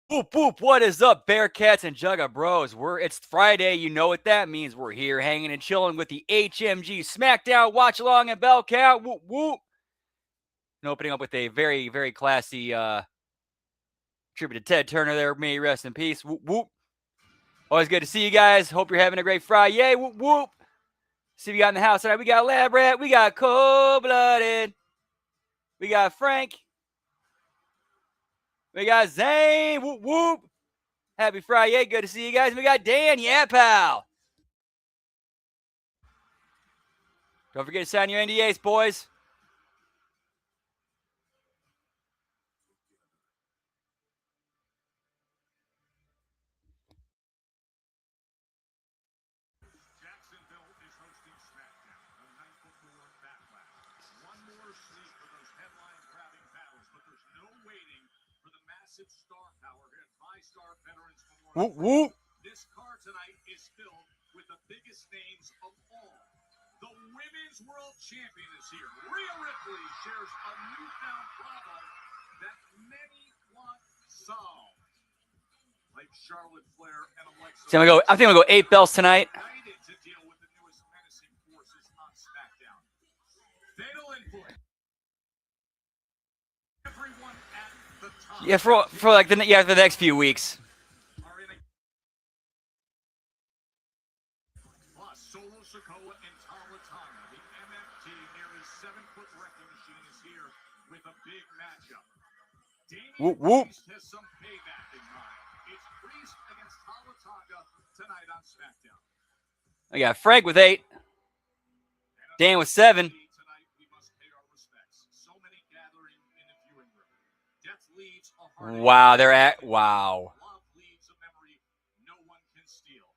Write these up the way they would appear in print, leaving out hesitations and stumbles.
Whoop, whoop. What is up, Bearcats and Jugga Bros? It's Friday. You know what that means. We're here hanging and chilling with the HMG SmackDown watch along and bell count. Whoop, whoop. And opening up with a very, very classy tribute to Ted Turner there. May he rest in peace. Whoop, whoop. Always good to see you guys. Hope you're having a great Friyay. Whoop, whoop. See we got in the house tonight. We got Lab Rat. We got Cold Blooded. We got Frank. We got Zane. Whoop, whoop. Happy Friday. Good to see you guys. We got Dan. Yeah, pal. Don't forget to sign your NDAs, boys. Jacksonville is hosting SmackDown the night before Backlash. One more sleep for those headline-grabbing battles, but there's no waiting for the massive star power here at Five-Star Veterans Memorial. Whoop, whoop. This card tonight is filled with the biggest names of all. The Women's World Champion is here. Rhea Ripley shares a newfound problem that many want solved. Like Charlotte Flair and Alexa. I think I'm gonna go 8 bells tonight. To deal with the newest menacing forces on SmackDown. Fatal influence. Everyone at the top. Yeah, for like the next few weeks. Plus, Solo Sikoa and Tama Tonga, the MFT nearly 7-foot wrecking machine, is here with a big matchup. Whoop, whoop. Priest has some payback in mind. It's Priest against Tama Tonga tonight on SmackDown. I got Frank with 8. Dan with 7. Tonight we must pay our respects. So many gathering in the viewing room. Death leads a heart. Wow, they're at wow. Love leaves a memory no one can steal.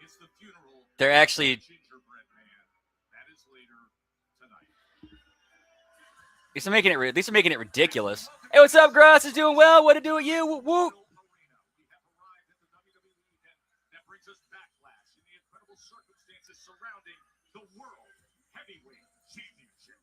It's the funeral. They're actually Gingerbread Man. That is later tonight. At least they're making it ridiculous. Hey, what's up, Gross? Is doing well. What to do with you? Whoop, whoop. We have arrived at the WWE weekend that brings us Backlash in the incredible circumstances surrounding the World Heavyweight Championship.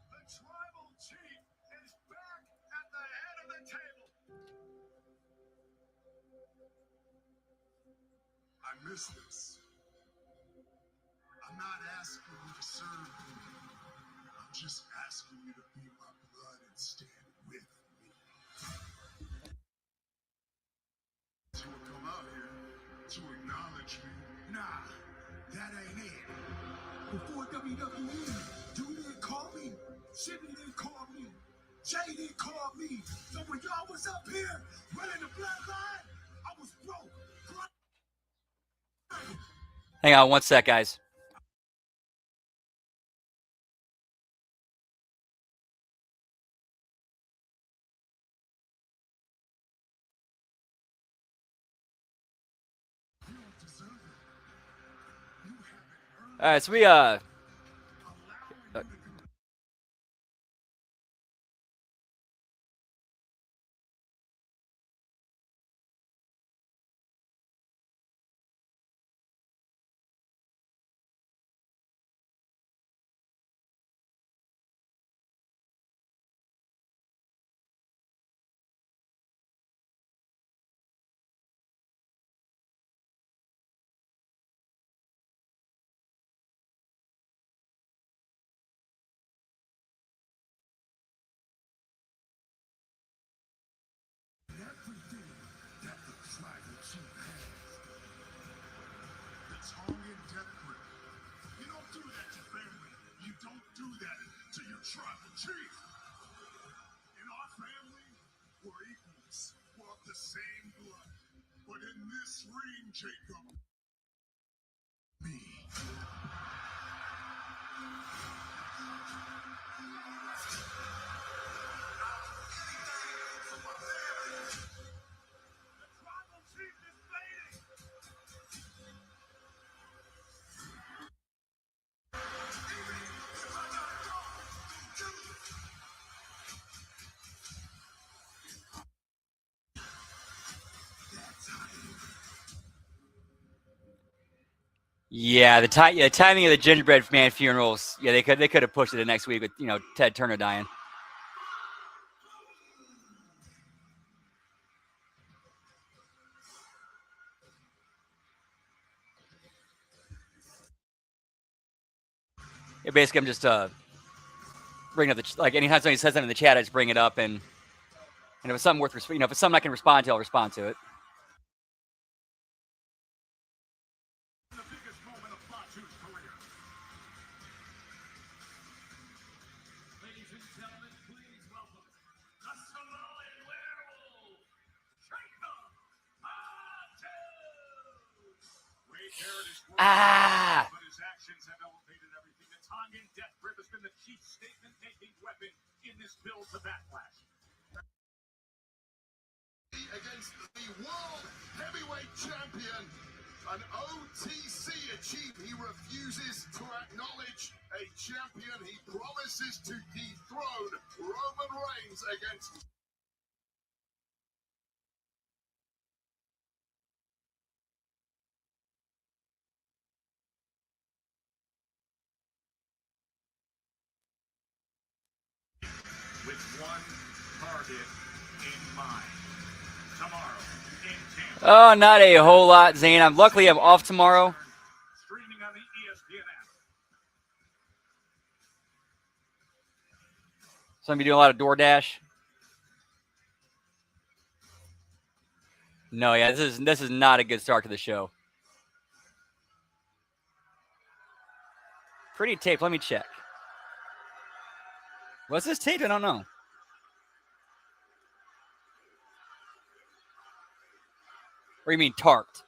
The Tribal Chief is back at the head of the table. I miss this. I'm not asking you to serve me. I'm just asking you to be my blood and stand with me. To come out here to acknowledge me. Nah, that ain't it. Before WWE, Dude didn't call me. Sydney didn't call me. Jay didn't call me. So when y'all was up here running the bloodline, I was broke. Hang on one sec, guys. All right, so we Everything that the Tribal Chief has. The tongue and death grip. You don't do that to family. You don't do that to your Tribal Chief. In our family, we're equals. We're of the same blood. But in this ring, Jacob, me. Yeah, the timing of the gingerbread man funerals. Yeah, they could have pushed it to next week with Ted Turner dying. Yeah, basically, I'm just bringing up like anytime somebody says something in the chat, I just bring it up, and if it's something worth if it's something I can respond to, I'll respond to it. The biggest moment of Fatu's career. Ladies and gentlemen, please welcome the Samoan werewolf, Jacob Fatu. Great heritage for but his actions have elevated everything. The Tongan death grip has been the chief statement-making weapon in this build to Backlash. Against the world heavyweight champion, an OTC achievement. He refuses to acknowledge a champion. He promises to dethrone Roman Reigns against. With one target in mind. Tomorrow in Tampa. Oh, not a whole lot, Zane. Luckily I'm off tomorrow. Streaming on the ESPN app. So I'm gonna be doing a lot of DoorDash. No, yeah, this is not a good start to the show. Pretty taped. Let me check. Was this taped? I don't know. Or you mean tarped?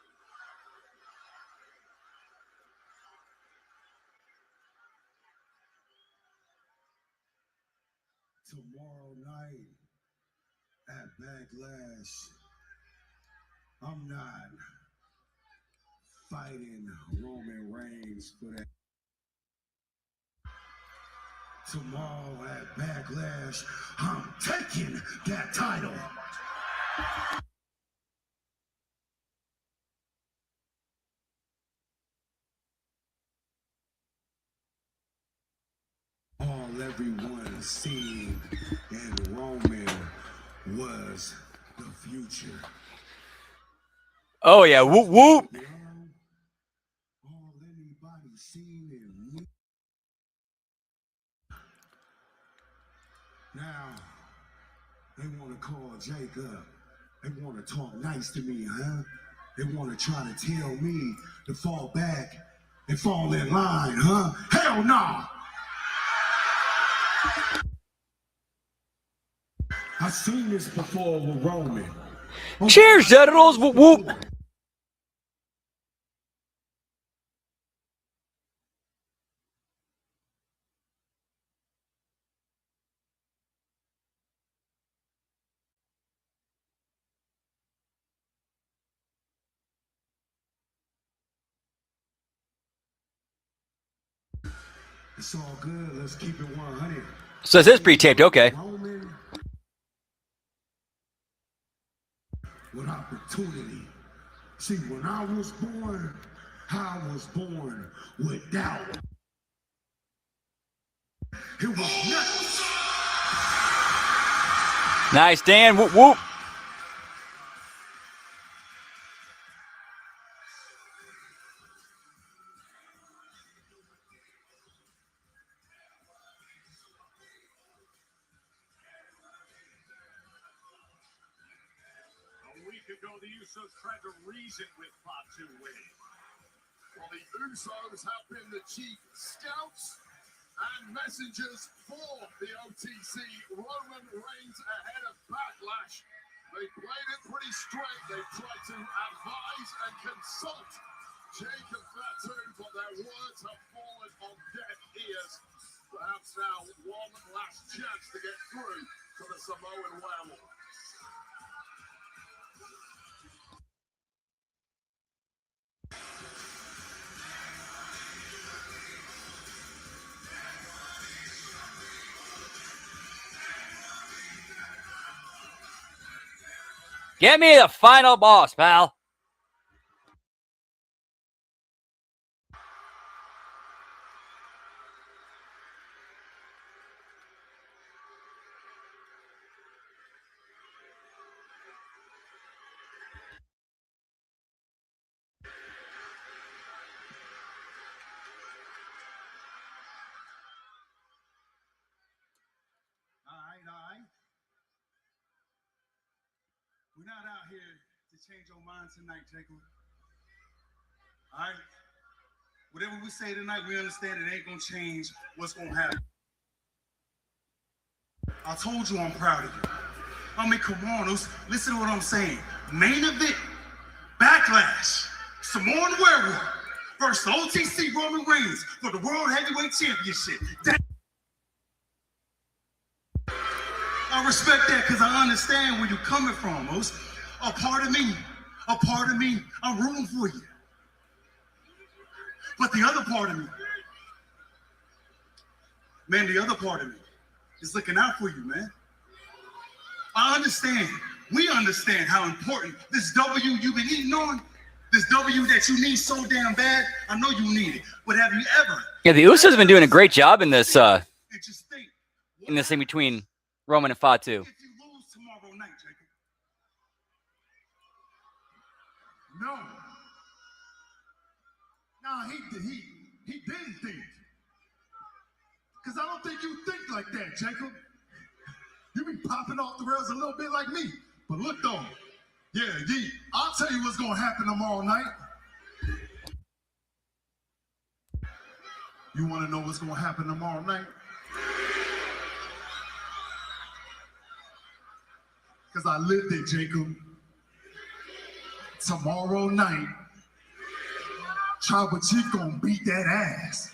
Tomorrow night at Backlash, I'm not fighting Roman Reigns for that. Tomorrow at Backlash, I'm taking that title. All everyone seen in Roman was the future. Oh yeah, whoop whoop. Now, all anybody seen in me. Now, they want to call Jake up. They want to talk nice to me, huh? They want to try to tell me to fall back and fall in line, huh? Hell no! I've seen this before with Roman. Cheers, Generals. Whoop whoop. It's all good. Let's keep it 100. So this is pre-taped. Okay. Roman with opportunity. See, when I was born without. It was nuts. Nice, Dan. Whoop whoop. A week ago, the Usos tried to reason with Fatu Wade. Well, the Usos have been the chief scouts and messengers for the OTC. Roman Reigns ahead of Backlash. They played it pretty straight. They tried to advise and consult Jacob Fatu, but their words have fallen on deaf ears. Perhaps now one last chance to get through to the Samoan werewolf. Get me the final boss, pal. here to change your mind tonight, Jacob. All right? Whatever we say tonight, we understand it ain't gonna change what's gonna happen. I told you I'm proud of you. I mean, come on, listen to what I'm saying. Main event, Backlash, Samoan Werewolf versus OTC Roman Reigns for the World Heavyweight Championship. I respect that because I understand where you're coming from, Moose. A part of me, I'm rooting for you. But the other part of me, man, the other part of me is looking out for you, man. I understand. We understand how important this W you've been eating on, this W that you need so damn bad. I know you need it, but have you ever? Yeah, the Usos have been doing a great job in this Just think, in between Roman and Fatu. if you lose tomorrow night, Jacob? No. Nah, he didn't think. Because I don't think you think like that, Jacob. You be popping off the rails a little bit like me. But look, though. Yeah, I'll tell you what's going to happen tomorrow night. You want to know what's going to happen tomorrow night? Because I lived it, Jacob. Tomorrow night, Tribal Chief gonna beat that ass.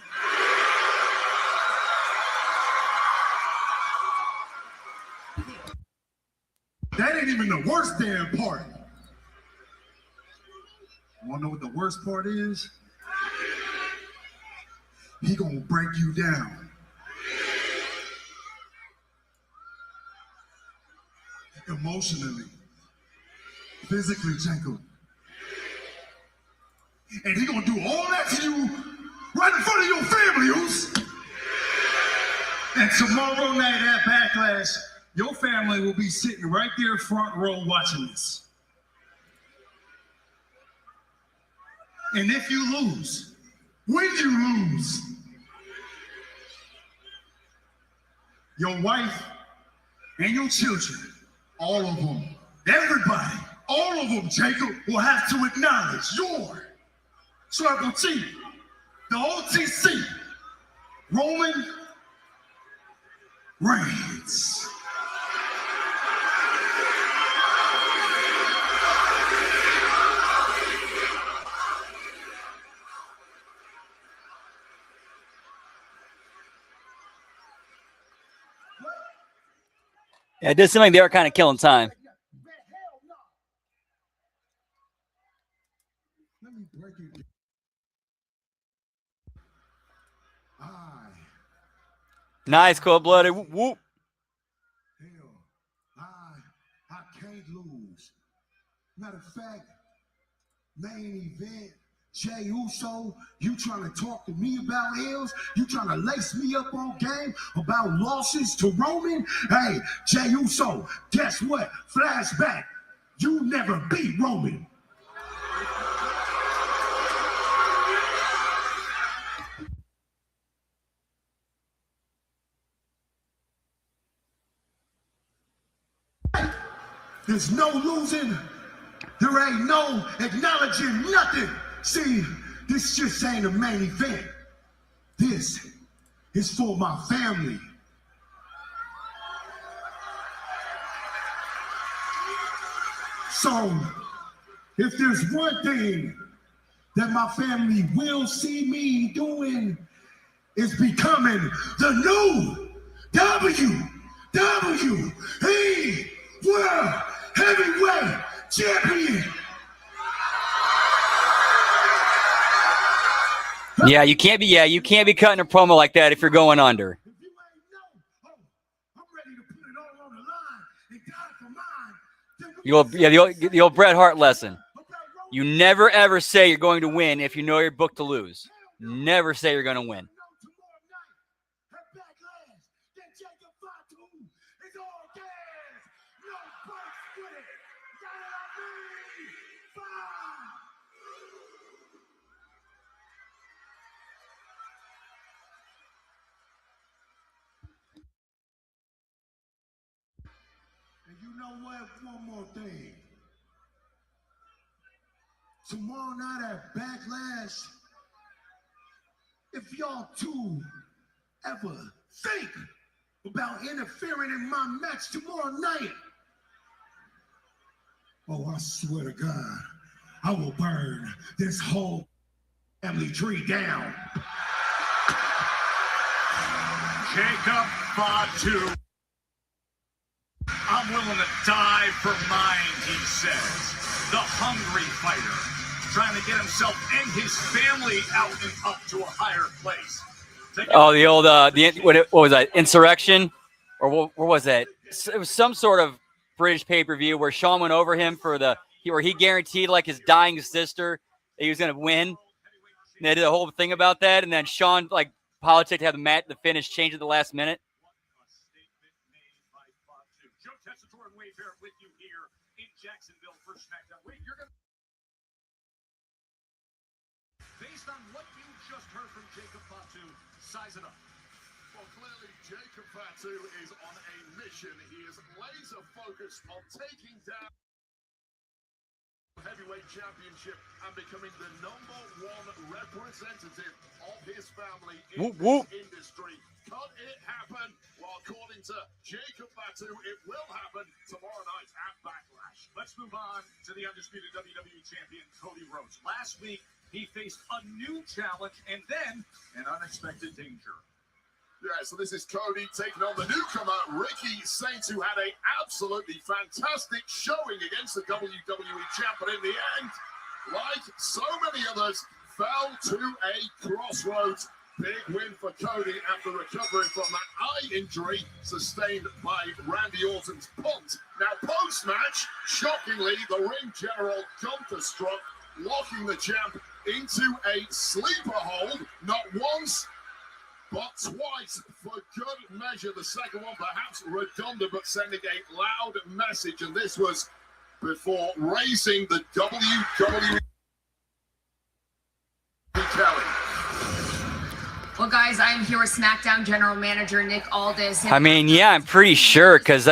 That ain't even the worst damn part. Wanna know what the worst part is? He gonna break you down. Emotionally, physically, Jacob. And he gonna do all that to you right in front of your family, Oos. And tomorrow night at Backlash, your family will be sitting right there front row watching this. And if you lose, when you lose, your wife and your children, all of them, everybody, all of them, Jacob, will have to acknowledge your Tribal Chief, the OTC, Roman Reigns. Yeah, it does seem like they are kind of killing time. Let me break it down. Nice, cold-blooded. Whoop, whoop. Hell, I can't lose. Matter of fact, main event, Jey Uso, you trying to talk to me about L's? You trying to lace me up on game about losses to Roman? Hey, Jey Uso, guess what? Flashback, you never beat Roman. There's no losing. There ain't no acknowledging nothing. See, this just ain't a main event. This is for my family. So, if there's one thing that my family will see me doing, is becoming the new WWE World Heavyweight Champion. Yeah, you can't be cutting a promo like that if you're going under. If you ain't know, I'm ready to put it all on the line and die for mine. The old Bret Hart lesson. You never ever say you're going to win if you know you're booked to lose. Never say you're going to win. And you know what? One more thing. tomorrow night at Backlash, if y'all two ever think about interfering in my match tomorrow night, oh, I swear to God, I will burn this whole family tree down. Jacob Fatu. I'm willing to die for mine, he says. The hungry fighter, trying to get himself and his family out and up to a higher place. Oh, the old what was that? Insurrection, or what was that? It was some sort of British pay-per-view where Sean went over him where he guaranteed like his dying sister that he was going to win. And they did a whole thing about that, and then Sean like politics to have the finish change at the last minute. Joe Tessitore and Wade Barrett with you here in Jacksonville for SmackDown. Wade, you're going to... Based on what you just heard from Jacob Fatu, size it up. Well, clearly, Jacob Fatu is on a mission. He is laser focused on taking down the heavyweight championship and becoming the #1 representative of his family in this industry. Could it happen? Well, according to Jacob Fatu, it will happen tomorrow night at Backlash. Let's move on to the undisputed WWE champion, Cody Rhodes. Last week, he faced a new challenge and then an unexpected danger. Yeah, so this is Cody taking on the newcomer, Ricky Saints, who had an absolutely fantastic showing against the WWE champ, but in the end, like so many others, fell to a crossroads. Big win for Cody after recovering from that eye injury sustained by Randy Orton's punt. Now, post-match, shockingly, the ring general Gunther struck, locking the champ into a sleeper hold, not once, but twice for good measure. The second one perhaps redundant, but sending a loud message. And this was before raising the WWE Kelly. Well, guys, I'm here with SmackDown General Manager Nick Aldis. I mean, yeah, I'm pretty sure because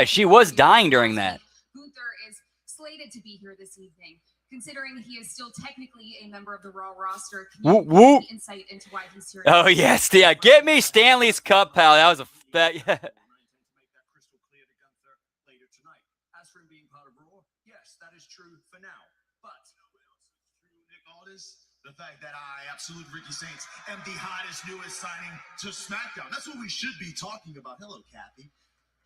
she was dying during that. Gunther is slated to be here this evening. Considering he is still technically a member of the Raw roster, can you give me insight into why he's here? Oh, yes. Yeah, get me Stanley's Cup, pal. That was yeah. To make that crystal clear to Gunther later tonight. As for him being part of Raw, yes, that is true for now. But Nick Aldis, the fact that I, absolute Ricky Saints, am the hottest, newest signing to SmackDown. That's what we should be talking about. Hello, Kathy.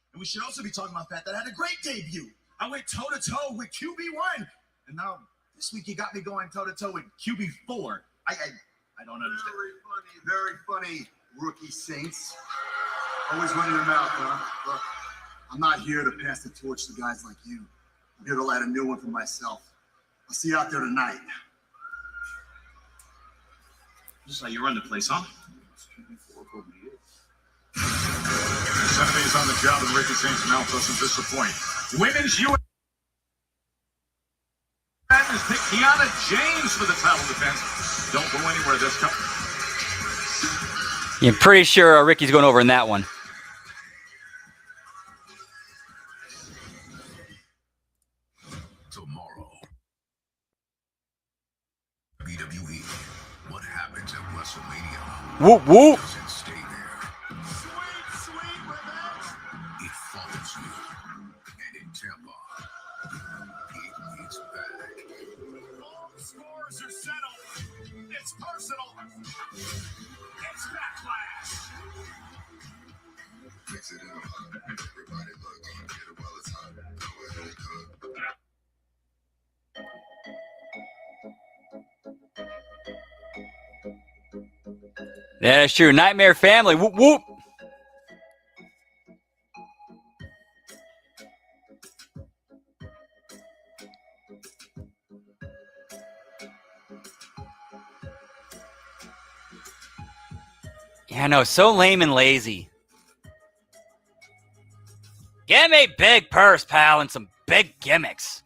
And we should also be talking about the fact that I had a great debut. I went toe-to-toe with QB1. And now, this week you got me going toe-to-toe with QB4. I don't understand. Very funny, Rookie Saints. Always running your mouth, huh? Look, I'm not here to pass the torch to guys like you. I'm here to light a new one for myself. I'll see you out there tonight. Just how you run the place, huh? Saturday's on the job, and Ricky Saints now doesn't disappoint. Women's U.S. has picked Kiana James for the title defense. Don't go anywhere this time. Yeah, I'm pretty sure Ricky's going over in that one. Tomorrow. WWE. What happens at WrestleMania? Whoop, whoop. Doesn't stay there. Sweet revenge. It follows you. And in Tampa, it is back. All the scores are settled. It's personal. It's Backlash. Mix it up. Everybody look, get it while it's hot. Go ahead and cook. Yeah, that's true. Nightmare Family. Whoop, whoop. Yeah, no, so lame and lazy. Give me big purse, pal, and some big gimmicks.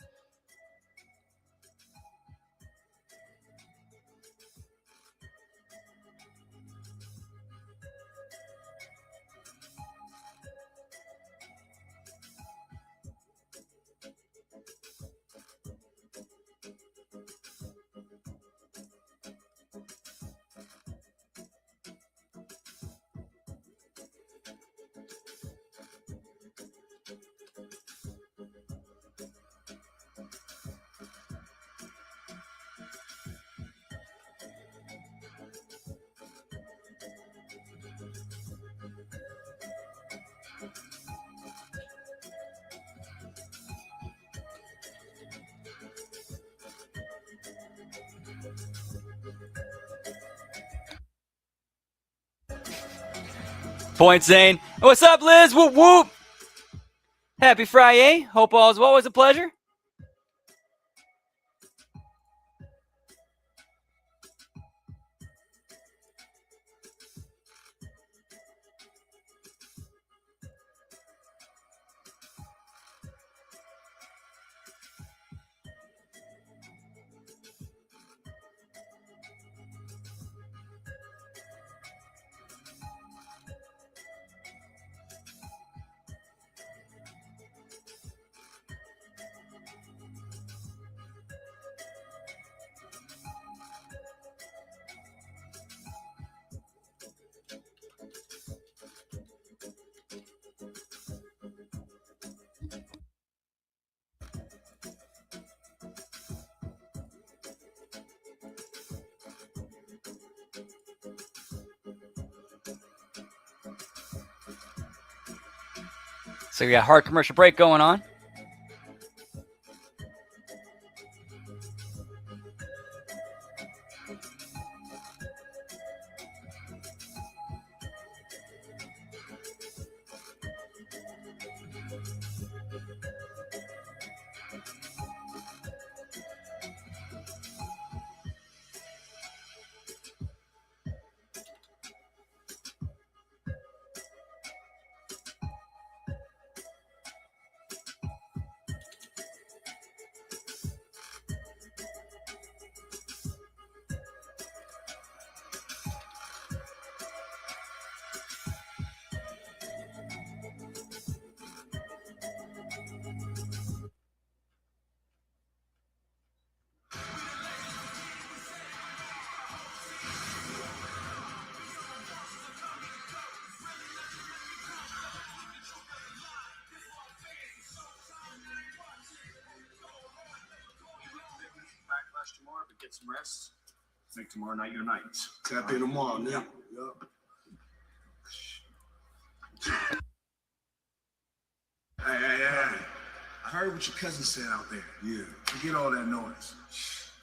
point, Zane. What's up, Liz? Whoop, whoop. Happy Friyay. Hope all is well. Always a pleasure. So we got hard commercial break going on. Backlash tomorrow, but get some rest. Make tomorrow night your night. Tap in tomorrow, man. Hey. I heard what your cousin said out there. Yeah. Forget all that noise.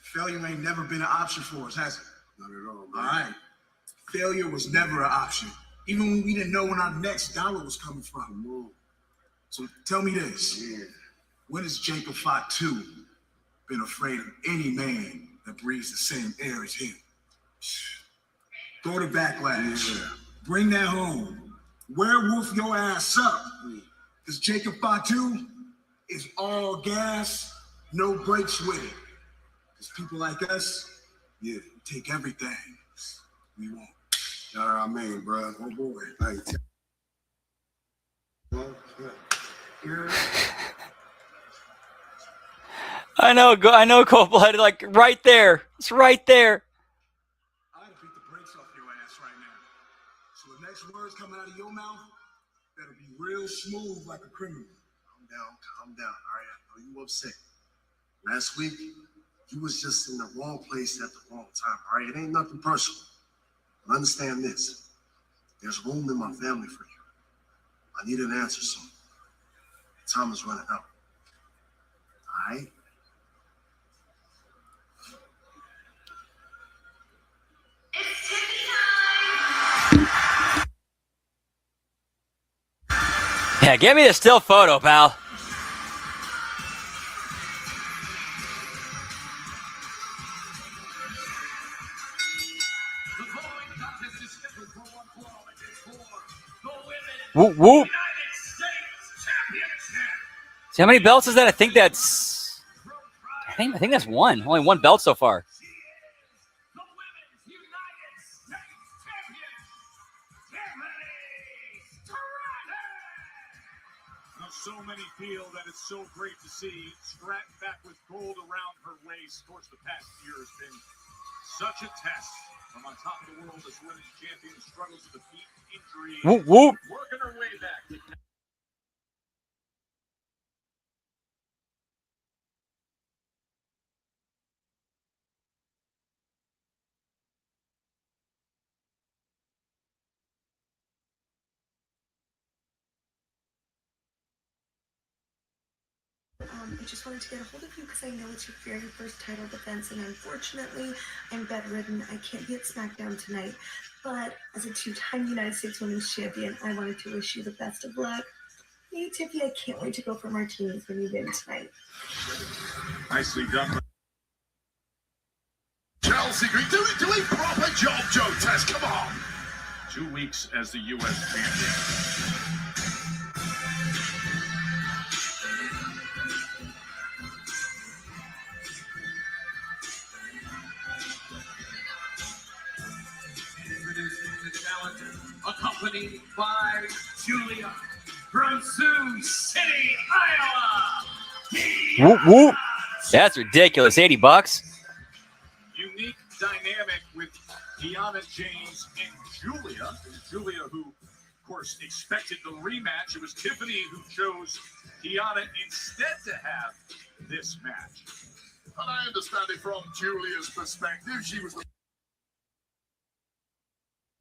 Failure ain't never been an option for us, has it? Not at all, man. All right. Failure was never an option. Even when we didn't know when our next dollar was coming from. So tell me this. Yeah. When has Jacob Fatu been afraid of any man that breathes the same air as him? Throw the backlash. Yeah. Bring that home. Werewolf your ass up. Because Jacob Fatu is all gas, no brakes with it. Because people like us, we take everything we want. You know what I mean, bro? Oh boy. I know, cold-blooded, like right there. It's right there. I'd beat the brakes off your ass right now. So the next words coming out of your mouth better be real smooth like a criminal. Calm down. All right, I know you upset. Last week, you was just in the wrong place at the wrong time. All right, it ain't nothing personal. But understand this: there's room in my family for you. I need an answer soon. Time is running out. All right. Yeah, get me the still photo, pal. Whoop, whoop. See how many belts is that? I think that's one. Only one belt so far. So many feel that it's so great to see Stratton back with gold around her waist. Of course, the past year has been such a test. From on top of the world as women's champion, struggles with defeat, injury, whoop, whoop. Working her way back. I just wanted to get a hold of you because I know it's your very first title defense, and unfortunately, I'm bedridden. I can't be at SmackDown tonight. But as a two-time United States Women's Champion, I wanted to wish you the best of luck. Hey, Tiffy, I can't wait to go for martinis when you win tonight. Nicely done. Chelsea Green, do a proper job, Joe Test. Come on. 2 weeks as the U.S. champion. Introducing the talent, accompanied by Julia from Sioux City, Iowa. Whoop, whoop. That's ridiculous. $80. Unique dynamic with Kiana James and Julia. Julia, who, of course, expected the rematch. It was Tiffany who chose Kiana instead to have this match. And I understand it from Julia's perspective. She was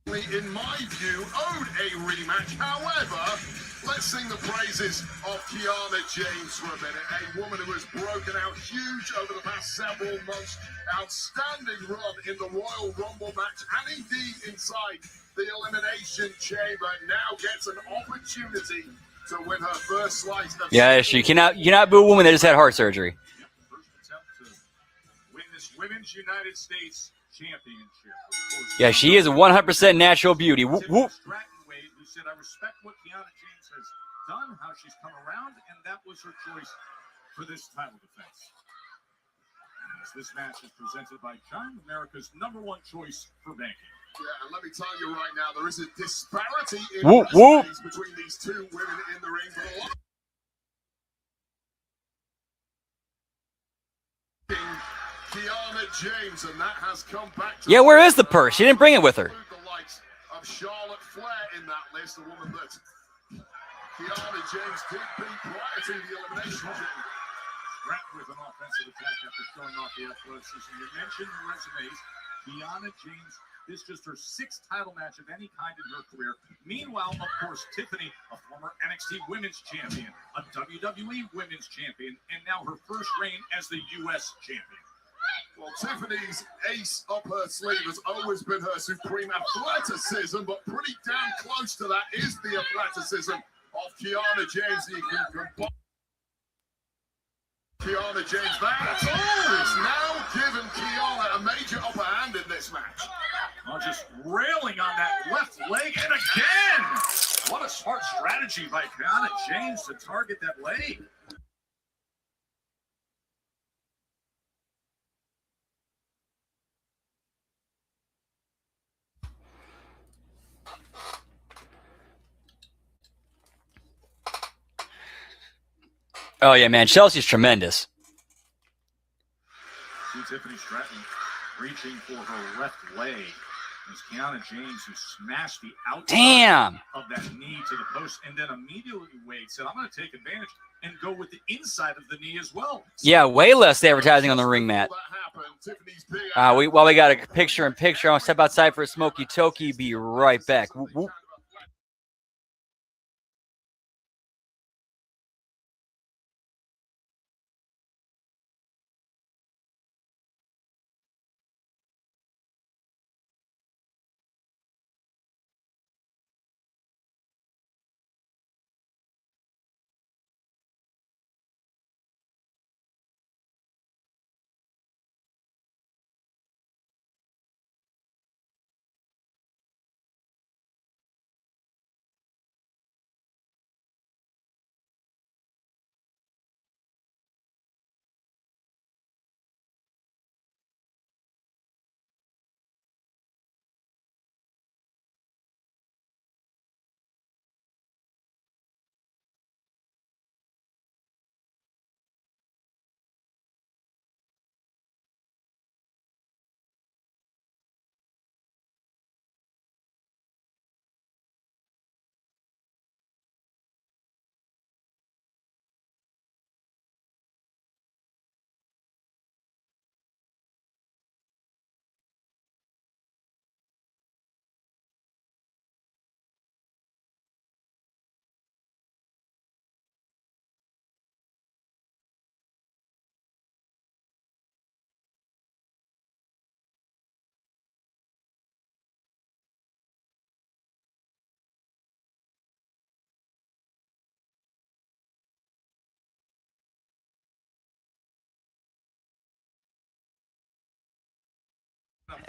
in my view, owed a rematch. However, let's sing the praises of Kiana James for a minute. A woman who has broken out huge over the past several months. Outstanding run in the Royal Rumble match and indeed inside the Elimination Chamber. Now gets an opportunity to win her first slice of... Yeah, you cannot boo a woman that just had heart surgery. Yep, first attempt to win this Women's United States Championship. Yeah, she is a 100% natural beauty. Whoop, whoop. Wade, who said, I respect what Kiana James has done, how she's come around, and that was her choice for this title defense. As this match is presented by John, America's #1 choice for banking. Yeah, and let me tell you right now, there is a disparity in Whoop, whoop. resumes between these two women in the ring. But a lot Kiana James, and that has come back to... Yeah, where is the purse? She didn't bring it with her. The likes of Charlotte Flair in that list, a woman that Kiana James did beat prior to the Elimination Chamber. Wrapped with an offensive attack after showing off the athleticism. You mentioned the resumes. Kiana James, this is just her 6th title match of any kind in her career. Meanwhile, of course, Tiffany, a former NXT Women's Champion, a WWE Women's Champion, and now her first reign as the U.S. Champion. Well, Tiffany's ace up her sleeve has always been her supreme athleticism, but pretty damn close to that is the athleticism of Kiana James. You can combine Kiana James. That's all. It's now given Kiana a major upper hand in this match. Well, just railing on that left leg, and again! What a smart strategy by Kiana James to target that leg. Oh, yeah, man. Chelsea's tremendous. See Tiffany Stratton reaching for her left leg. It's Kiana James who smashed the outside of that knee to the post, and then immediately Wade said, I'm going to take advantage and go with the inside of the knee as well. Yeah, way less advertising on the ring mat. While we got a picture-in-picture, I'll step outside for a smoky toki. Be right back. Whoop, whoop.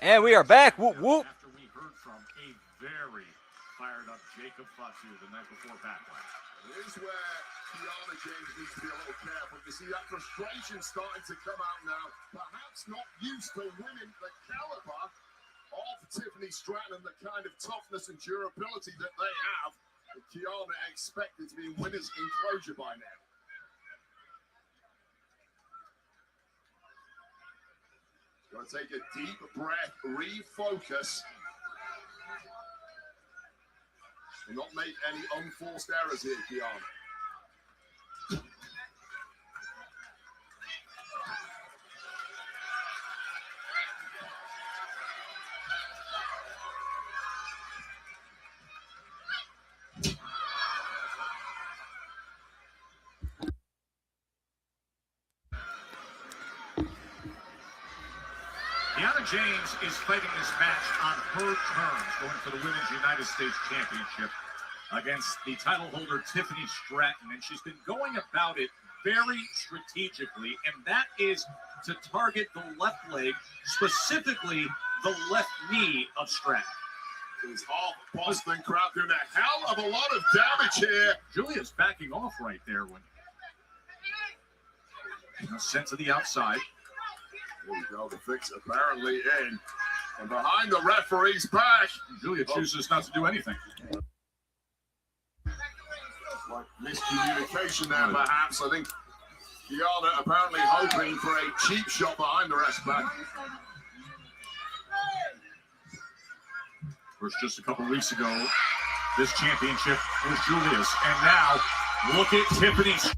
And we are back. Whoop, whoop. After we heard from a very fired up Jacob Fatu the night before Backlash. Here's where Kiana James needs to be a little careful. You see that frustration starting to come out now. Perhaps not used to winning the caliber of Tiffany Stratton and the kind of toughness and durability that they have. But Kiana expected to be in winner's enclosure by now. Got to take a deep breath, refocus, and not make any unforced errors here, Kiana. Kiana James is fighting this match on her terms, going for the Women's United States Championship against the title holder Tiffany Stratton, and she's been going about it very strategically, and that is to target the left leg, specifically the left knee of Stratton. This whole Boston crowd doing a hell of a lot of damage here. Julia's backing off right there when sent to the outside. There we go, the fix apparently in. And behind the referee's back. Julia chooses not to do anything. Like miscommunication there, perhaps. I think Kiana apparently hoping for a cheap shot behind the ref's back. Of course, just a couple weeks ago, this championship was Julia's. And now, look at Tiffany's.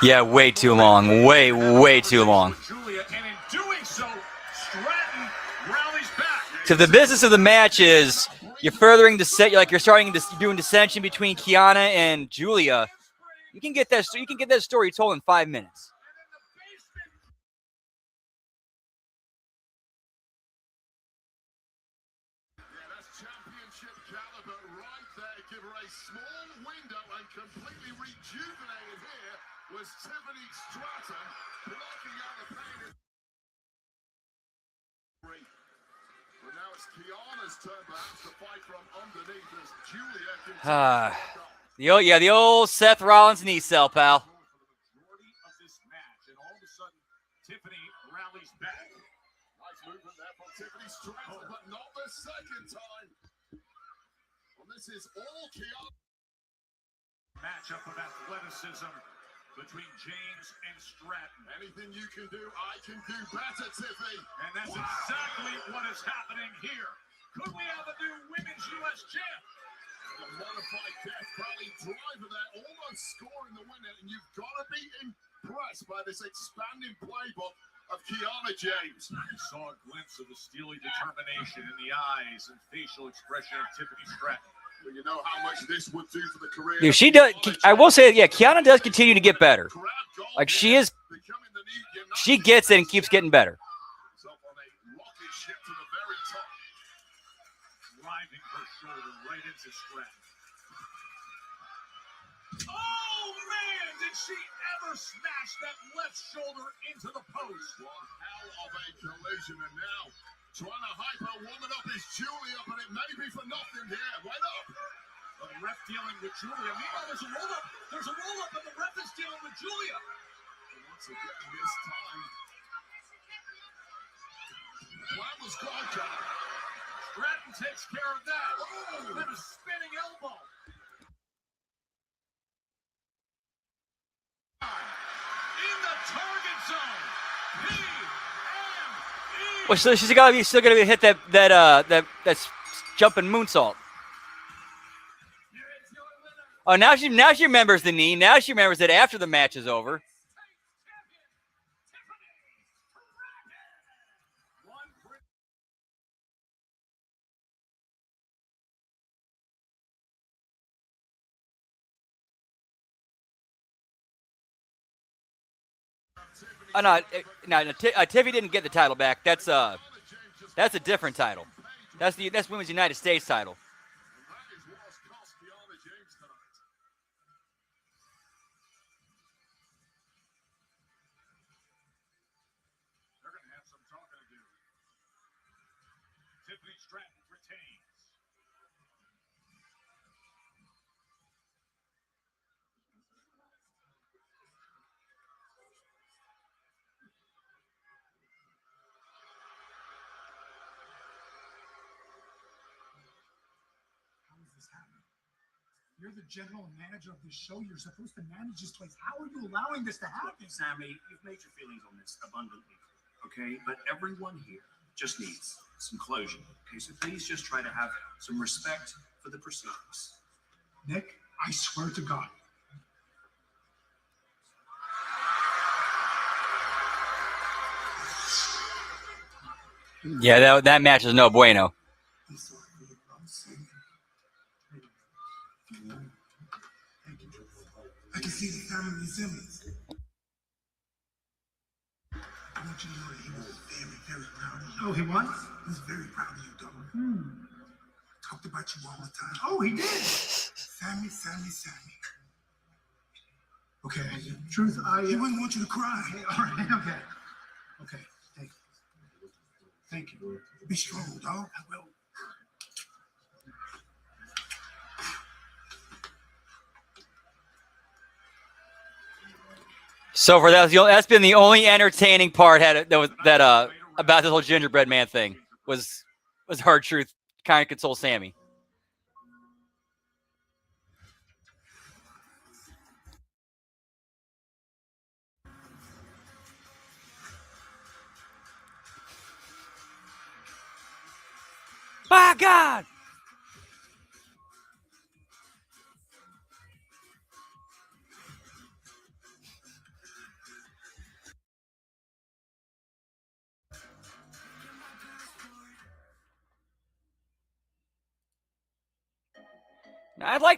Yeah, way too long. Way too long. Julia, and in doing so, Stratton rallies back. So the business of the match is you're furthering the set. You're starting to doing dissension between Kiana and Julia. You can get that. You can get that story told in 5 minutes. Yeah, that's championship caliber right there. Give her a small window and completely rejuvenated here was Tiffany Stratton blocking out the pain. But now it's Kiana's turn perhaps to fight from underneath as Julia continues. The old Seth Rollins knee cell, pal. For the majority of this match, and all of a sudden, Tiffany rallies back. Nice movement there from Tiffany Stratton, but not the second time. Well, this is all Kiana. Matchup of athleticism between James and Stratton. Anything you can do, I can do better, Tiffy. And that's exactly what is happening here. Could we have a new Women's U.S. champ? The modified Death Valley driver there, almost scoring the winner, and you've got to be impressed by this expanding playbook of Kiana James. You saw a glimpse of the steely determination in the eyes and facial expression of Tiffany Stratton. Well, you know how much this would do for the career. Dude, she does. I will say, yeah, Kiana does continue to get better. Like she is. She gets it and keeps getting better. On a rocket ship to the very top. Driving her shoulder right into Stratton. Oh, man, did she ever smash that left shoulder into the post? One hell of a collision, and now trying to hype her woman up is Julia, but it may be for nothing here. Right up. The ref dealing with Julia. Meanwhile, there's a roll-up. There's a roll-up, and the ref is dealing with Julia. And once again, this time, plan was gone, John. Stratton takes care of that. Oh, then a spinning elbow. In the target zone. PME. Well, so she's still gonna be hit that jumping moonsault. Oh, now she remembers the knee. Now she remembers it after the match is over. Oh, no, Tiffy didn't get the title back. That's a different title. That's Women's United States title. They're going to have some Stratton retains. How is this happening? You're the general manager of this show. You're supposed to manage this place. How are you allowing this to happen? Sammy, you've made your feelings on this abundantly clear, okay? But everyone here just needs some closure, okay? So please just try to have some respect for the proceedings. Nick, I swear to God. Yeah, that match is no bueno. I'm sorry for your promise. I can see the family resemblance. I want you to know that he was very, very proud of you. Oh, he was? He was very proud of you, Doug. Talked about you all the time. Oh, he did. Sammy. Okay, truth, he wouldn't want you to cry. Okay, all right, okay. Thank you. Be strong, dog. I will. So for that's been the only entertaining part about this whole gingerbread man thing was hard truth kind of console Sammy. My God!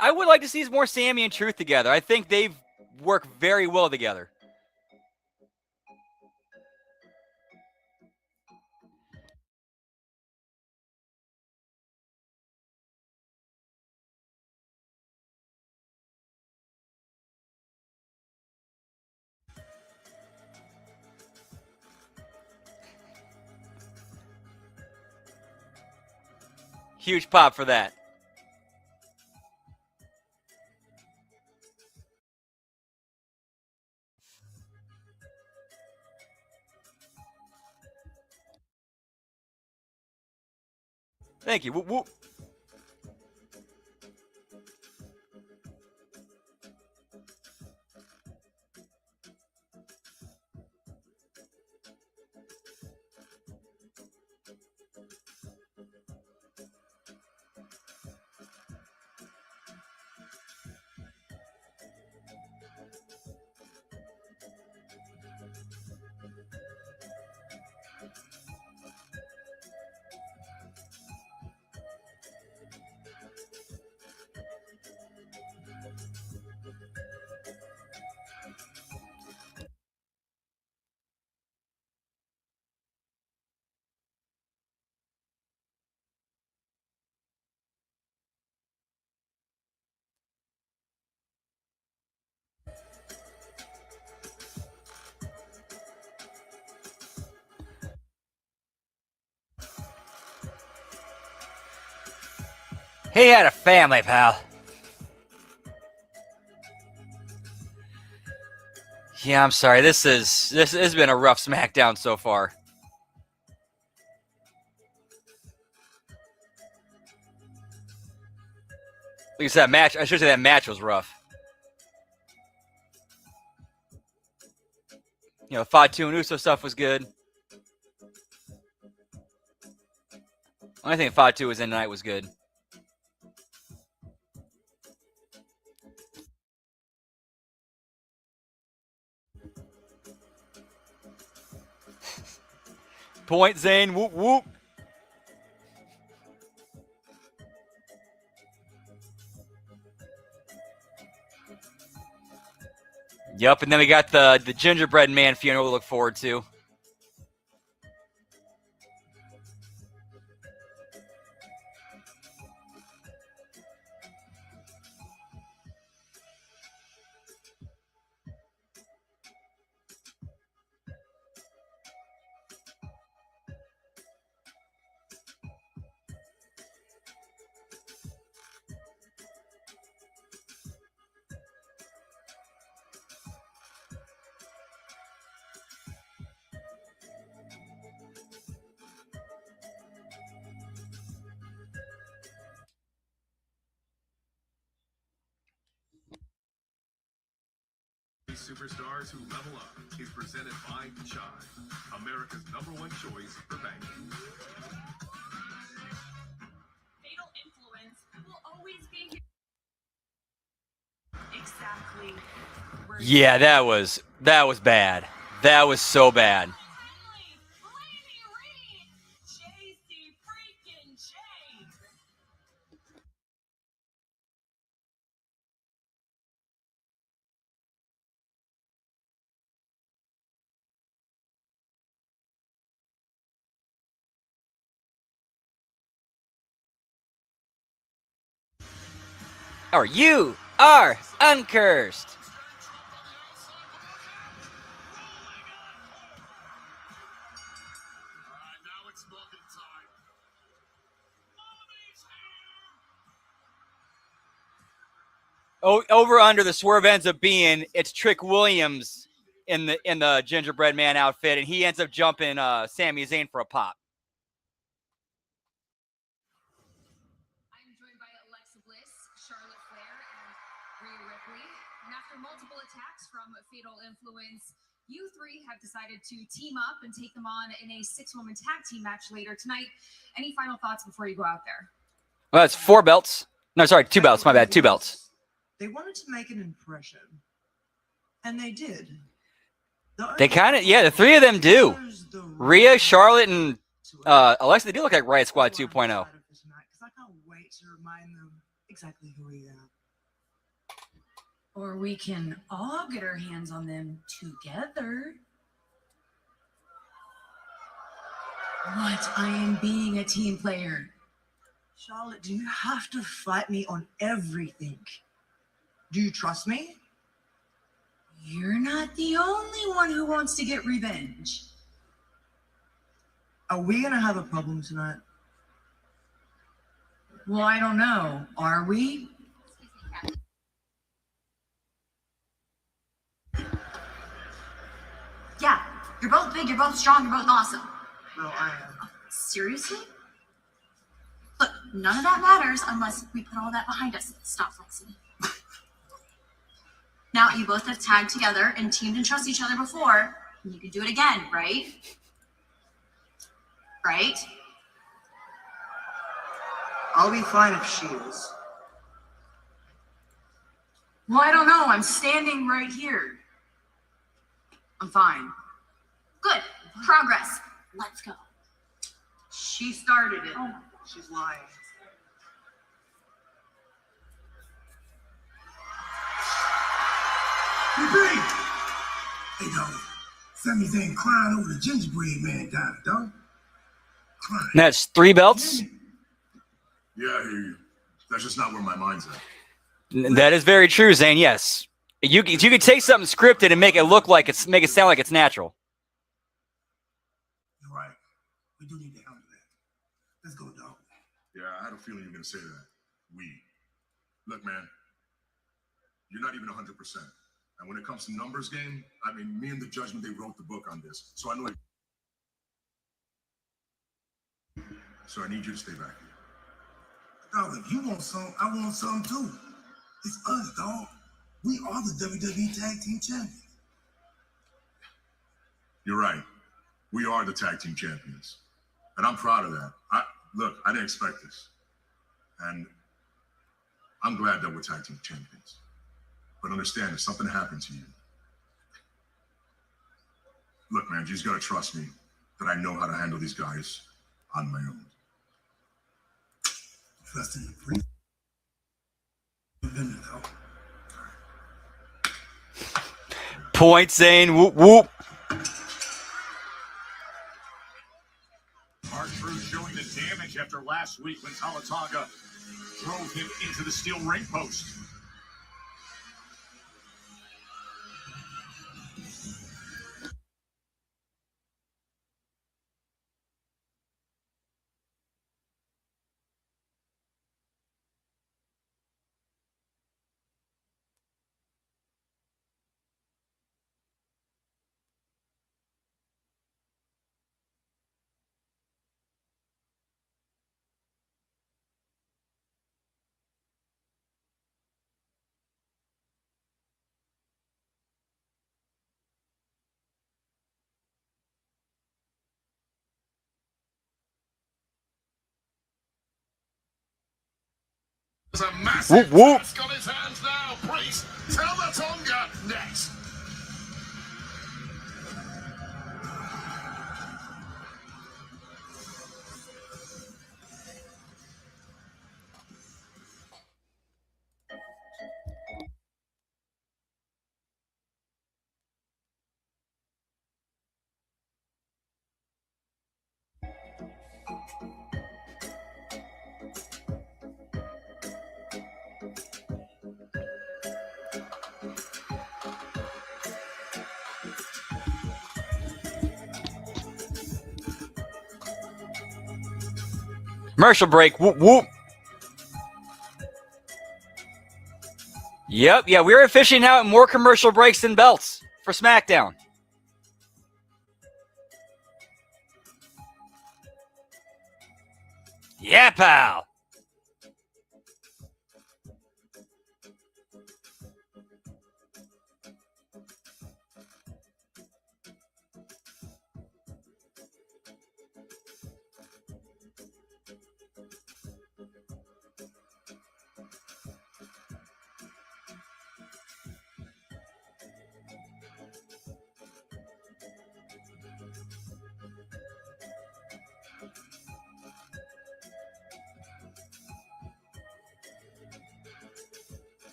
I would like to see more Sammy and Truth together. I think they've worked very well together. Huge pop for that. Thank you. Whoop, whoop. He had a family, pal. Yeah, I'm sorry. This has been a rough SmackDown so far. Like I said, that match. I should say that match was rough. You know, Fatu and Uso stuff was good. Only thing Fatu was in tonight was good. Point, Zayn. Whoop, whoop. Yep, and then we got the gingerbread man funeral to look forward to. superstars who level up is presented by Chai, America's #1 choice for banking. Fatal influence will always be exactly where Yeah, that was bad. That was so bad. JC freaking J. Or you are uncursed. Now it's talking time. Oh, over under the swerve ends up being it's Trick Williams in the gingerbread man outfit, and he ends up jumping Sami Zayn for a pop. I'm joined by Alexa Bliss, Charlotte Flair, and Rhea Ripley. And after multiple attacks from Fatal Influence, you three have decided to team up and take them on in a 6-woman tag team match later tonight. Any final thoughts before you go out there? Well, that's 4 belts. No, sorry, 2 belts. My bad, 2 belts. They wanted to make an impression, and they did. They kind of, yeah, the 3 of them do. Rhea, Charlotte, and Alexa, they do look like Riot Squad 2.0. Because I can't wait to remind them exactly who we are. Or we can all get our hands on them together. What? I am being a team player. Charlotte, do you have to fight me on everything? Do you trust me? You're not the only one who wants to get revenge. Are we gonna have a problem tonight? Well, I don't know. Are we? Yeah, you're both big, you're both strong, you're both awesome. Well, I am. Seriously? Look, none of that matters unless we put all that behind us. Stop flexing. Now, you both have tagged together and teamed and trust each other before. And you can do it again, right? Right? I'll be fine if she is. Well, I don't know. I'm standing right here. I'm fine. Good. Progress. Let's go. She started it. Oh, she's lying. Hey, dog. Sami Zayn crying over the gingerbread man down, dog. Crying. That's 3 belts. Yeah, I hear you. That's just not where my mind's at. That is very true, Zayn. Yes, you could take something scripted and make it look like make it sound like it's natural. You're right. We do need to handle that. Let's go, dog. Yeah, I had a feeling you were gonna say that. Look, man. You're not even 100%. And when it comes to numbers game, I mean, me and the Judgment, they wrote the book on this. So I know. So I need you to stay back here. Dog, if you want some, I want some too. It's us, dog. We are the WWE Tag Team Champions. You're right. We are the Tag Team Champions. And I'm proud of that. Look, I didn't expect this. And I'm glad that we're Tag Team Champions. But understand, if something happened to you, look, man, you just gotta trust me that I know how to handle these guys on my own. Trust in the priest. Point, Zayn. Whoop whoop. R-Truth showing the damage after last week when Talataga drove him into the steel ring post. A massive task on his hands now. Priest, tell the Tonga next. Commercial break. Whoop, whoop. Yep. Yeah, we're fishing out more commercial breaks than belts for SmackDown. Yeah, pal.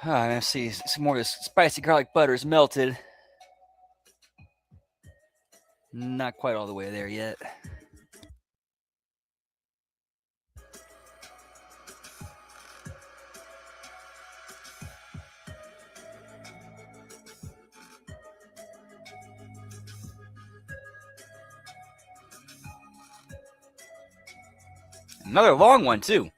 Let's see. Some more of this spicy garlic butter is melted. Not quite all the way there yet. Another long one, too.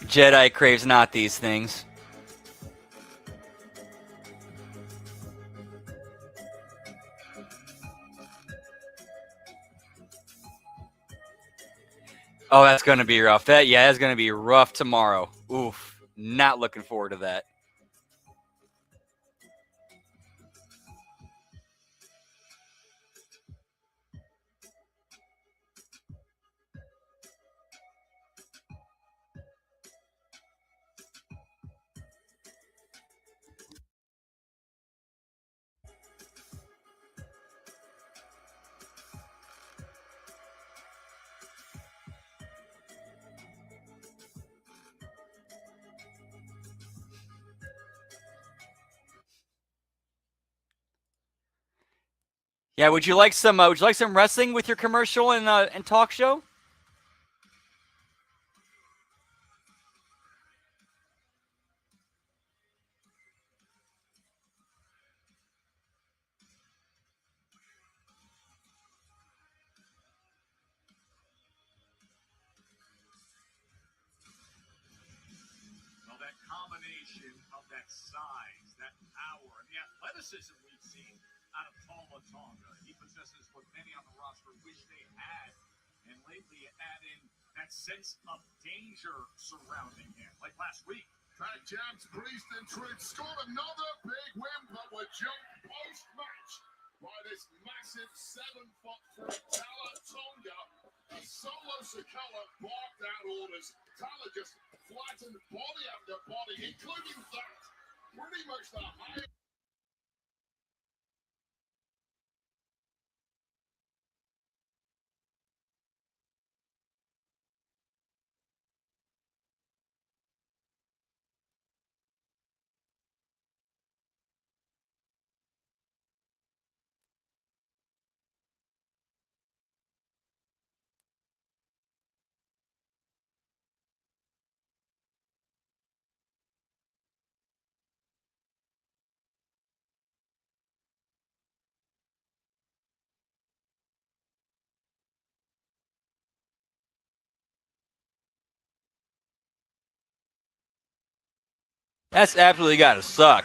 Jedi craves not these things. Oh, that's going to be rough. That's going to be rough tomorrow. Oof. Not looking forward to that. Yeah, would you like some wrestling with your commercial and talk show? Well, that combination of that size, that power, and the athleticism we've seen out of Tama Tonga. He possesses what many on the roster wish they had. And lately, add in that sense of danger surrounding him, like last week. Tag champs Priest and Truth scored another big win, but were jumped post-match by this massive 7'3" Tala Tonga. A solo Sakala barked out orders. Tala just flattened body after body, including that. Pretty much the highest. That's absolutely got to suck.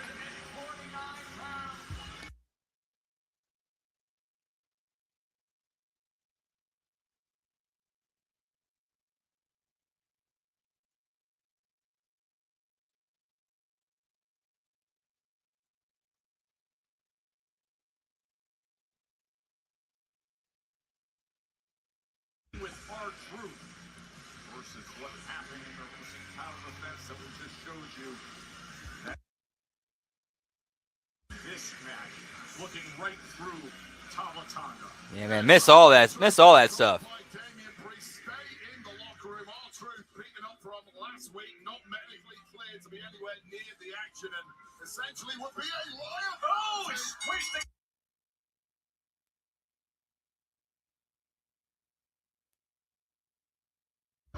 With our truth versus what happened in the recent title defense that we just showed you. This match looking right through Tama Tonga. Yeah, man, miss all that stuff. Damian Priest, stay in the locker room. Our truth picking up from last week, not medically cleared to be anywhere near the action, and essentially would be a liar. Oh, he's twisting.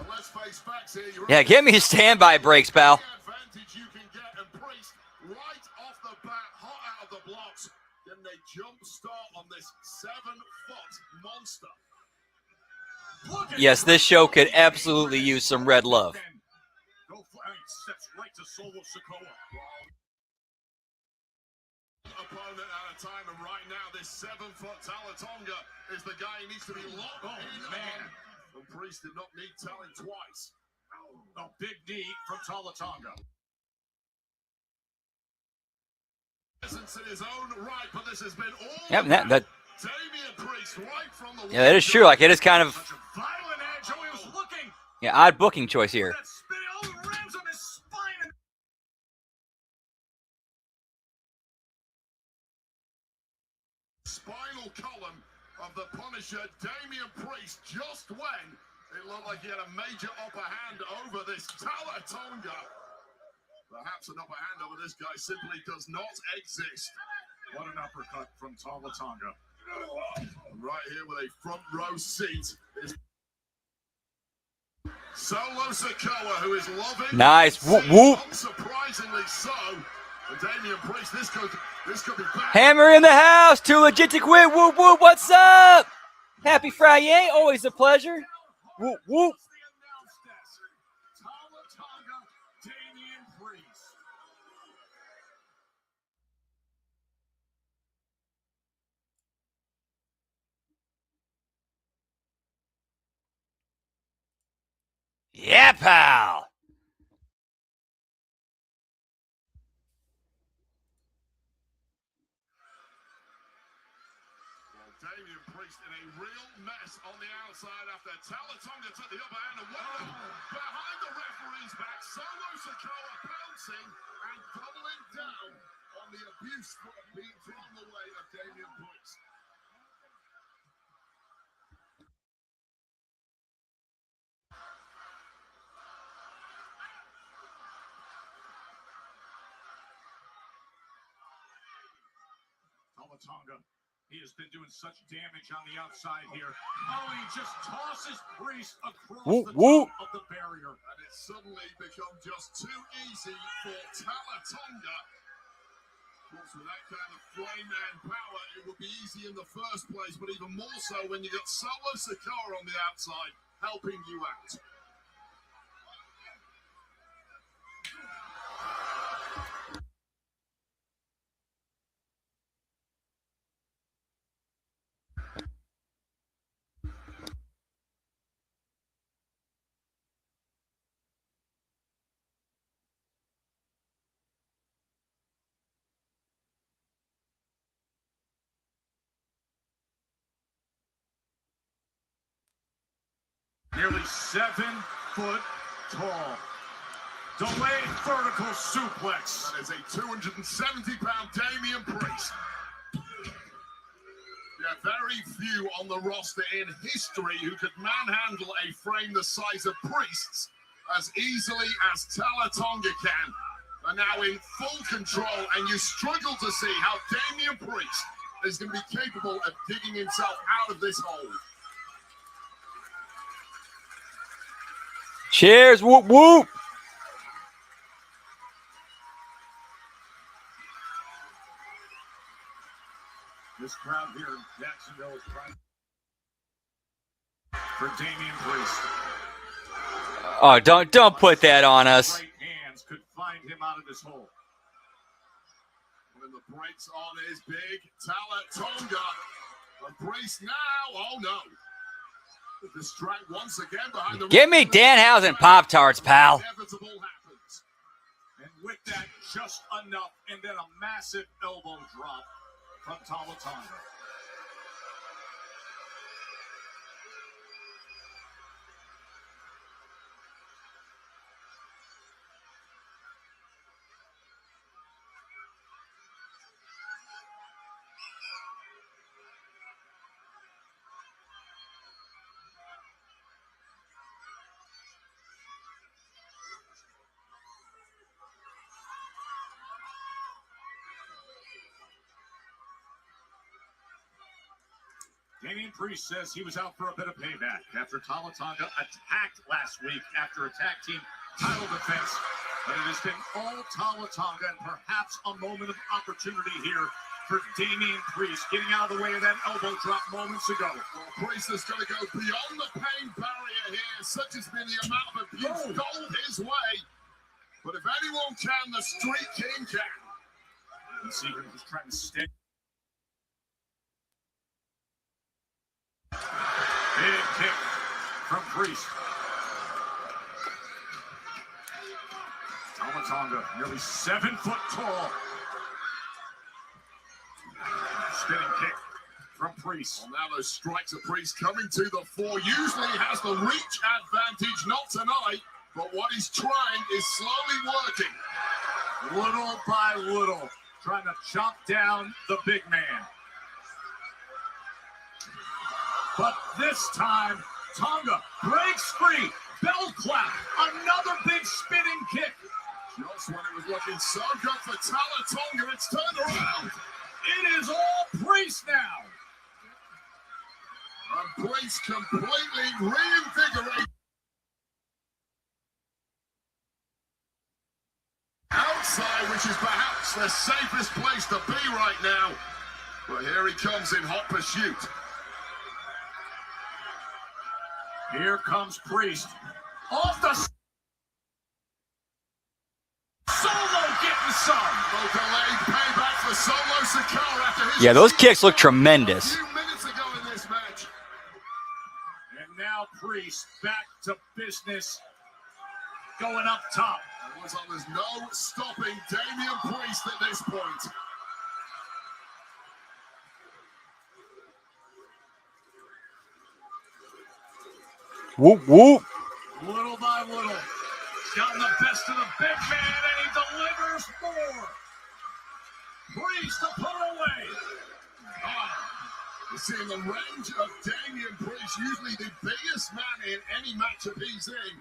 Let's face facts here. Yeah, give me standby breaks, pal. Advantage you can get, and Priest right off the bat, hot out of the blocks. Then they jump start on this 7-foot monster. Yes, this show could absolutely use some red love. Go for steps right to Solo Sikoa. Opponent at a time, and right now this 7-foot Talatonga is the guy he needs to be locked in. Man. And Priest did not need telling twice. A big knee from Talatonga. Presence in his own right, but this has been all Yep, about that Damian Priest right from the yeah, that is true. Like, it is kind of such a violent edge. Oh, he was looking. yeah, odd booking choice here. That spin, oh, the rams on his spine. Spinal column of the Punisher, Damian Priest, just when it looked like he had a major upper hand over this Talatonga. Perhaps an upper hand over this guy simply does not exist. What an uppercut from Talatonga. Right here with a front row seat is Solo Sikoa, who is loving. Nice. Whoop, whoop. Unsurprisingly so. And Damian Priest, this could be bad. Hammer in the house. Too legit to quit. Whoop, whoop. What's up? Happy Friyay. Always a pleasure. Whoop, whoop. Talatonga, Damian Priest. Yeah, pal. Damian Priest in a real mess on the outside after Talatonga took the upper hand and went behind the referee's back. Solo Sikoa bouncing and doubling down on the abuse being thrown the way of Damian Priest. Talatonga. He has been doing such damage on the outside here. Oh, he just tosses Priest across Whoop, the whoop. top of the barrier. And it's suddenly become just too easy for Talatonga. Of course, with that kind of flame and power, it would be easy in the first place, but even more so when you got Solo Sikoa on the outside helping you out. Nearly 7 foot tall. Delayed vertical suplex. That is a 270-pound Damian Priest. Yeah, very few on the roster in history who could manhandle a frame the size of Priest's as easily as Talatonga can. Are now in full control, and you struggle to see how Damian Priest is going to be capable of digging himself out of this hole. Cheers. Whoop, whoop. This crowd here in Jacksonville is trying for Damian Priest. Oh, don't put that on us. Great hands could find him out of his hole. When the brakes on his big Tonga. A brace now. Oh no. The distract once again behind the. Give me Danhausen Pop-Tarts, pal. Inevitable happens. And with that, just enough, and then a massive elbow drop from Tonga. Damian Priest says he was out for a bit of payback after Tonga attacked last week after a tag team title defense. But it has been all Tonga and perhaps a moment of opportunity here for Damian Priest, getting out of the way of that elbow drop moments ago. Well, Priest is going to go beyond the pain barrier here. Such has been the amount of abuse gold his way. But if anyone can, the Street King can. You see him just trying to stick. Big kick from Priest. Tonga, nearly 7 foot tall. Spinning kick from Priest. Well, now those strikes of Priest coming to the fore. Usually has the reach advantage, not tonight. But what he's trying is slowly working. Little by little, trying to chop down the big man. But this time, Tonga breaks free. Bell clap. Another big spinning kick. Just when it was looking so good for Tonga, it's turned around. It is all Priest now. And Priest completely reinvigorated. Outside, which is perhaps the safest place to be right now. But here he comes in hot pursuit. Here comes Priest. Off the Solo getting some. No delayed payback for Solo Sikoa after his. Yeah, those kicks look tremendous. A few minutes ago in this match. And now Priest back to business. Going up top. There's no stopping Damian Priest at this point. Whoop, whoop. Little by little, gotten the best of the big man, and he delivers more. Priest to put away. You see, in the range of Damian Priest, usually the biggest man in any matchup he's in,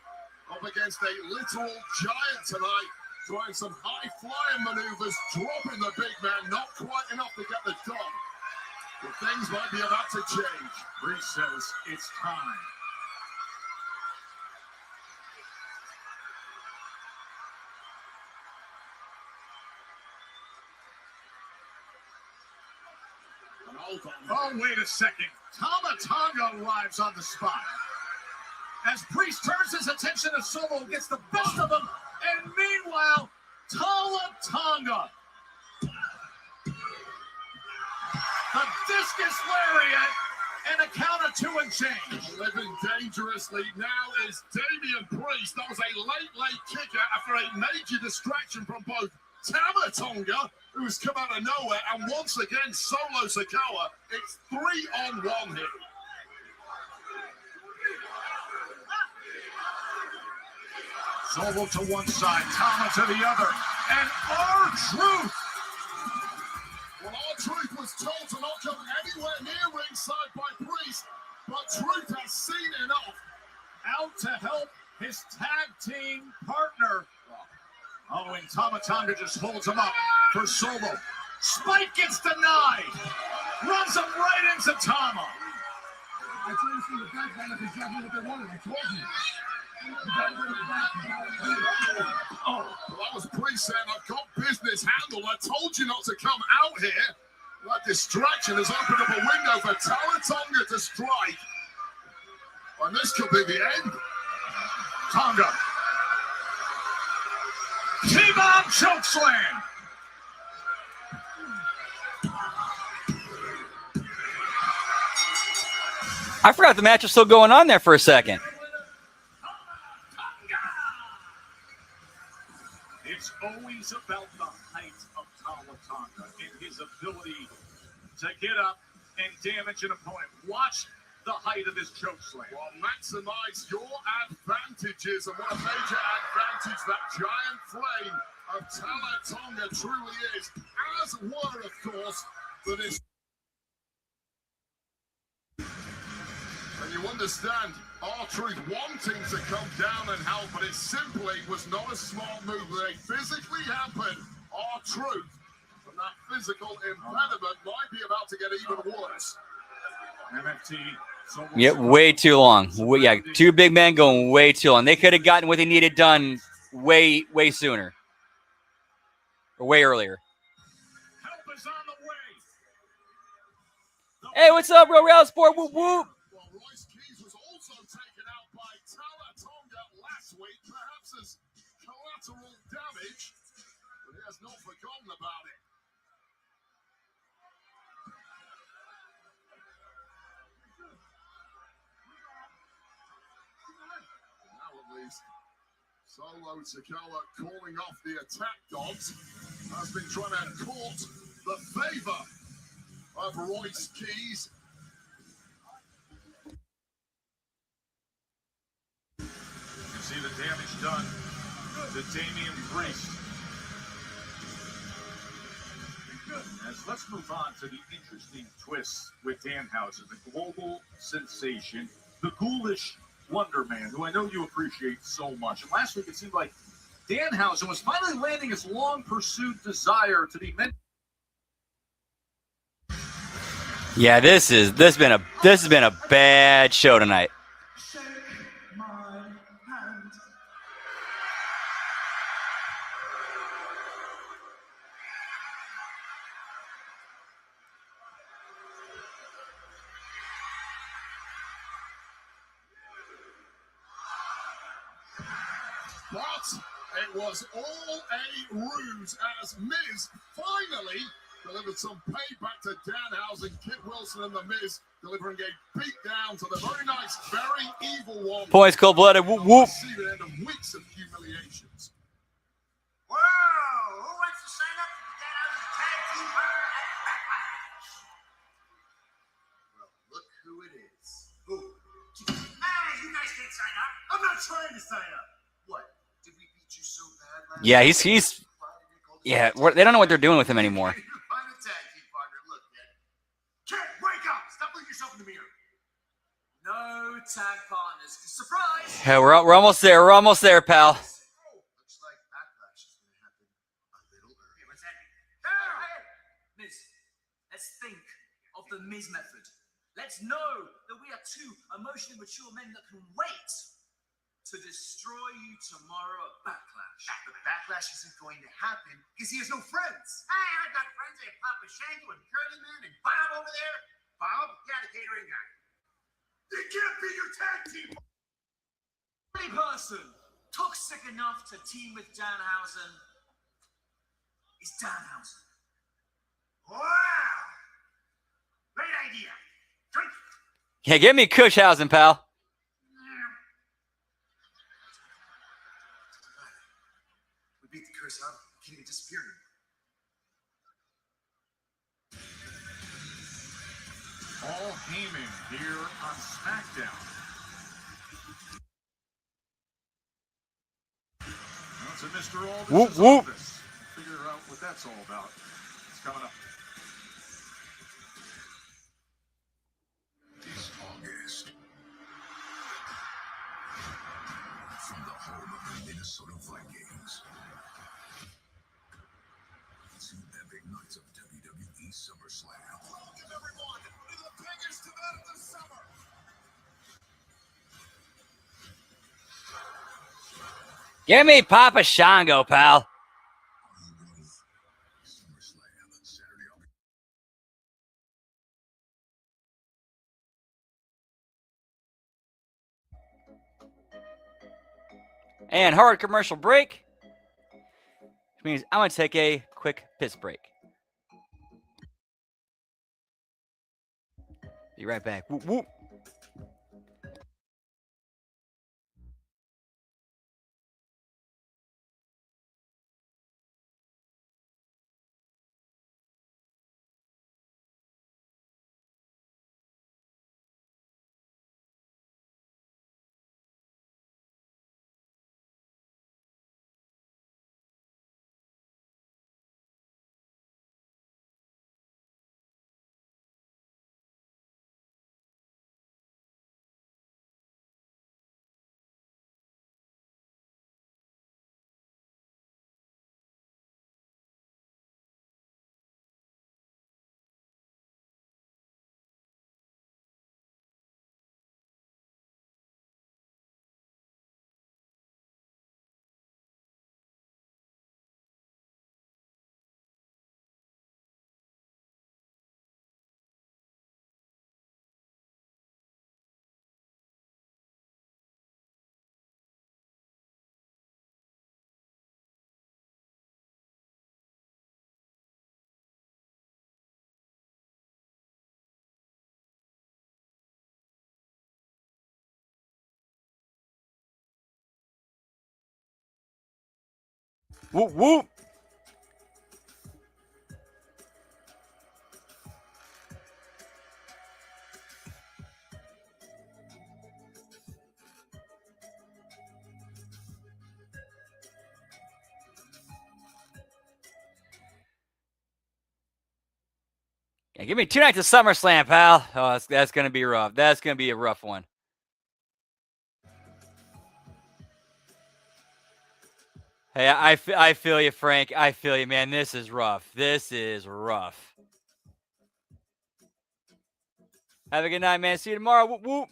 up against a literal giant tonight, trying some high-flying maneuvers, dropping the big man, not quite enough to get the job. But things might be about to change. Priest says it's time. Oh, wait a second. Tonga arrives on the spot. As Priest turns his attention to Solo, gets the best of him, and meanwhile, Tonga. The discus lariat, and a count of 2 and change. Living dangerously now is Damian Priest. That was a late kicker after a major distraction from both Tonga, who's come out of nowhere, and once again, Solo Sikoa. It's 3-on-1 here. Solo to one side, Tama to the other, and R-Truth. Well, R-Truth was told to not come anywhere near ringside by Priest, but Truth has seen enough. Out to help his tag team partner. Oh, and Tonga just holds him up for Solo. Spike gets denied. Runs him right into Tama. I told you from the back, man, that's exactly what they wanted. I told you. Oh, well, that was Priest saying, I've got business handled. I told you not to come out here. That distraction has opened up a window for Tonga to strike. And this could be the end. Tonga. T-Bomb chokeslam. I forgot the match was still going on there for a second. It's always about the height of Tawatonga and his ability to get up and damage an opponent. Watch the height of his chokeslam. Well, maximize your advantages, and what a major advantage that giant frame of Tawatonga truly is. As were, of course, for this. And you understand R-Truth wanting to come down and help, but it simply was not a smart move. They physically hampered R-Truth, and that physical impediment might be about to get even worse. MFT. Yeah, way too long. Yeah, two big men going way too long. They could have gotten what they needed done way sooner. Or way earlier. Help is on the way. Hey, what's up, Real Real Sport? Whoop, whoop. Well, Royce Keys was also taken out by Tawatonga last week, perhaps as collateral damage, but he has not forgotten about it. Now at least, Solo Sikoa calling off the attack dogs, has been trying to court the favor of Royce Keys. You can see the damage done to Damian Priest. Let's move on to the interesting twists with Danhausen, the global sensation, the ghoulish Wonder Man, who I know you appreciate so much. And last week it seemed like Danhausen was finally landing his long-pursued desire to be mentioned. Yeah, this has been a bad show tonight. Shake my hand. But it was all a ruse as Miz finally delivered some payback to Danhausen. Kid Wilson and the Miz delivering a beatdown to the very nice, very evil one. Points cold-blooded. Whoop, whoop. See the end of weeks of humiliations. Whoa! Who wants to sign up for the Danhausen Tag Team Partner at Backlash? Well, look who it is. Who? Hey, you guys can't sign up. I'm not trying to sign up. What? Did we beat you so bad last Yeah, night? yeah, they don't know what they're doing with him anymore. Find a tag team partner. Look, man. Kid, wake up! Stop looking yourself in the mirror. No tag partners. Surprise! Yeah, we're almost there. We're almost there, pal. Looks like Backlash is going to happen a little early. What's that? Hey! Miz, let's think of the Miz method. Let's know that we are two emotionally mature men that can wait to destroy you tomorrow at Backlash. But Backlash isn't going to happen because he has no friends. Hey, I've got friends like Papa Shango and Curly Man and Bob over there. Bob, yeah, the catering guy. It can't be your tag team. Any person toxic enough to team with Danhausen is Danhausen. Wow! Great idea. Drink. Yeah, get me Cushhausen, pal. We beat the curse out. Can't even disappear anymore. Paul Heyman here on SmackDown. Well, it's a Mr. Aldous' Whoop, whoop. office. Figure out what that's all about. It's coming up. This August, from the home of the Minnesota Vikings to epic nights of WWE SummerSlam. Welcome everyone to the biggest event of the summer. Give me Papa Shango, pal. SummerSlam on Saturday, August. And hard commercial break. Which means I'm going to take a quick piss break. Be right back. Whoop, whoop. Whoop, whoop. Yeah, give me 2 nights of SummerSlam, pal. Oh, that's going to be rough. That's going to be a rough one. Hey, I feel you, Frank. I feel you, man. This is rough. This is rough. Have a good night, man. See you tomorrow. Whoop, whoop.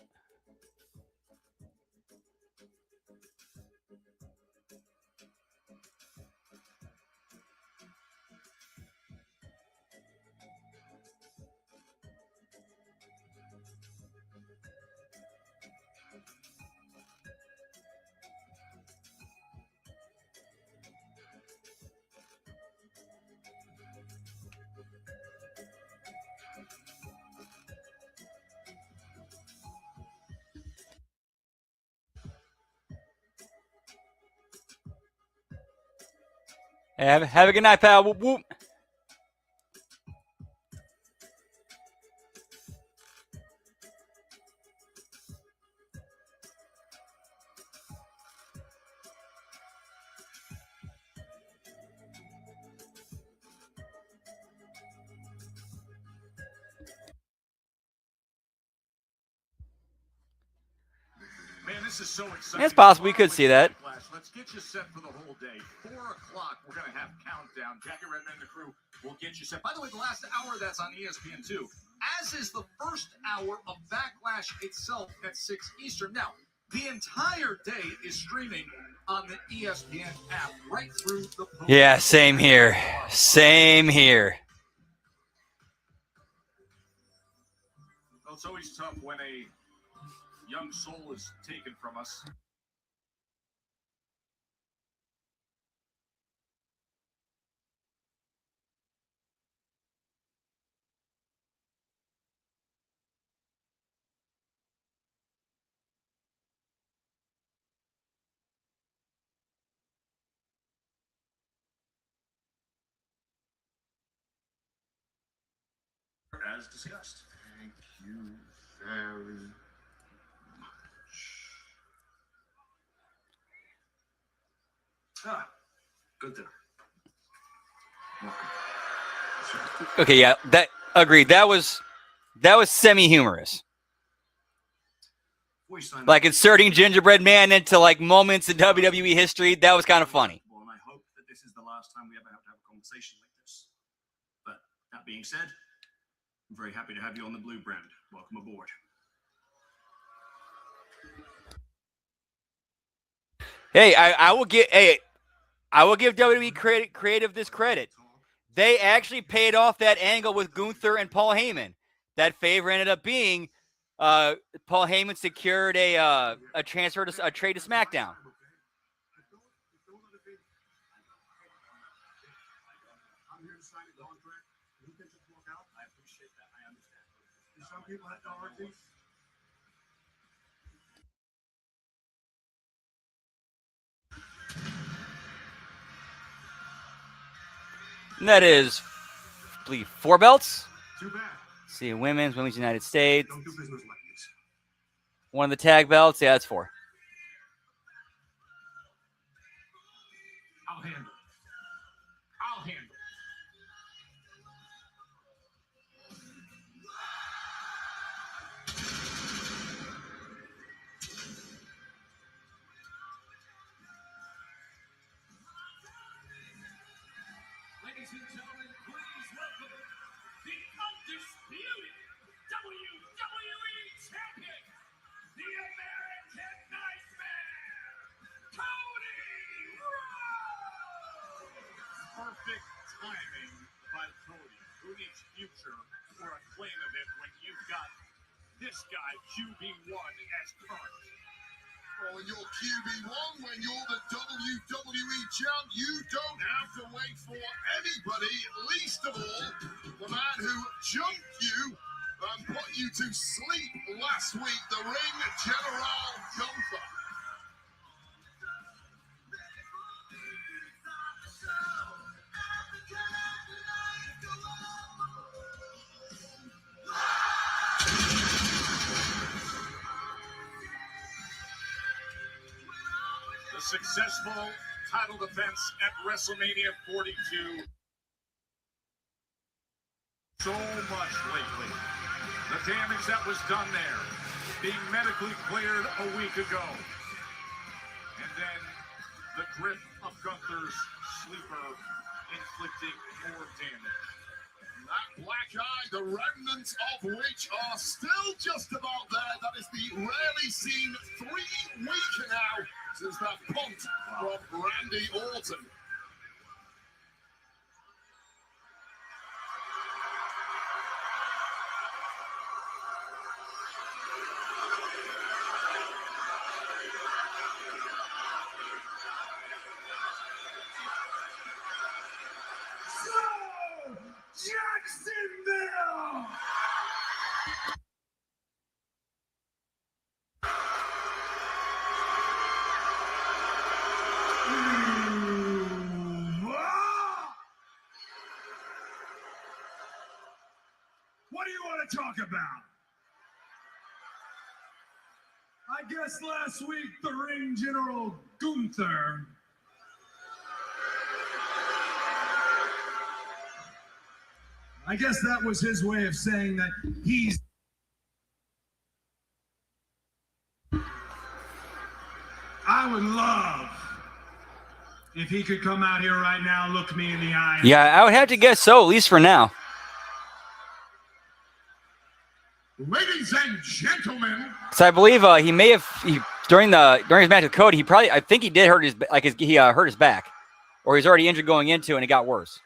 Hey, have a good night, pal. Whoop, whoop. Man, this is so exciting. It's possible we could see that. Let's get you set for the whole day. 4 o'clock, we're going to have countdown. Jackie Redman and the crew will get you set. By the way, the last hour, that's on ESPN too. As is the first hour of Backlash itself at 6 Eastern. Now, the entire day is streaming on the ESPN app right through the post. Yeah, same here. Same here. Well, it's always tough when a young soul is taken from us. As discussed. Thank you very much. Good dinner. Okay, yeah, that agreed. That was semi-humorous. Like inserting Gingerbread Man into like moments in WWE history, that was kind of funny. Well, and I hope that this is the last time we ever have to have a conversation like this. But that being said, I'm very happy to have you on the Blue Brand. Welcome aboard. Hey, I will give WWE creative this credit. They actually paid off that angle with Gunther and Paul Heyman. That favor ended up being Paul Heyman secured a trade to SmackDown. didn't sign a contract. You can just walk out. I appreciate that. I understand. Some people have to argue. And that is, I believe, 4 belts. Too bad. See, women's United States. Don't do business like this. One of the tag belts. Yeah, that's 4. I'll handle it. I'll handle it. Ladies and gentlemen, please welcome the undisputed WWE Champion, the American Nightmare, Cody Rhodes! Perfect timing by Cody. Who needs future or a claim of it when you've got this guy, QB1, as current? Well, when you're QB1, when you're the WWE champ, you don't have to wait for anybody, least of all, the man who jumped you and put you to sleep last week, the Ring General Gunther. The successful title defense at WrestleMania 42. So much lately. The damage that was done there, being medically cleared a week ago. And then the grip of Gunther's sleeper inflicting more damage. That black eye, the remnants of which are still just about there. That is the rarely seen 3-week now since that punt from Randy Orton. Jacksonville! What do you want to talk about? I guess last week the Ring General Gunther I guess that was his way of saying that he's I would love if he could come out here right now, look me in the eye. Yeah, I would have to guess so, at least for now. Ladies and gentlemen, So I believe he may have during his match with Cody, I think he did hurt his hurt his back, or he's already injured going into, and it got worse.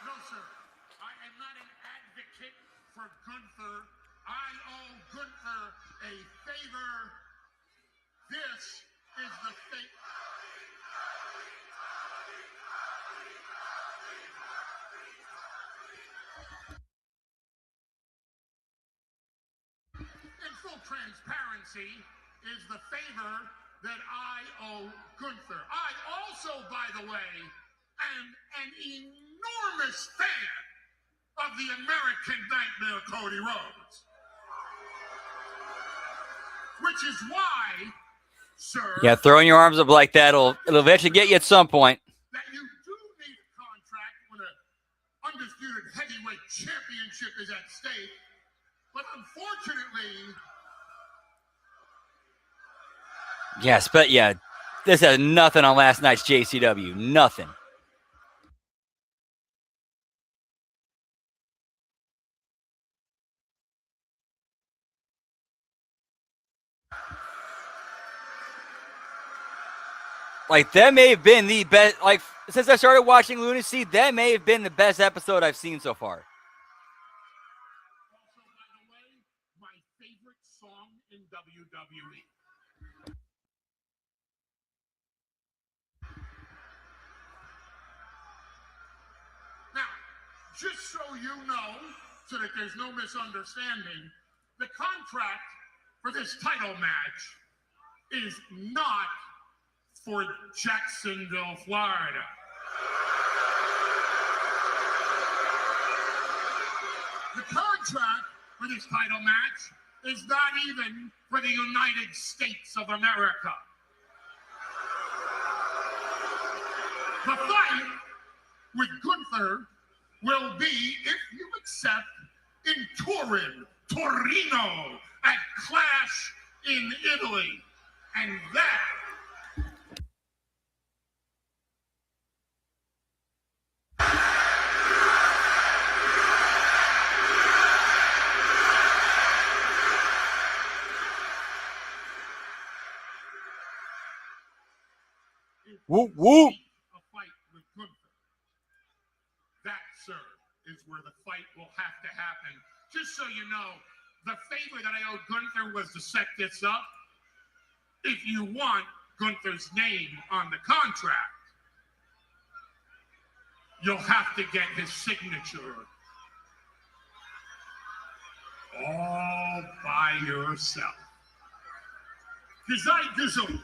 No, sir. I am not an advocate for Gunther. I owe Gunther a favor. This is the fate. In full transparency, is the favor that I owe Gunther. I also, by the way, am an enormous fan of the American Nightmare, Cody Rhodes. Which is why, sir. Yeah, throwing your arms up like that, it'll eventually get you at some point. That you do need a contract when an undisputed heavyweight championship is at stake. But unfortunately, Yes, but yeah, this has nothing on last night's JCW. Nothing. Like, that may have been the best, like, since I started watching Lunacy, that may have been the best episode I've seen so far. also, by the way, my favorite song in WWE. Now, just so you know, so that there's no misunderstanding, the contract for this title match is not for Jacksonville, Florida. The contract for this title match is not even for the United States of America. The fight with Gunther will be, if you accept, in Turin, Torino, at Clash in Italy. And that Whoop, whoop. a fight with Gunther. That, sir, is where the fight will have to happen. Just so you know, the favor that I owed Gunther was to set this up. If you want Gunther's name on the contract, you'll have to get his signature all by yourself. Because I do some...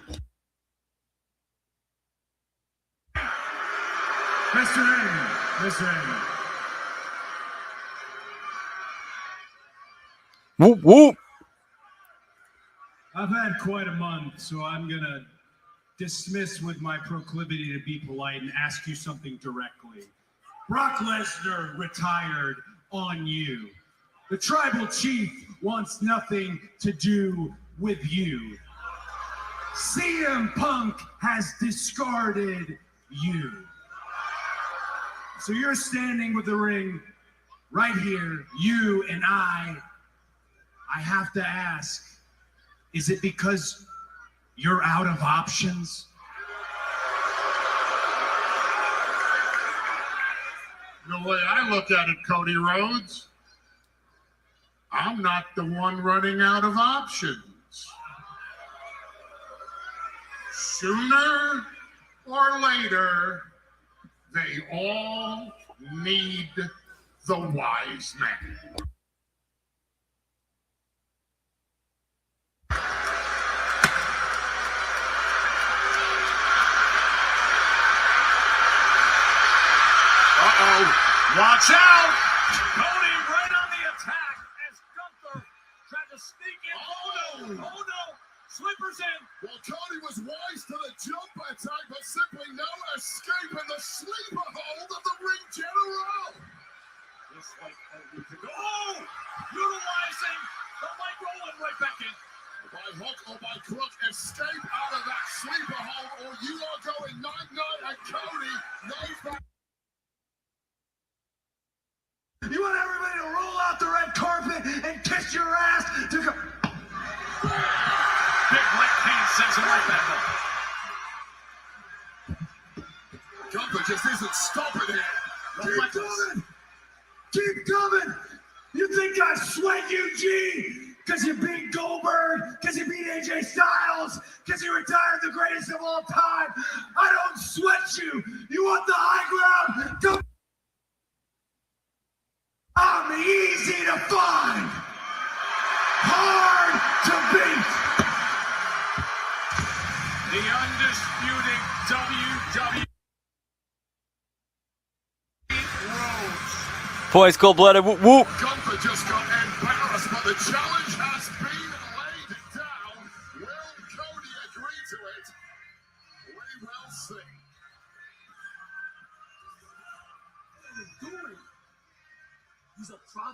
Mr. A, Mr. A. Whoop, whoop. I've had quite a month, so I'm going to dismiss with my proclivity to be polite and ask you something directly. Brock Lesnar retired on you. The tribal chief wants nothing to do with you. CM Punk has discarded you. So you're standing with the ring right here, you and I have to ask, is it because you're out of options? The way I look at it, Cody Rhodes, I'm not the one running out of options. Sooner or later, they all need the wise man. Watch out! Cody right on the attack as Gunther tried to sneak in. Oh, no! Oh no! Slippers in. Well, Cody was wise to the jump attack, but simply no escape in the sleeper hold of the ring general. Just like a week ago. Oh! Utilizing the leg rolling right back in. By hook or by crook, escape out of that sleeper hold, or you are going night-night, and Cody knows that. You want everybody to roll out the red carpet and kiss your ass to go. Big right hand sends him right back up. Gunther just isn't stopping here. Keep coming! Keep coming! You think I sweat you, G? Because you beat Goldberg, because you beat AJ Styles, because you retired the greatest of all time. I don't sweat you. You want the high ground? Go. I'm easy to find, hard to beat. The undisputed WWE Rhodes. Points, cold-blooded. Whoop, whoop. Gunther just got embarrassed, but the challenge has been laid down.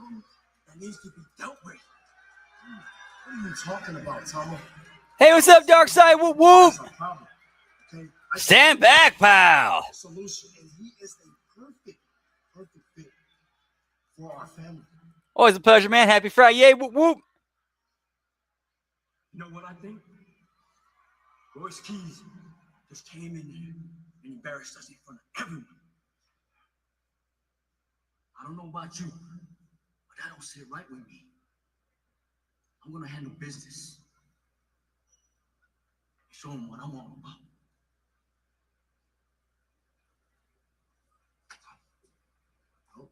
problem that needs to be dealt with. What are you talking about, Tama? Hey, what's up, Dark Side? Whoop whoop. That's a problem. Okay? Stand back, pal. Solution, and he is a perfect fit for our family. Always a pleasure, man. Happy Friyay. Whoop whoop. You know what I think? Royce Keys just came in here and embarrassed us in front of everyone. I don't know about you, but that don't sit right with me. I'm gonna handle business. Show him what I'm all about. Oh,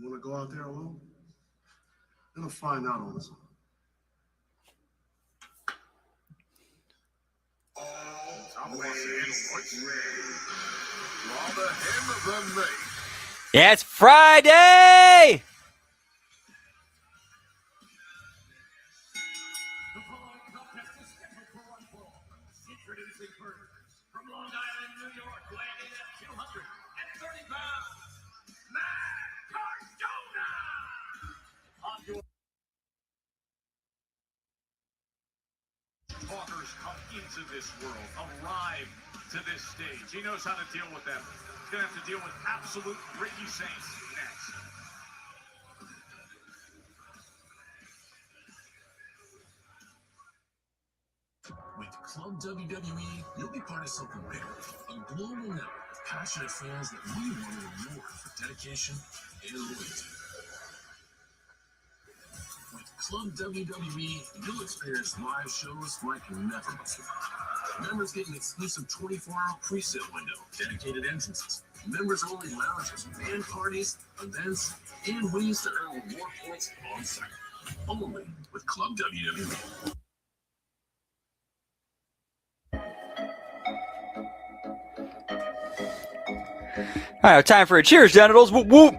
you wanna go out there alone? It'll find out on its own. Yeah, it's Friday. Introducing first, from Long Island, New York, weighing in at 230 pounds, Matt Cardona! On your talkers come into this world, arrive to this stage. He knows how to deal with them. He's going to have to deal with absolute Ricky Saints next. With Club WWE, you'll be part of something bigger. A global network of passionate fans that really want to reward for dedication and loyalty. With Club WWE, you'll experience live shows like never before. Members get an exclusive 24-hour pre-sale window, dedicated entrances, members-only lounges, fan parties, events, and ways to earn reward points on site. Only with Club WWE. All right, time for a cheers, genitals. Whoop whoop.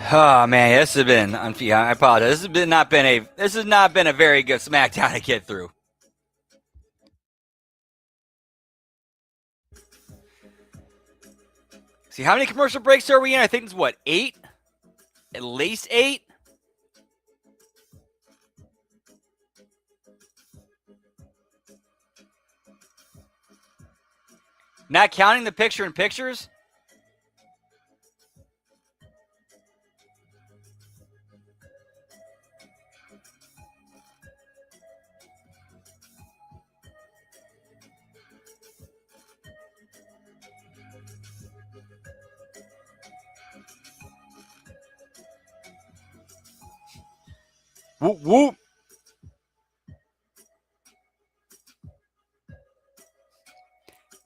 Oh man, this has been. I apologize. This has not been a very good SmackDown to get through. See, how many commercial breaks are we in? I think it's what, 8? At least 8. Not counting the picture-in-pictures. Whoop, whoop.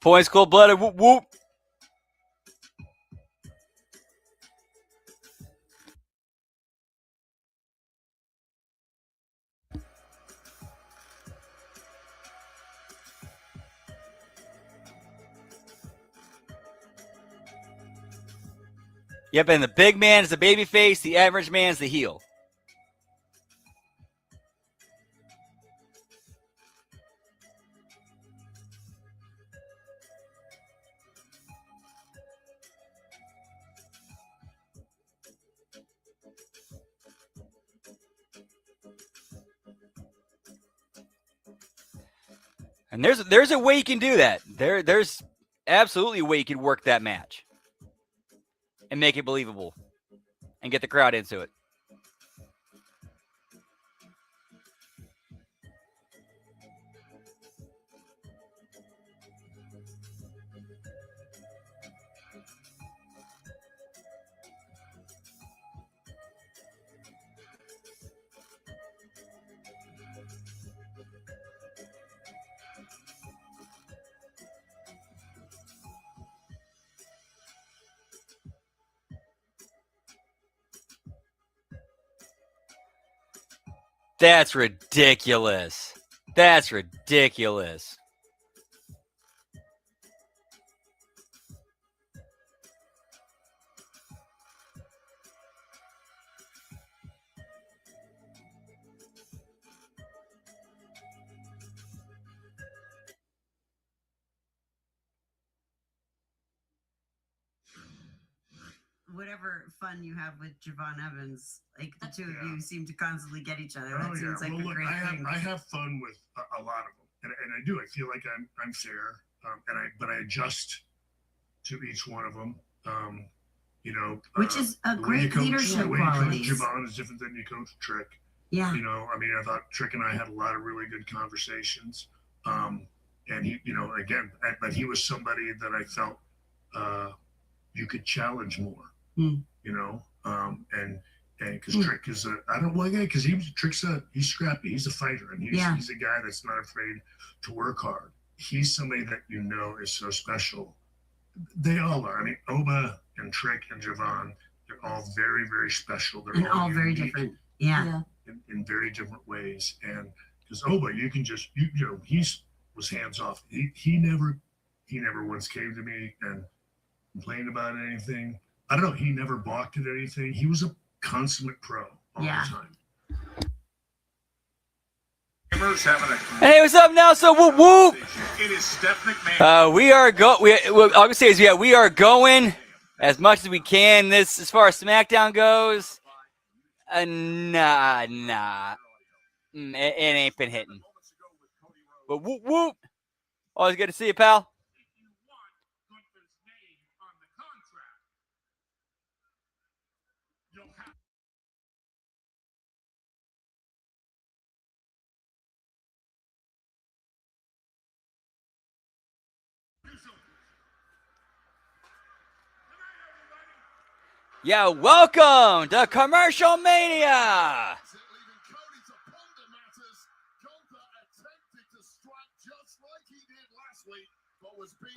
Points, cold-blooded. Whoop, whoop. Yep, and the big man is the baby face. The average man is the heel. And there's a way you can do that. There's absolutely a way you can work that match and make it believable and get the crowd into it. That's ridiculous. That's ridiculous. Whatever fun you have with Javon Evans, like the two of you seem to constantly get each other. That seems like a great thing. I have fun with a lot of them, and I do. I feel like I'm fair, but I adjust to each one of them. You know, which is a great leadership quality. Javon is different than you coach Trick. Yeah. You know, I mean, I thought Trick and I had a lot of really good conversations. And he, you know, again, but he was somebody that I felt you could challenge more. You know, and because Trick is I don't like it because he's scrappy, he's a fighter, and he's a guy that's not afraid to work hard. He's somebody that you know is so special. They all are. I mean, Oba and Trick and Javon, they're all very, very special. They're all very different. Yeah. In very different ways. And because Oba, you can just you know, was hands off. He never once came to me and complained about anything. I don't know. He never balked at anything. He was a consummate pro all the time. Hey, what's up now? So whoop whoop. It is Steph McMahon. We are all I can say is we are going as much as we can. This as far as SmackDown goes. Nah. It ain't been hitting. But whoop whoop. Always good to see you, pal. Yeah, welcome to Commercial Mania.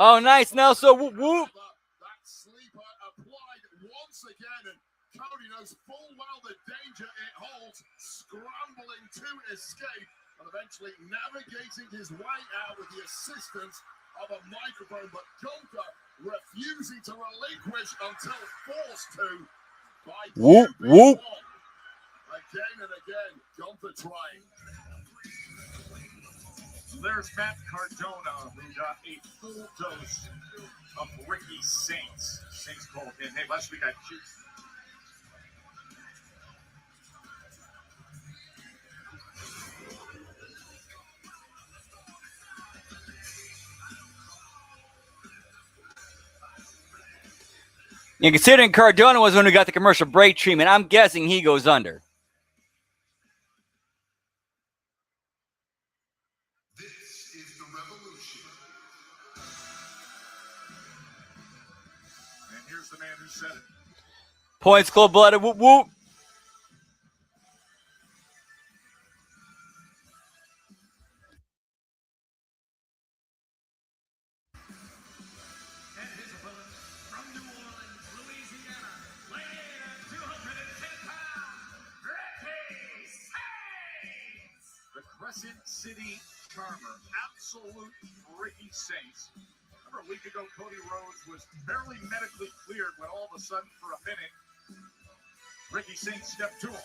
Oh, nice, Nelson. Whoop, whoop. That sleeper applied once again, and Cody knows full well the danger it holds, scrambling to escape and eventually navigating his way out with the assistance of a microphone, but Gunther refusing to relinquish until forced to by whoop, whoop. Again and again, Gunther trying. There's Matt Cardona, who got a full dose of Ricky Saints. Saints called in. Hey, last week I shoot. Yeah, considering Cardona was the one who got the commercial break treatment, I'm guessing he goes under. This is the revolution. And here's the man who said it. Points, cold-blooded, whoop, whoop. Crescent City Charmer, absolute Ricky Saints. Remember a week ago, Cody Rhodes was barely medically cleared when all of a sudden, for a minute, Ricky Saints stepped to him,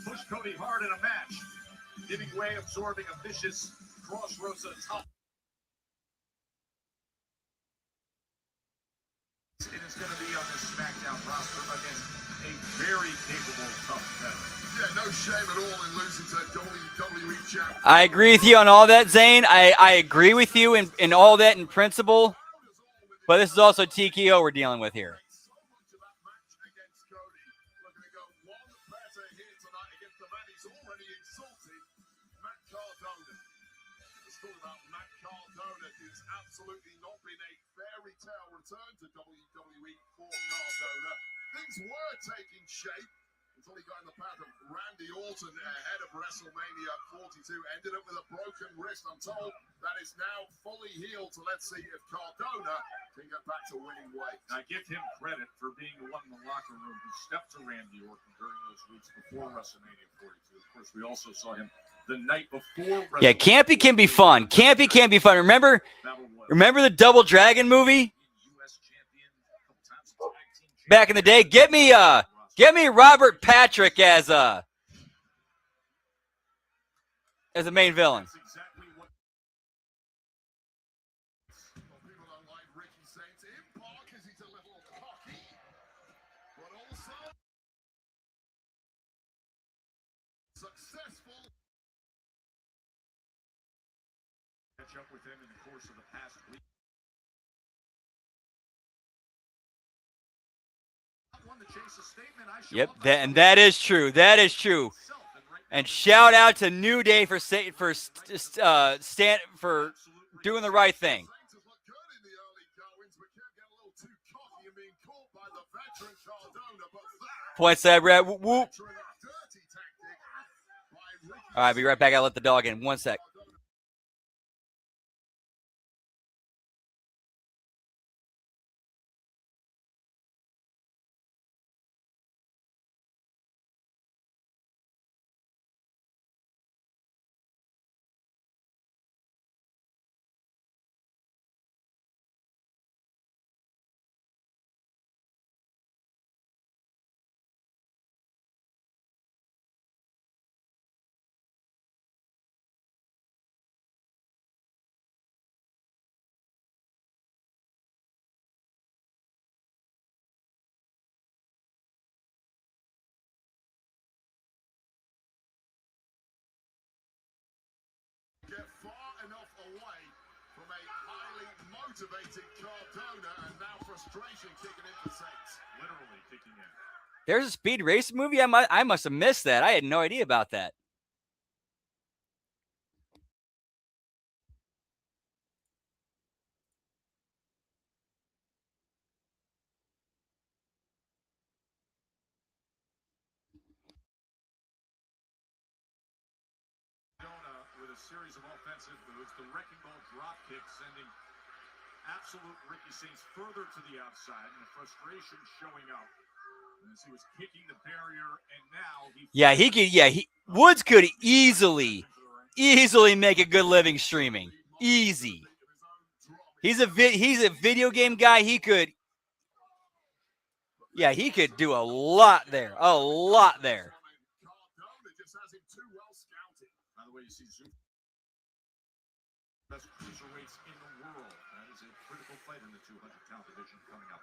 pushed Cody hard in a match, giving way, absorbing a vicious crossroads top. It is going to be on this SmackDown roster against a very capable tough competitor. Yeah, no shame at all in losing to WWE champion. I agree with you on all that, Zane. I agree with you in all that in principle. But this is also TKO we're dealing with here. Absolutely not been a fairy tale return to WWE for Cardona. Things were taking shape. until he got in the path of Randy Orton ahead of WrestleMania 42. Ended up with a broken wrist. I'm told that is now fully healed. So let's see if Cardona can get back to winning ways. I give him credit for being the one in the locker room who stepped to Randy Orton during those weeks before WrestleMania 42. Of course, we also saw him the night before. Yeah, campy can be fun. Campy can be fun. Remember the Double Dragon movie? Back in the day, get me Robert Patrick as a main villain. People don't like Ricky Saints in part because he's a little cocky, but also successful. Catch up with him in the course of the past week. Yep, that is true. That is true. And shout out to New Day for doing the right thing. Point side, Brad. Whoop, whoop. All right, be right back. I'll let the dog in. 1 sec. Get far enough away from a highly motivated Cardona, and now frustration kicking in for Saints. Literally kicking in. There's a Speed Race movie? I must have missed that. I had no idea about that. With a series of offensive moves, the wrecking ball drop kick sending absolute Ricky Saints further to the outside, and the frustration showing up as he was kicking the barrier, and now Woods could easily make a good living streaming. Easy. He's a video game guy. He could do a lot there. A lot there. By the way, you see best cruiserweights in the world. That is a critical fight in the 200-pound division coming up.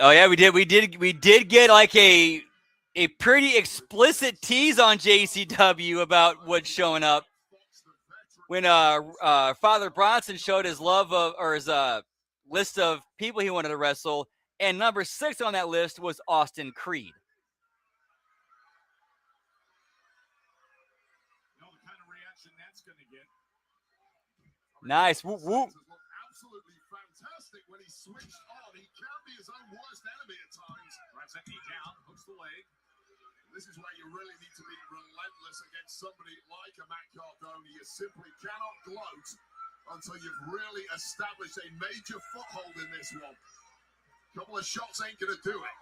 Oh yeah, we did get like a pretty explicit tease on JCW about Woods showing up when Father Bronson showed his love of, or his list of people he wanted to wrestle, and number 6 on that list was Austin Creed. Nice. Whoop, whoop. Absolutely fantastic when he switched on. He can be his own worst enemy at times. Drives that knee down, hooks the leg. This is where you really need to be relentless against somebody like a Matt Cardona. You simply cannot gloat until you've really established a major foothold in this one. A couple of shots ain't going to do it.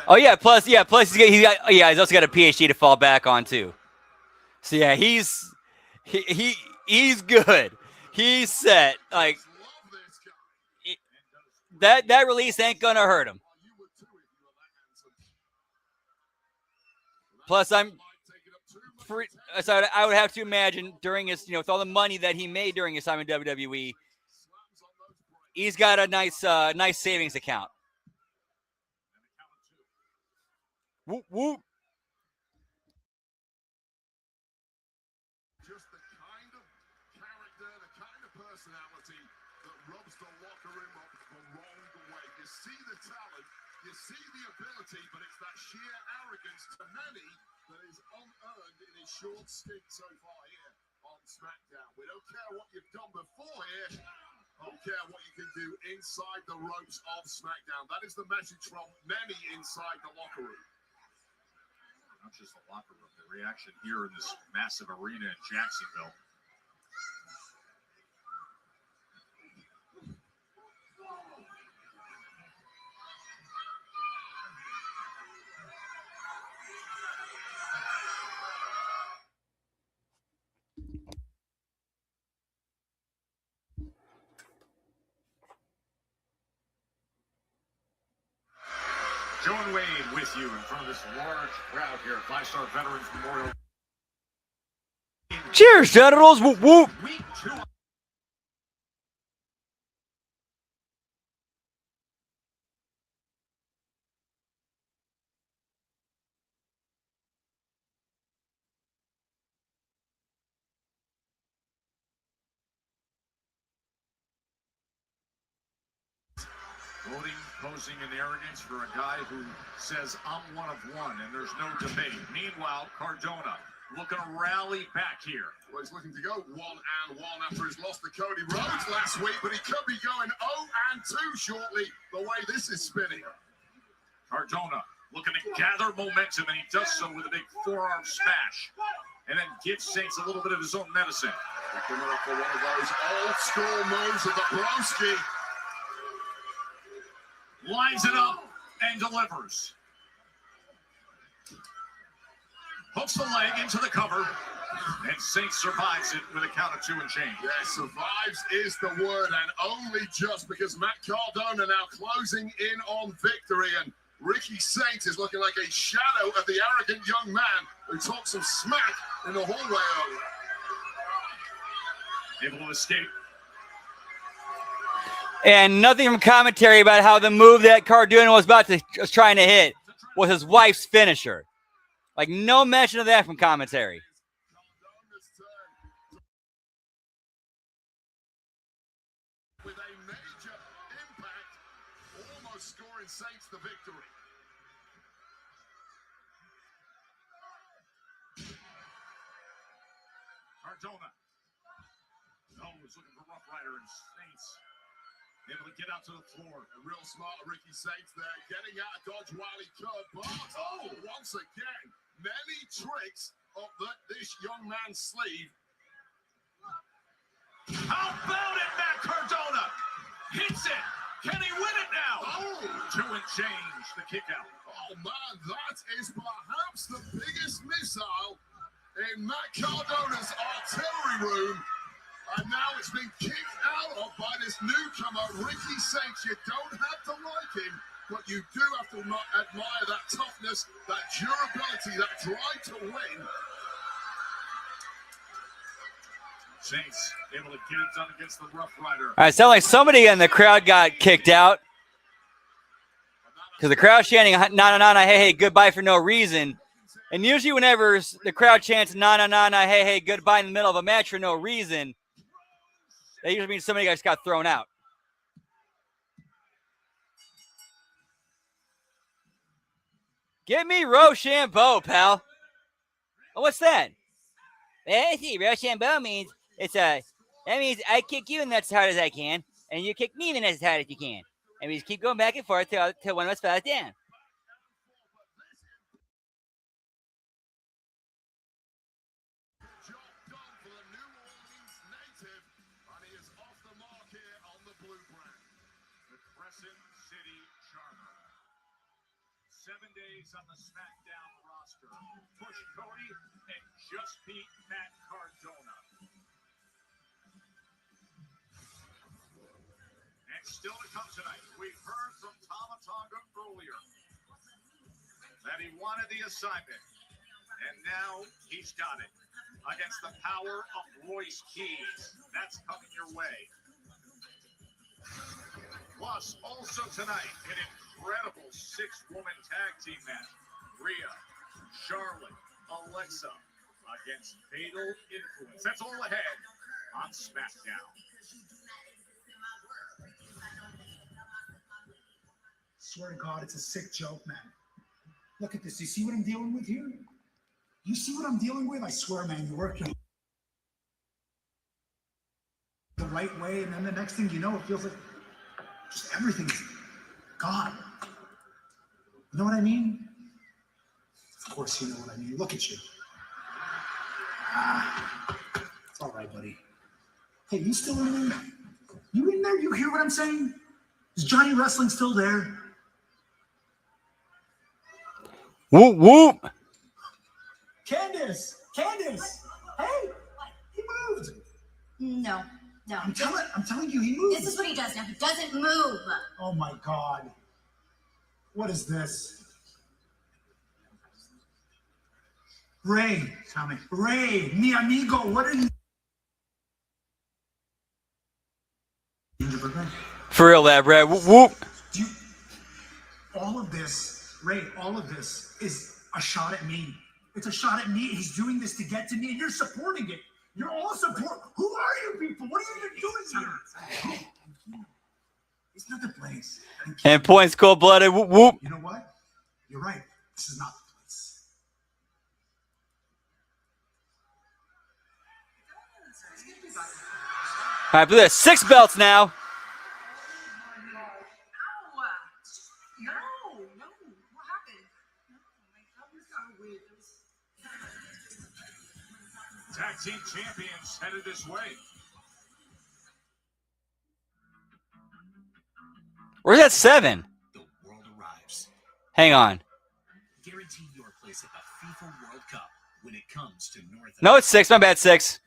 Oh yeah, plus he's also got a PhD to fall back on too. So yeah, he's good. He's set. Like that release ain't gonna hurt him. Plus I would have to imagine during his, with all the money that he made during his time in WWE, he's got a nice savings account. Whoop, whoop. Just the kind of character, the kind of personality that rubs the locker room up the wrong way. You see the talent, you see the ability, but it's that sheer arrogance to many that is unearned in his short stint so far here on SmackDown. We don't care what you've done before here. I don't care what you can do inside the ropes of SmackDown. That is the message from many inside the locker room. Not just the locker room, the reaction here in this massive arena in Jacksonville. John Wayne with you in front of this large crowd here at 5-Star Veterans Memorial. Cheers, Generals! Whoop whoop! Week 2. Voting, posing, and arrogance for a guy who says, I'm one of one, and there's no debate. Meanwhile, Cardona looking to rally back here. Well, he's looking to go 1-1 after his loss to Cody Rhodes last week, but he could be going 0-2 shortly, the way this is spinning. Cardona looking to gather momentum, and he does so with a big forearm smash. And then gives Saints a little bit of his own medicine. Coming up for one of those old-school moves of the Broski. Lines it up and delivers. Hooks the leg into the cover, and Saints survives it with a count of 2 and change. Yeah, survives is the word, and only just because Matt Cardona now closing in on victory, and Ricky Saints is looking like a shadow of the arrogant young man who talked some smack in the hallway earlier. Able to escape. And nothing from commentary about how the move that Cardona was trying to hit was his wife's finisher. Like, no mention of that from commentary. With a major impact, almost scoring Saints the victory. Cardona. No, he's looking for Rough Rider and Saints. Able to get out to the floor. A real smart Ricky Saints there, getting out of dodge while he could. But, once again, many tricks up this young man's sleeve. How about it, Matt Cardona? Hits it. Can he win it now? 2 and change, the kick out. Oh, man, that is perhaps the biggest missile in Matt Cardona's artillery room. And now it's been kicked out of by this newcomer, Ricky Saints. You don't have to like him, but you do have to admire that toughness, that durability, that drive to win. Saints able to get it done against the Rough Rider. All right, sound like somebody in the crowd got kicked out. Because the crowd chanting, na-na-na-na, hey, hey, goodbye for no reason. And usually whenever the crowd chants, na-na-na-na, hey, hey, goodbye in the middle of a match for no reason, that usually means somebody just got thrown out. Give me Rochambeau, pal. Oh, what's that? See, Rochambeau means that means I kick you and that's as hard as I can, and you kick me and that's as hard as you can. And we just keep going back and forth till one of us falls down. On the SmackDown roster, push Cody and just beat Matt Cardona. And still to come tonight, we heard from Tama Tonga earlier that he wanted the assignment, and now he's got it against the power of Royce Keys. That's coming your way. Plus, also tonight, an incredible 6-woman tag team match. Rhea, Charlotte, Alexa against Fatal Influence. That's all ahead on SmackDown. Swear to God, it's a sick joke, man. Look at this. You see what I'm dealing with here? You see what I'm dealing with? I swear, man, you're working the right way, and then the next thing you know, it feels like just everything's gone. You know what I mean? Of course you know what I mean. Look at you. It's all right, buddy. Hey, you still in there? You in there? You hear what I'm saying? Is Johnny Wrestling still there? Whoop, whoop. Candace! Candace! Hey! He moved! No, no. I'm telling you, he moved. This is what he does now. He doesn't move. Oh my God. What is this? Ray. Tommy. Ray, mi amigo, what are you? For real, lab rat. Whoop, whoop. All of this, Ray, all of this is a shot at me. It's a shot at me. He's doing this to get to me, and you're supporting it. You're all support. Who are you people? What are you doing here? It's not the place. And points cold-blooded. Whoop, whoop. You know what? You're right. This is not the place. All right, but there's 6 belts now. Tag team champions headed this way. Where's that 7? The world arrives. Hang on. Guarantee your place at the FIFA World Cup when it comes to North No, it's 6. My bad, 6.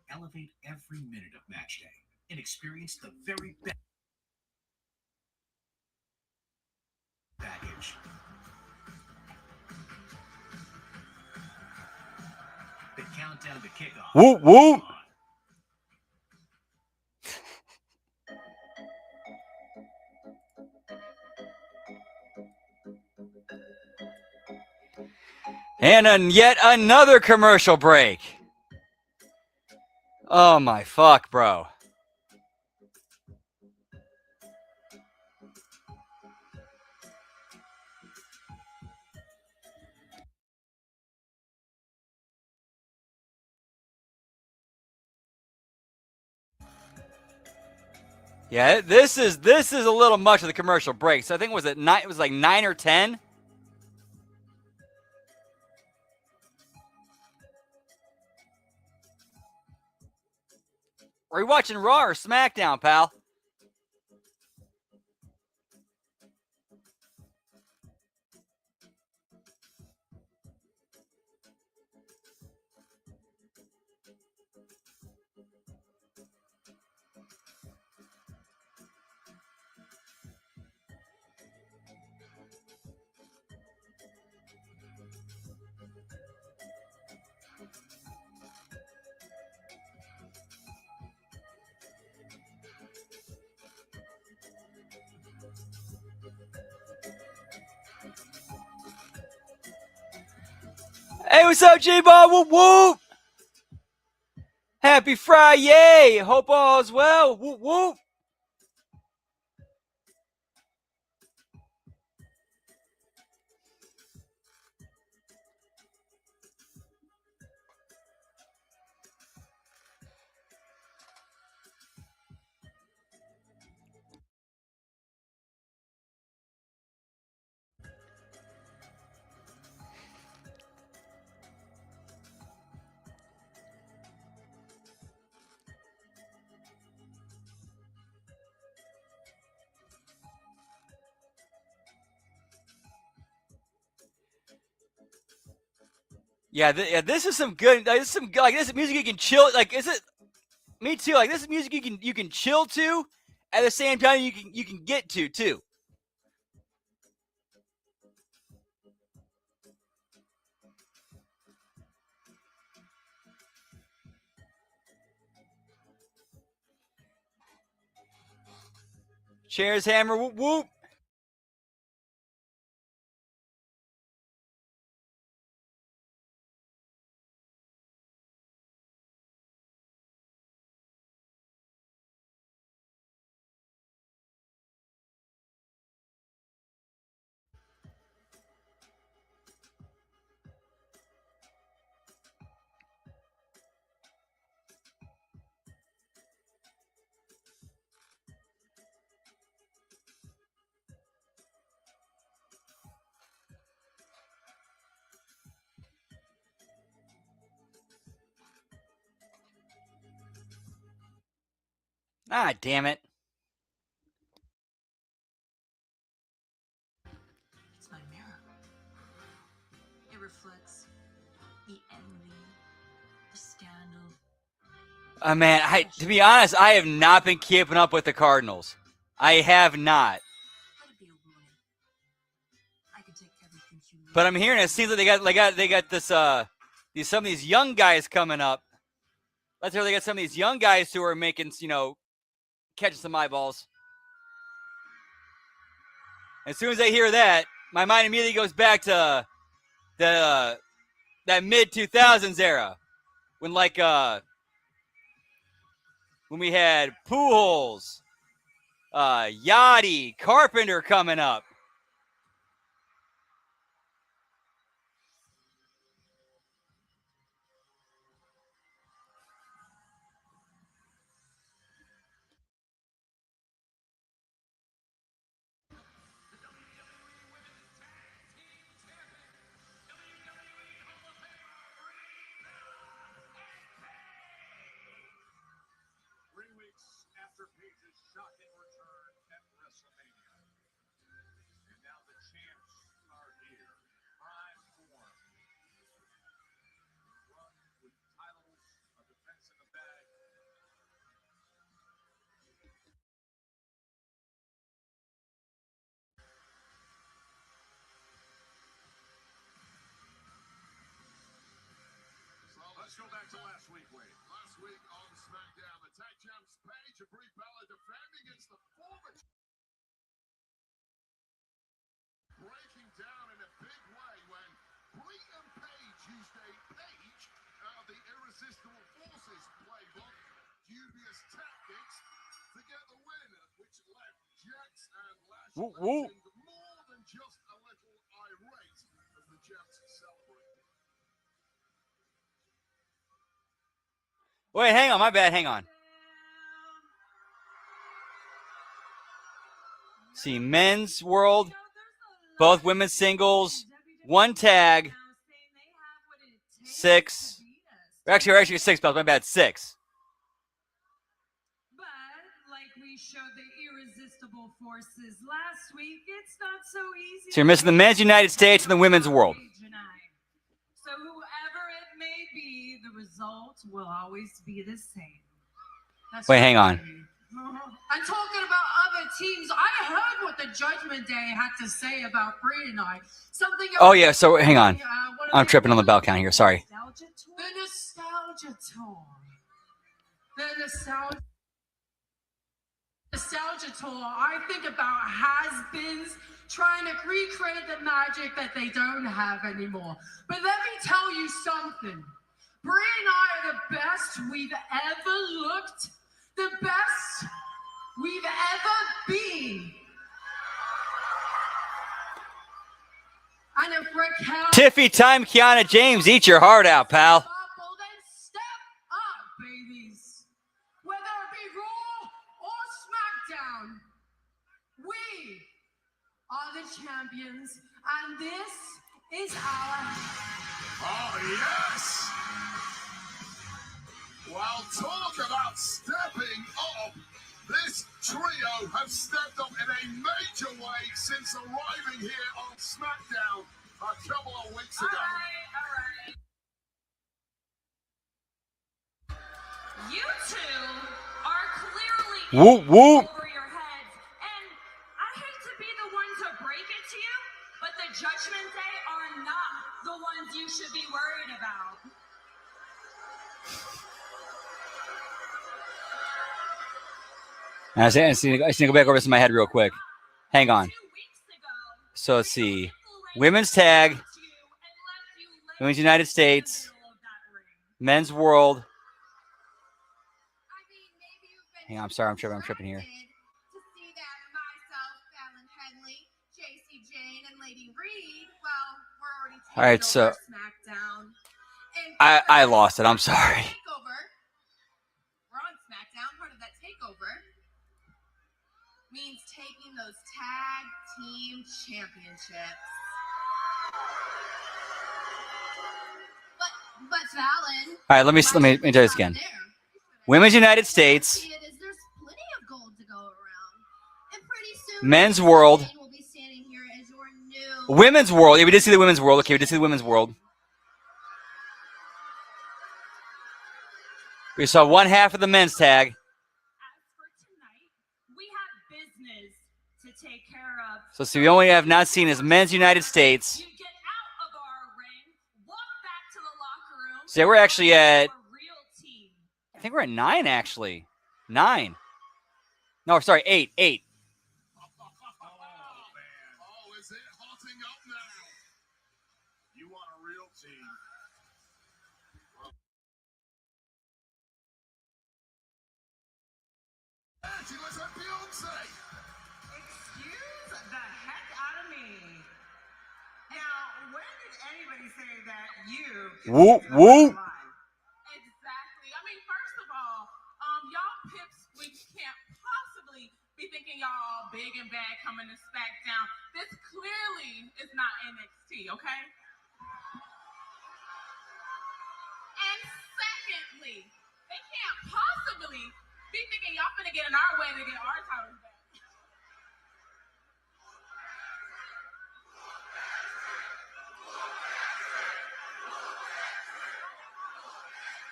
Elevate every minute of match day and experience the very best package. The countdown to kickoff. Whoop, whoop. And yet another commercial break. Oh my fuck, bro. Yeah, this is a little much of the commercial break. So I think it was like 9 or 10. Are you watching Raw or SmackDown, pal? Hey, what's up, J-Ball? Whoop, whoop. Happy Friyay. Hope all is well. Whoop, whoop. Yeah, this is some good. This is some good. Like, this is music you can chill. Like, is it? Me too. Like, this is music you can chill to, at the same time you can get to too. Cheers, Hammer. Whoop, whoop. Ah, damn it. It's my mirror. It reflects the envy, the scandal. Man, to be honest, I have not been keeping up with the Cardinals. I have not. But I'm hearing it seems like they got this some of these young guys coming up. Let's hear they got some of these young guys who are making, catching some eyeballs. As soon as I hear that, my mind immediately goes back to that mid 2000s era when when we had Pujols, Yachty, Carpenter coming up. After Page's shocking return at WrestleMania. And now the champs are here. Prime form. Run with titles, a defense in the bag. So let's go back to last week, Wade. Last week on SmackDown, the tag champs Paige and Brie Bella defending against the former breaking down in a big way when Brie and Paige used a page out of the Irresistible Forces playbook, dubious tactics, to get the win, which left Jax and Lash more than just a little irate as the champs celebrate. Wait, hang on, my bad, hang on. See, men's world, both women's singles, one tag, 6. Actually 6 belts, my bad, 6. But like we showed the Irresistible Forces last week, it's not so easy. So you're missing the men's United States and the women's world. So whoever it may be, the result will always be the same. That's Wait, hang on. And talking about other teams, I heard what the Judgment Day had to say about Brie and I. Something. Oh, yeah, so hang on. I'm tripping on the bell count here, sorry. The nostalgia tour. The nostalgia tour. I think about has-beens trying to recreate the magic that they don't have anymore. But let me tell you something. Brie and I are the best we've ever looked, the best we've ever been. And if Raquel... Tiffy time, Kiana James, eat your heart out, pal. Then step up, babies. Whether it be Raw or SmackDown, we are the champions, and this is our... Oh, yes! Well, talk about stepping up. This trio have stepped up in a major way since arriving here on SmackDown a couple of weeks ago. All right. You two are clearly Whoop, whoop. over your heads. And I hate to be the one to break it to you, but the Judgment Day are not the ones you should be worried about. I just need to go back over this in my head real quick. Hang on. So let's see. Women's tag. Women's United States. Men's world. Hang on, I'm sorry, I'm tripping here. All right, so I lost it. I'm sorry. We're on SmackDown. Part of that takeover means taking those tag team championships. But Fallon. All right, let me try this again. Women's United States. There's plenty Men's World. Will be standing here as your new Women's World. Yeah, we did see the Women's World. Okay, we did see the Women's World. We saw one half of the men's tag. As for tonight, we have business to take care of. So see, we only have not seen is Men's United States. You get out of our ring, walk back to the locker room. So yeah, we're actually at, Our real team. I think we're at 9 actually. 9. No, sorry, 8. 8. Oh, is it hotting up now? You want a real team? She looks like Beyonce. Excuse the heck out of me. Now, when did anybody say that you can Whoop, be the whoop. bottom line? Exactly. I mean, first of all, y'all pips, we can't possibly be thinking y'all all big and bad coming to SmackDown. This clearly is not NXT, okay? And secondly, they can't possibly be thinking y'all finna get in our way to get our titles back.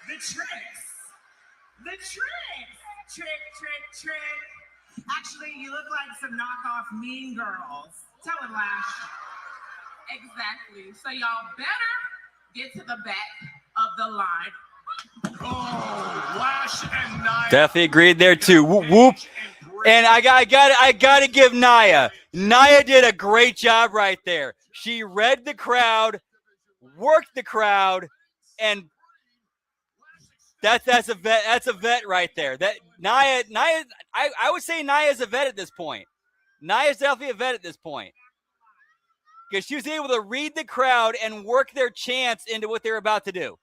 The tricks. The tricks. Trick. Actually, you look like some knockoff Mean Girls. Tell it, Lash. Exactly. So y'all better get to the back of the line. Oh, Lash and Nia. Definitely agreed there too. Whoop, whoop. And I got to give Nia. Nia did a great job right there. She read the crowd, worked the crowd, and that's a vet. That's a vet right there. That Nia. I would say Nia's a vet at this point. Nia's definitely a vet at this point because she was able to read the crowd and work their chants into what they're about to do.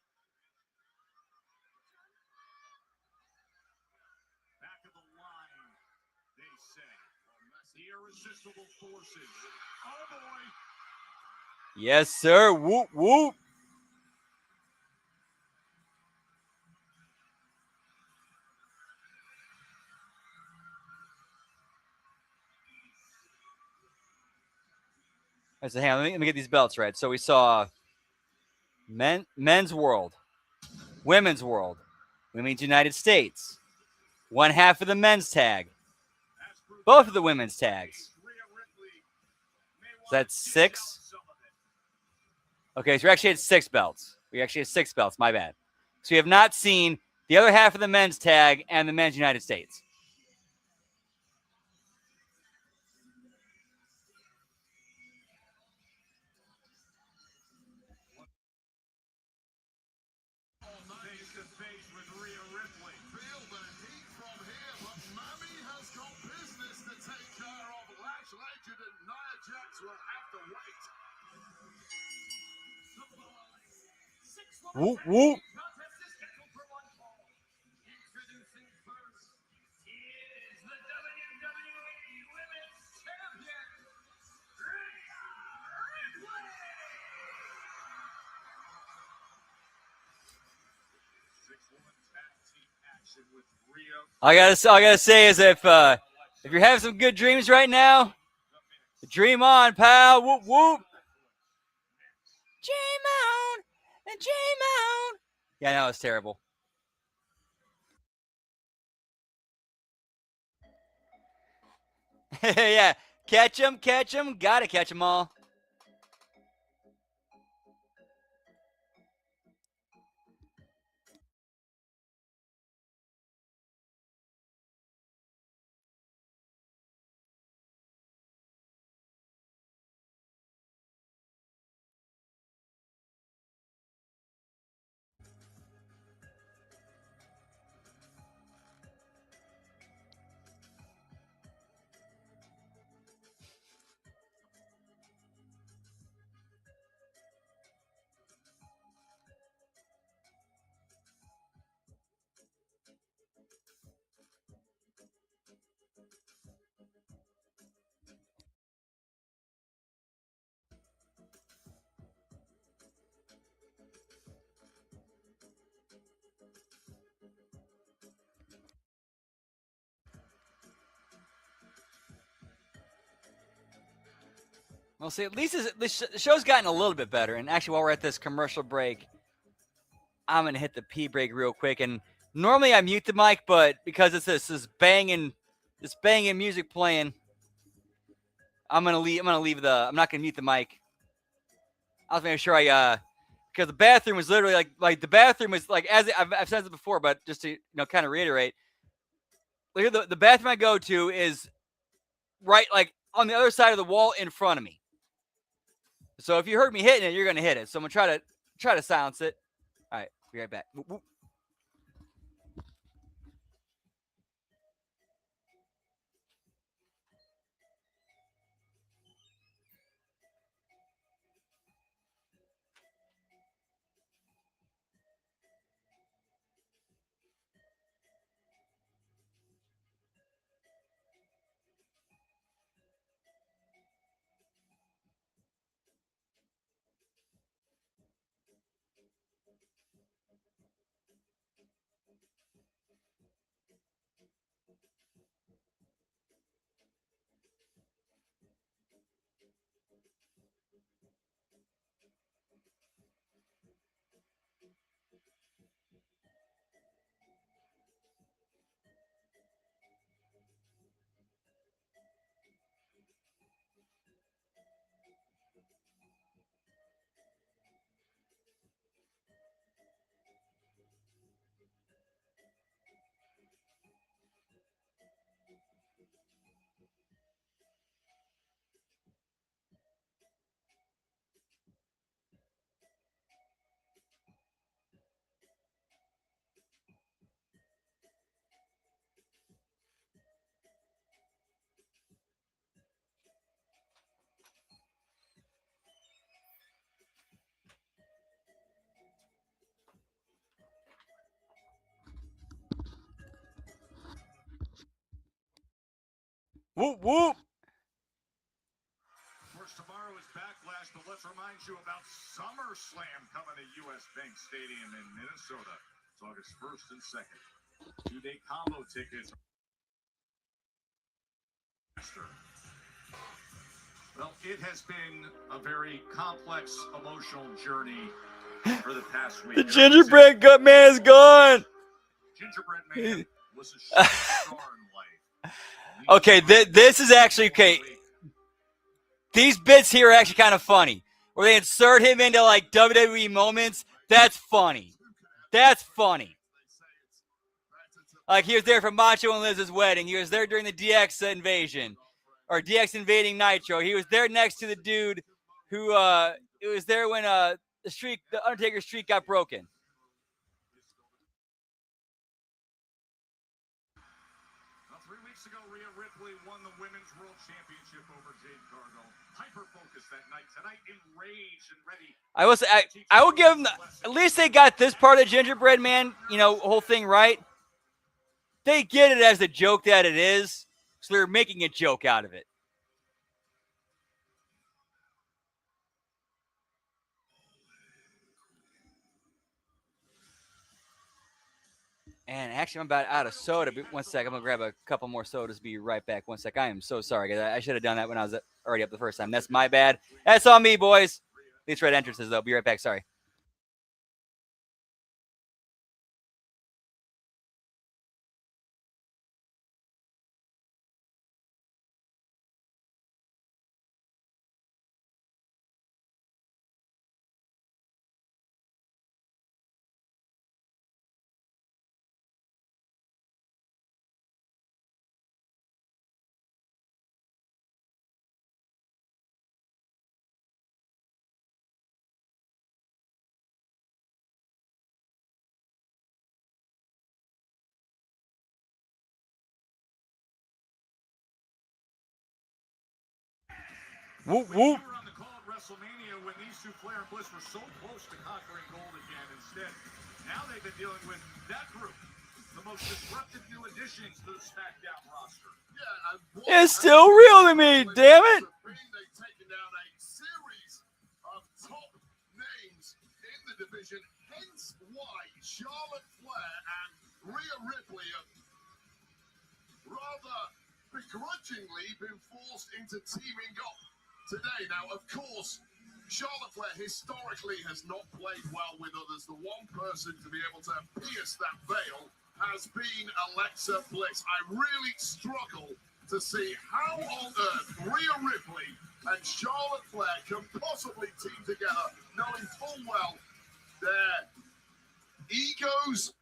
Back of the line, they say. The irresistible forces. Oh, boy. Yes, sir. Whoop, whoop. I said, hang on, let me get these belts right. So we saw men's world, women's world, women's United States, one half of the men's tag, both of the women's tags. So that's 6. Okay, so we actually had 6 belts. We actually had 6 belts, my bad. So we have not seen the other half of the men's tag and the men's United States. Face to face with Rhea Ripley. Feel the heat from here, but Mammy has got business to take care of. Lash Legend and Nia Jax will have to wait. Whoop, whoop. Introducing first is the WWE Women's Champion, Rhea Ripley. Six-woman tag team action with Rhea. I gotta say is if you're having some good dreams right now, dream on, pal. Whoop whoop. Dream on and dream on. Yeah, no, it's terrible. Yeah, catch 'em, gotta catch 'em all. We'll see. At least the show's gotten a little bit better. And actually, while we're at this commercial break, I'm gonna hit the pee break real quick. And normally I mute the mic, but because it's this banging music playing, I'm not gonna mute the mic. I was making sure because the bathroom was literally like the bathroom was like, as I've said it before, but just to kind of reiterate, the bathroom I go to is right like on the other side of the wall in front of me. So if you heard me hitting it, you're gonna hit it. So I'm gonna try to silence it. All right, be right back. Whoop, whoop. Whoop, whoop. Of course, tomorrow is Backlash, but let's remind you about SummerSlam coming to U.S. Bank Stadium in Minnesota. It's August 1st and 2nd. 2-day combo tickets. Well, it has been a very complex, emotional journey for the past week. The gingerbread gut man is gone. Gingerbread Man was a shining star in life. Okay, this is actually okay. These bits here are actually kind of funny. Where they insert him into like WWE moments. That's funny. That's funny. Like he was there for Macho and Liz's wedding. He was there during the DX invasion. Or DX invading Nitro. He was there next to the dude who it was there when the Undertaker streak got broken. Well, 3 weeks ago, Rhea Ripley won the Women's World Championship over Jade Cargill. Hyper-focused that night. Tonight, enraged and ready. I will give them at least they got this part of Gingerbread Man, whole thing right. They get it as the joke that it is, so they're making a joke out of it. And actually, I'm about out of soda. One sec. I'm going to grab a couple more sodas. Be right back. One sec. I am so sorry, guys. I should have done that when I was already up the first time. That's my bad. That's on me, boys. These red entrances, though. Be right back. Sorry. Whoop, whoop. On the call at WrestleMania when these two, Flair and Bliss, were so close to conquering gold again. Instead, now they've been dealing with that group, the most disruptive new additions to the SmackDown roster. It's still real to me, damn it. They've taken down a series of top names in the division, hence why Charlotte Flair and Rhea Ripley have rather begrudgingly been forced into teaming up today. Now, of course, Charlotte Flair historically has not played well with others. The one person to be able to pierce that veil has been Alexa Bliss. I really struggle to see how on earth Rhea Ripley and Charlotte Flair can possibly team together, knowing full well their egos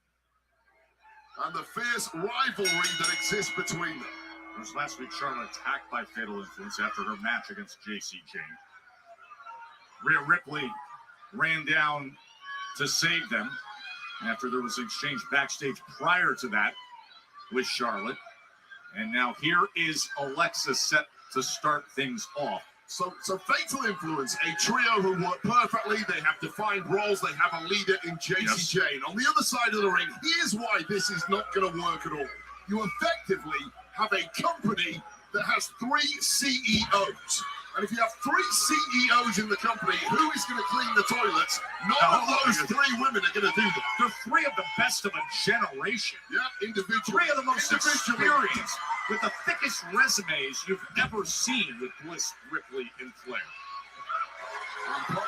and the fierce rivalry that exists between them. It was last week Charlotte attacked by Fatal Influence after her match against J.C. Jane. Rhea Ripley ran down to save them after there was an exchange backstage prior to that with Charlotte. And now here is Alexa set to start things off. So Fatal Influence, a trio who work perfectly. They have defined roles. They have a leader in J.C. Jane. On the other side of the ring, here's why this is not going to work at all. You effectively have a company that has 3 CEOs. And if you have 3 CEOs in the company, who is going to clean the toilets? None of those 3 women are going to do that. They're 3 of the best of a generation. Yeah, individually. 3 of the most experienced, with the thickest resumes you've ever seen with Bliss, Ripley, and Flair.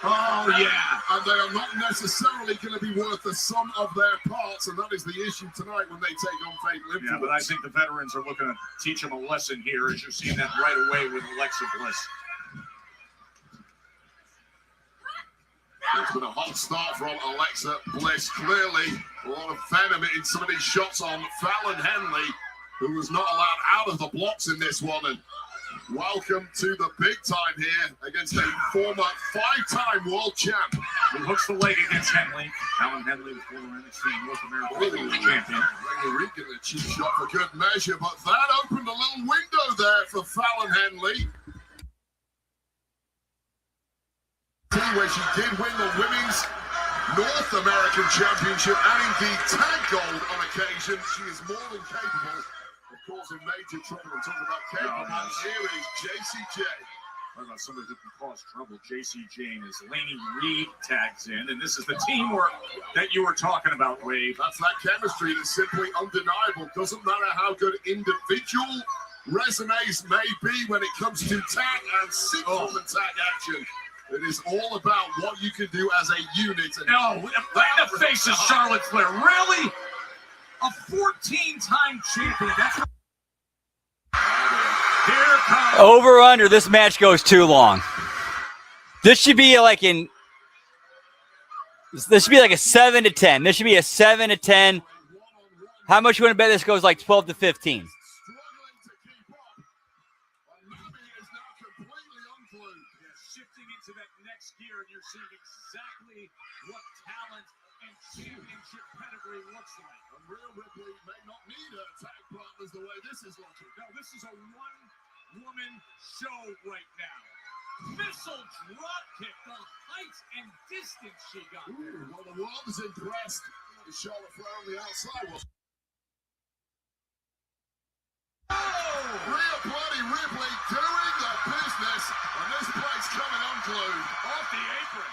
Oh, yeah. And they are not necessarily going to be worth the sum of their parts, and that is the issue tonight when they take on Fatal Influence. Yeah, but I think the veterans are looking to teach them a lesson here, as you're seeing that right away with Alexa Bliss. It's been a hot start from Alexa Bliss. Clearly, a lot of venom in some of these shots on Fallon Henley, who was not allowed out of the blocks in this one. And welcome to the big time here against a former 5-time world champ. He hooks the leg against Henley. Fallon Henley, the former NXT North American champion. Ray getting a cheap shot for good measure, but that opened a little window there for Fallon Henley, where she did win the Women's North American Championship and indeed tag gold on occasion. She is more than capable of causing major trouble. And talking about capable, here is J.C. Jane. Talking about somebody who can cause trouble. J.C. Jane is Laney Reed tags in, and this is the teamwork that you were talking about, Wade. That's that chemistry that's simply undeniable. Doesn't matter how good individual resumes may be when it comes to tag and six-woman tag action. It is all about what you can do as a unit. And no, right in the face of Charlotte Flair. Really? A 14-time champion. That's what... Here comes... Over or under, this match goes too long. This should be like this should be like a 7 to 10. This should be a 7 to 10. How much you want to bet this goes like 12 to 15? Seeing exactly what talent and championship pedigree looks like. And Rhea Ripley may not need her tag partners the way this is looking. No, this is a one-woman show right now. Missile drop kick, the heights and distance she got there. Well, the world is impressed with Charlotte Flair on the outside. Rhea bloody Ripley doing the business, and this place coming unglued off the apron.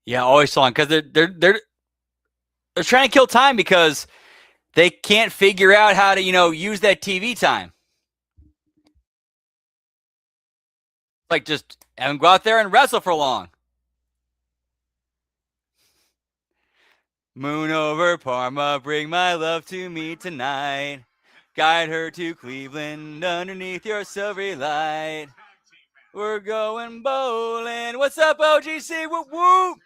Yeah, always long because they're trying to kill time because they can't figure out how to use that TV time. Like just have them go out there and wrestle for long. Moon over Parma, bring my love to me tonight. Guide her to Cleveland underneath your silvery light. We're going bowling. What's up, OGC? Whoop, whoop.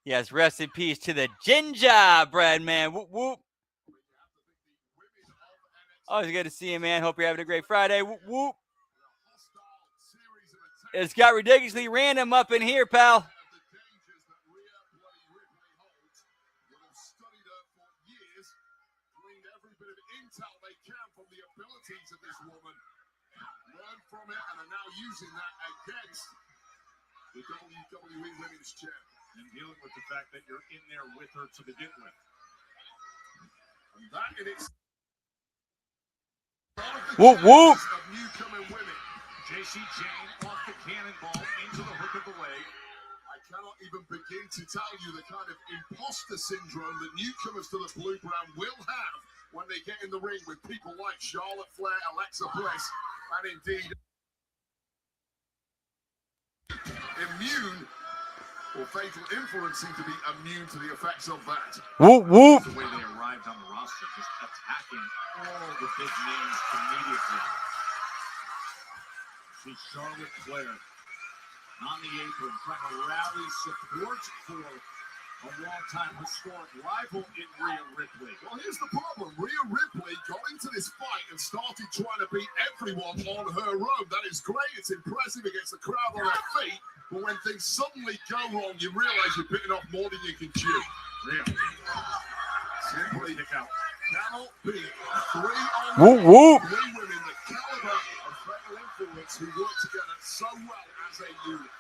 Yes, rest in peace to the gingerbread man. Whoop, whoop. Always good to see you, man. Hope you're having a great Friday. Whoop, whoop. It's got ridiculously random up in here, pal. Of this woman, learned from it, and are now using that against the WWE Women's Champ. And dealing with the fact that you're in there with her to begin with. And that in its whoop whoop. Of newcoming women. J.C. Jane off the cannonball into the hook of the leg. I cannot even begin to tell you the kind of imposter syndrome that newcomers to the Blue Brand will have when they get in the ring with people like Charlotte Flair, Alexa Bliss, and indeed immune or fatal influence seem to be immune to the effects of that. Whoop, whoop. The way they arrived on the roster, just attacking all the big names immediately. See Charlotte Flair on the apron, trying to rally support for a long-time historic rival in Rhea Ripley. Well, here's the problem. Rhea Ripley got into this fight and started trying to beat everyone on her own. That is great. It's impressive against the crowd on her feet. But when things suddenly go wrong, you realize you're bitten off more than you can chew. Rhea simply Cannot beat three Whoop, whoop. women, the caliber of fatal influence who work together so well as a unit.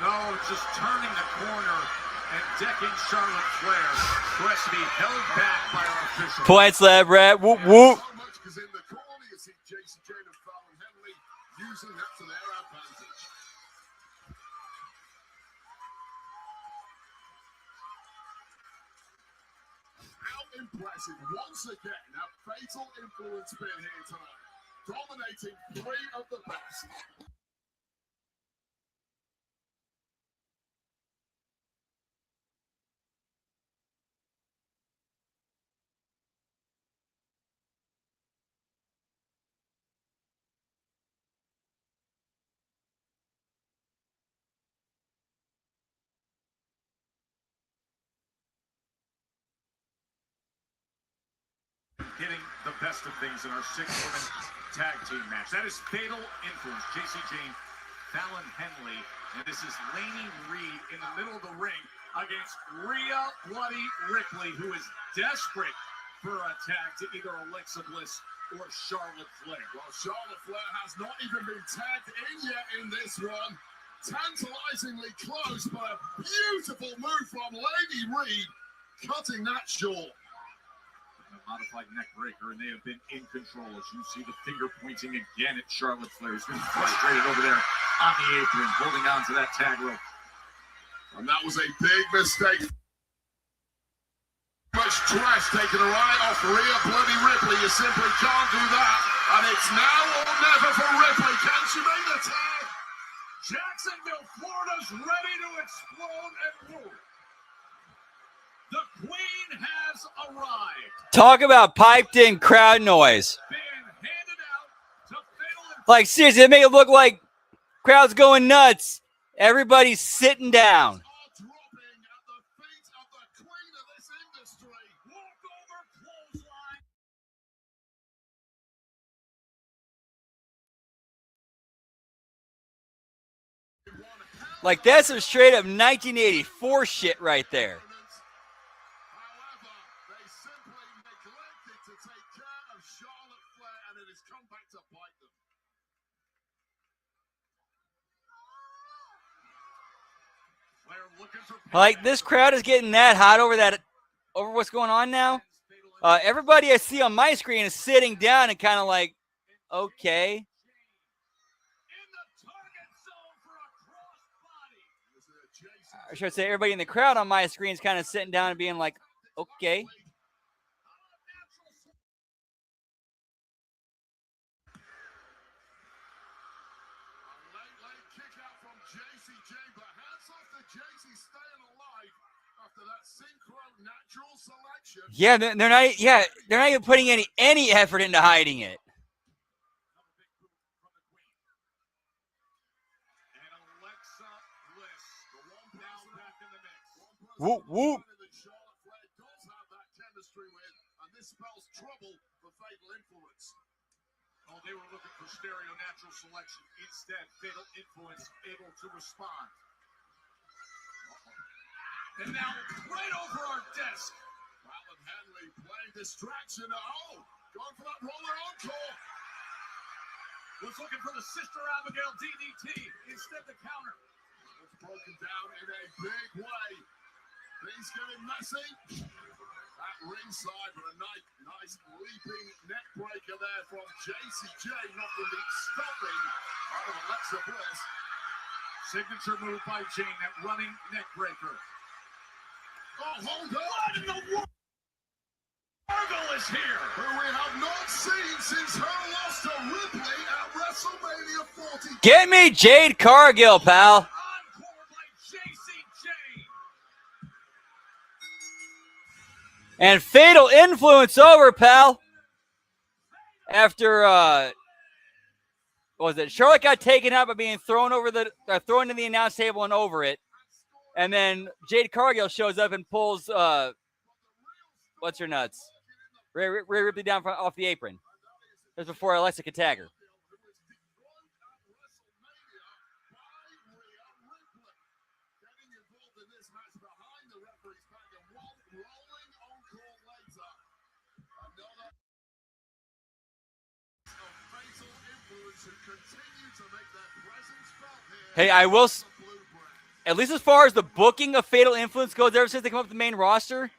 No, just turning the corner and decking Charlotte Flair, who has to be held back by our official. Points, lab rat. Whoop, whoop. So much because in the corner you see Jason Jane and Fallon Henley using that to their advantage. How impressive, once again, a fatal influence been here tonight, dominating three of the best. Getting the best of things in our 6-woman tag team match. That is Fatal Influence. JC Jane, Fallon Henley, and this is Laney Reed in the middle of the ring against Rhea Bloody Ripley, who is desperate for a tag to either Alexa Bliss or Charlotte Flair. Well, Charlotte Flair has not even been tagged in yet in this one. Tantalizingly close, but a beautiful move from Laney Reed, cutting that short. A modified neck breaker, and they have been in control as you see the finger pointing again at Charlotte Flair, who's been frustrated over there on the apron, holding on to that tag rope. And that was a big mistake. Much trash taken right off Rhea Bloody Ripley. You simply can't do that. And it's now or never for Ripley. Can she make the tag? Jacksonville, Florida's ready to explode and move. The Queen has arrived. Talk about piped in crowd noise. Been handed out to Fatal. Like, seriously, they make it look like crowd's going nuts. Everybody's sitting down. Dropping at the feet of the queen of this industry. Walk over clothesline. Like, that's some straight up 1984 shit right there. However, they simply neglected to take care of Charlotte Flair, and it has come back to bite them. Flair looking for Like, this crowd is getting that hot over what's going on now. Everybody I see on my screen is sitting down and kind of like, okay. in the target zone for a crossbody. I should say everybody in the crowd on my screen is kind of sitting down and being like, okay. Late kick out from JCJ, but hats off to JC staying alive after that synchro natural selection. Yeah, they're not even putting any effort into hiding it. And Alexa Bliss, the one now back in the mix. Whoop, whoop. That Charlotte Flair does have that chemistry with, and this spells trouble for Fatal Influence. Oh, they were looking for stereo natural selection. Instead, Fatal Influence able to respond. And now right over our desk. Fallon Henley playing distraction. Oh, going for that roller encore. Was looking for the Sister Abigail DDT. Instead, the counter. It's broken down in a big way. Things getting messy. at ringside, but a nice leaping neck breaker there from JCJ, knocking the stuffing out of Alexa Bliss. Signature move by Jane, that running neck breaker. Oh, hold on! What in the world? Marvel is here! Who we have not seen since her loss to Ripley at WrestleMania 40. Get me Jade Cargill, pal. Encore by JCJ. And Fatal Influence over, pal. After what was it? Charlotte got taken out by being thrown thrown to the announce table and over it. And then Jade Cargill shows up and pulls what's her nuts? Rhea Ripley down off the apron. That's before Alexa could tag her. Hey, I will, at least as far as the booking of Fatal Influence goes, ever since they come up with the main roster,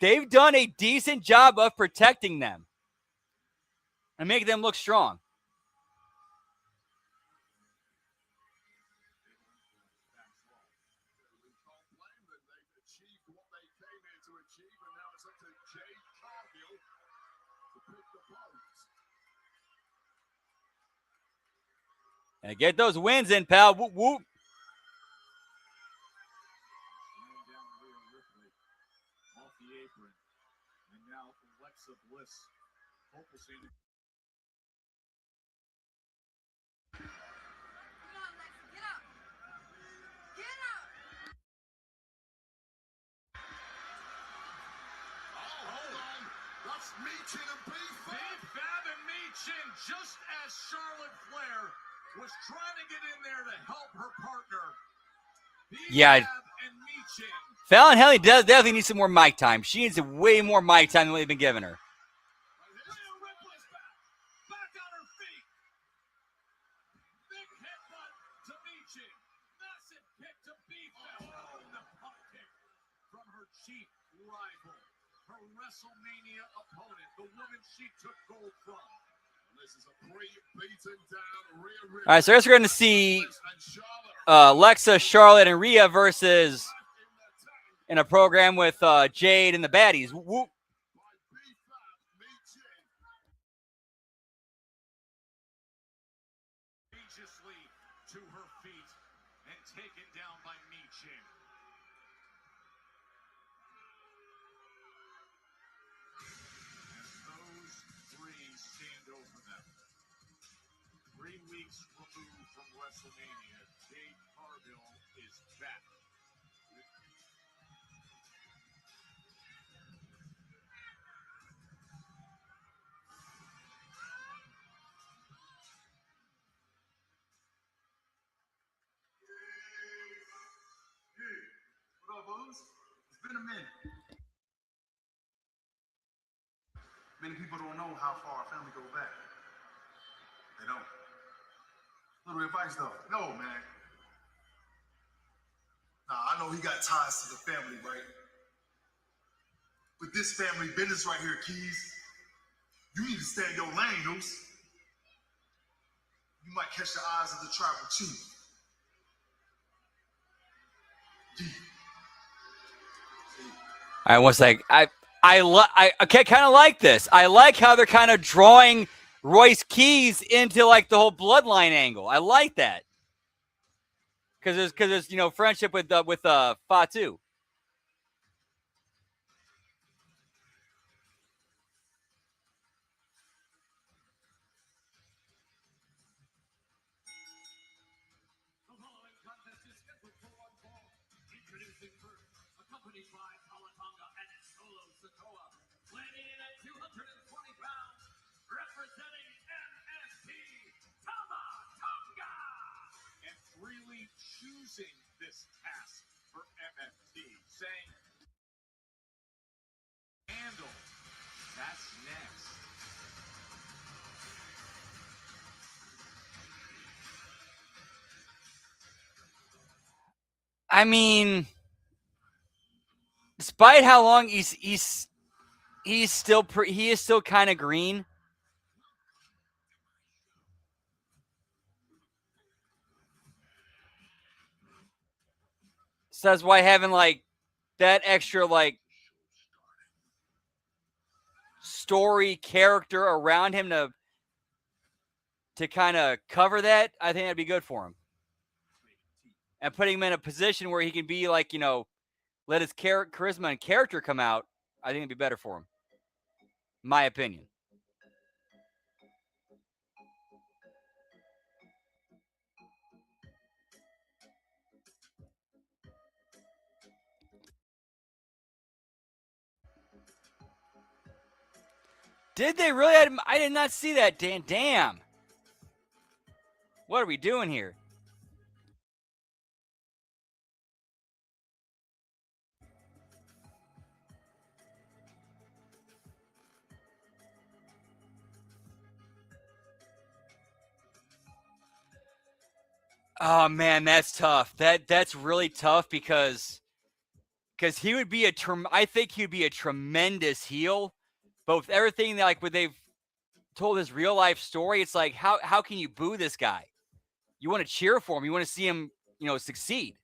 they've done a decent job of protecting them and making them look strong. And get those wins in, pal. Whoop, whoop. Off the apron. And now Alexa Bliss focusing. That's Meechin and B-Fab and Meechin, just as Charlotte Flair was trying to get in there to help her partner. Yeah. And Meechin. Fallon Henley does definitely need some more mic time. She needs way more mic time than what they've been giving her. Back on her feet. Big headbutt to Meechin. Massive kick to B-Fab. Oh, the pump kick from her chief rival. Her WrestleMania opponent, the woman she took gold from. This is a pre-beaten down Rhea Ripley. All right, so I guess we're going to see Alexa, Charlotte, and Rhea versus in a program with Jade and the Baddies. Whoop. Courageously to her feet and taken down by Meechin. Those three stand over them. 3 weeks removed from WrestleMania, Jade Cargill is back. What up, Booze? It's been a minute. Many people don't know how far our family goes back. They don't. Little advice, though. No, man. Nah, I know he got ties to the family, right? But this family business right here, Keys, you need to stay in your lane, Noose. You might catch the eyes of the tribal chief. I was like, I kind of like this. I like how they're kind of drawing Royce Keys into like the whole bloodline angle. I like that because there's friendship with Fatu. Introducing first, accompanied by Kawatanga and Solo Sikoa, weighing in at 220 pounds, representing MST, Tama Tonga, and really choosing this task for MST, saying, handle, that's next. I mean, despite how long he's he is still kind of green. So that's why having like that extra like story character around him to kind of cover that, I think that'd be good for him. And putting him in a position where he can be like, you know, let his charisma and character come out, I think it'd be better for him. My opinion. Did they really? I did not see that, Dan. Damn. What are we doing here? Oh man, that's tough. That's really tough because he would be I think he'd be a tremendous heel. But with everything that, like when they've told his real life story, it's like how can you boo this guy? You want to cheer for him. You want to see him, you know, succeed.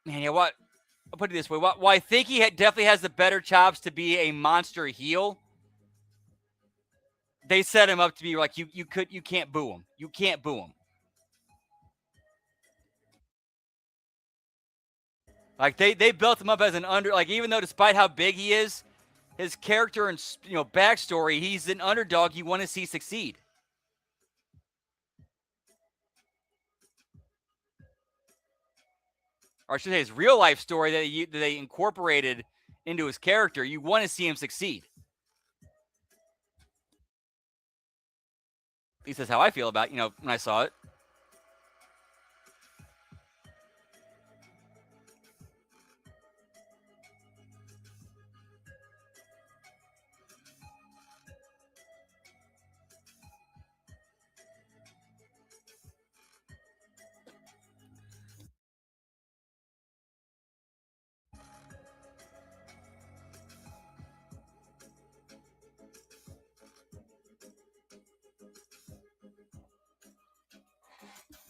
Man, yeah, what? I'll put it this way. Well, I think he definitely has the better chops to be a monster heel. They set him up to be like you can't boo him. You can't boo him. Like they built him up as an like even though despite how big he is, his character and, you know, backstory, he's an underdog you want to see succeed. Or I should say his real life story that they incorporated into his character. You want to see him succeed. At least that's how I feel about, you know, when I saw it.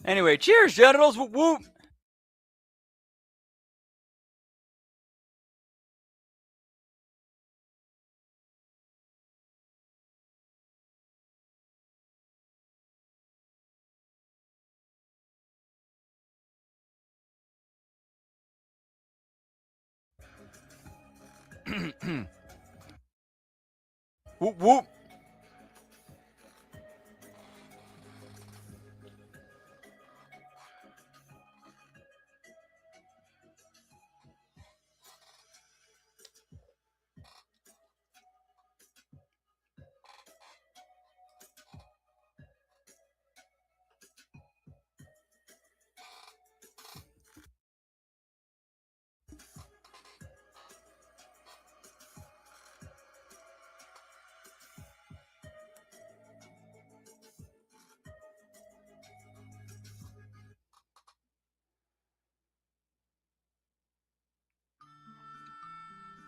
Anyway, cheers, genitals. Whoop, whoop. Whoop, whoop.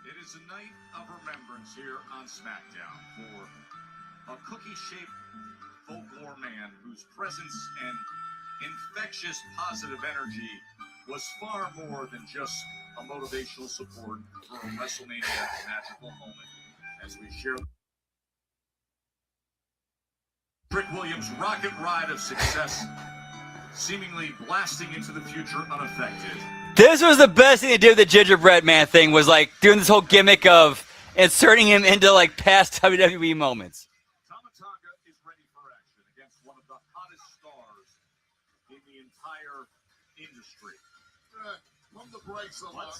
It is a night of remembrance here on SmackDown for a cookie-shaped folklore man whose presence and infectious positive energy was far more than just a motivational support for a WrestleMania magical moment. As we share Trick Williams' rocket ride of success, seemingly blasting into the future unaffected. This was the best thing they did with the Gingerbread Man thing, was like doing this whole gimmick of inserting him into like past WWE moments. Tamatanga is ready for action against one of the hottest stars in the entire industry. Pump the brakes on that.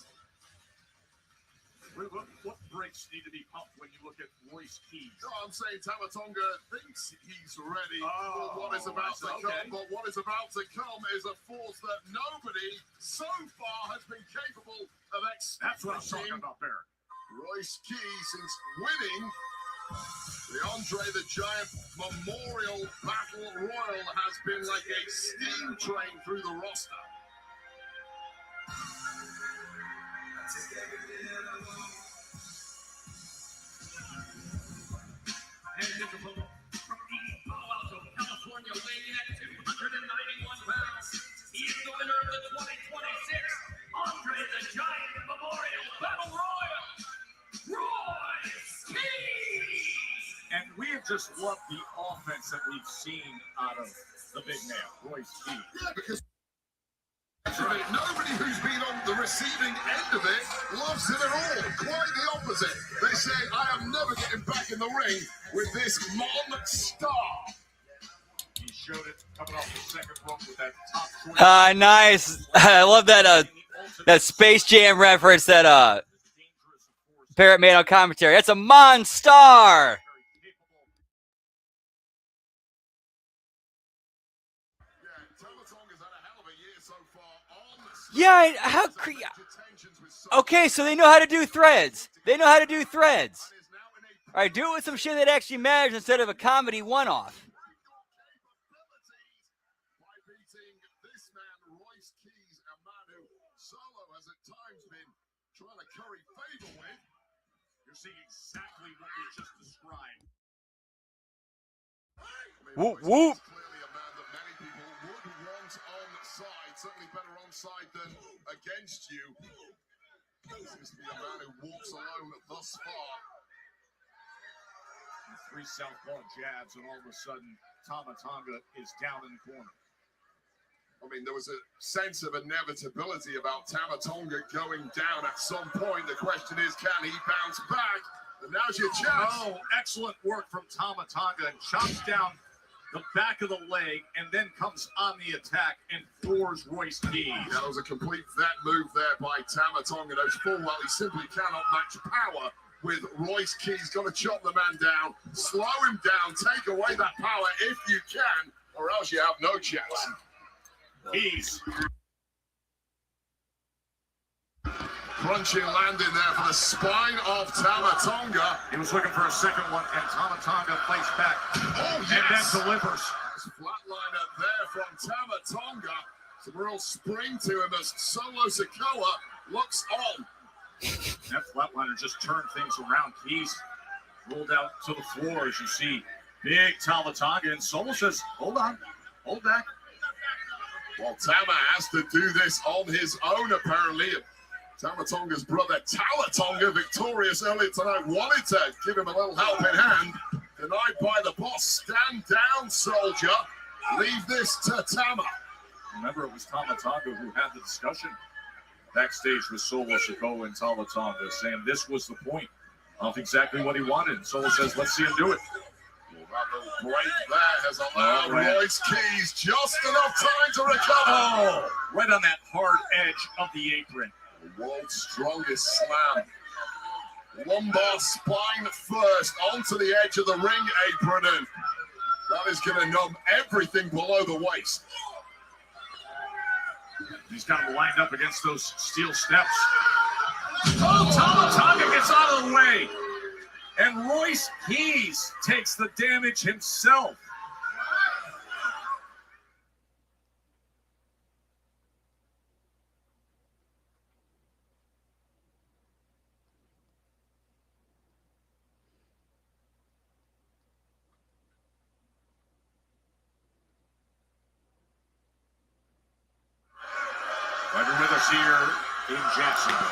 What brakes need to be pumped when you look at Royce Keys? No, I'm saying Tamatonga thinks he's ready for what is about to come, but what is about to come is a force that nobody so far has been capable of experiencing. That's what I'm talking about, Barrett. Royce Keys, since winning the Andre the Giant Memorial Battle Royal, has been like a steam train through the roster. And his opponent from East Palo Alto, California, weighing at 291 pounds. He is the winner of the 2026 Andre the Giant Memorial Battle Royal, Royce Keys. And we have just loved the offense that we've seen out of the big man, Royce Keys. Yeah, because nobody who's been on the receiving end of it loves him at all. Quite the opposite. They say, I am never getting back in the ring with this monster. He showed it coming off the second rope with that top. Nice. I love that that Space Jam reference that Barrett made on commentary. That's a monster. Yeah, okay, so they know how to do threads. They know how to do threads. All right, do it with some shit that actually matters instead of a comedy one-off. You're seeing exactly what we just described. Whoop, whoop. Clearly a man that many people would want on side, certainly better on side than against you. Seems to be a man who walks alone thus far. 3 southpaw jabs, and all of a sudden, Tama Tonga is down in the corner. I mean, there was a sense of inevitability about Tama Tonga going down at some point. The question is, can he bounce back? And now's your chance. Oh, excellent work from Tama Tonga, and chops down the back of the leg, and then comes on the attack and floors Royce Keys. That was a complete vet move there by Tama Tonga. Knows full well he simply cannot match power with Royce Keys. Got to chop the man down, slow him down, take away that power if you can, or else you have no chance. Keys. Crunching landing there for the spine of Tama Tonga. He was looking for a second one, and Tama Tonga fights back. Oh, yes. And then delivers. Flatliner there from Tama Tonga. Some real spring to him as Solo Sikoa looks on. That flatliner just turned things around. Keys rolled out to the floor, as you see. Big Tama Tonga, and Solo says, hold on, hold back. Well, Tama has to do this on his own, apparently. Tama Tonga's brother, Tala Tonga, victorious earlier tonight, wanted to give him a little help in hand. Denied by the boss. Stand down, soldier. Leave this to Tama. Remember, it was Tama Tonga who had the discussion backstage with Solo Sikoa and Tama Tonga, saying this was the point of exactly what he wanted. Solo says, let's see him do it. That little break there has allowed Royce Keys just enough time to recover. Oh, right on that hard edge of the apron. The world's strongest slam. Lumbar spine first onto the edge of the ring apron, and that is going to numb everything below the waist. He's got him lined up against those steel steps. Oh, Tama Tonga gets out of the way. And Royce Keys takes the damage himself. Right with us here in Jacksonville.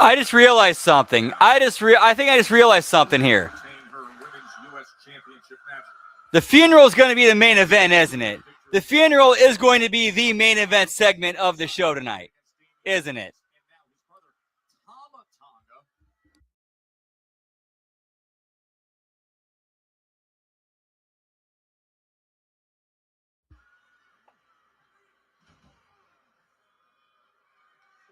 I just realized something. I think I just realized something here. The funeral is going to be the main event, isn't it? The funeral is going to be the main event segment of the show tonight, isn't it?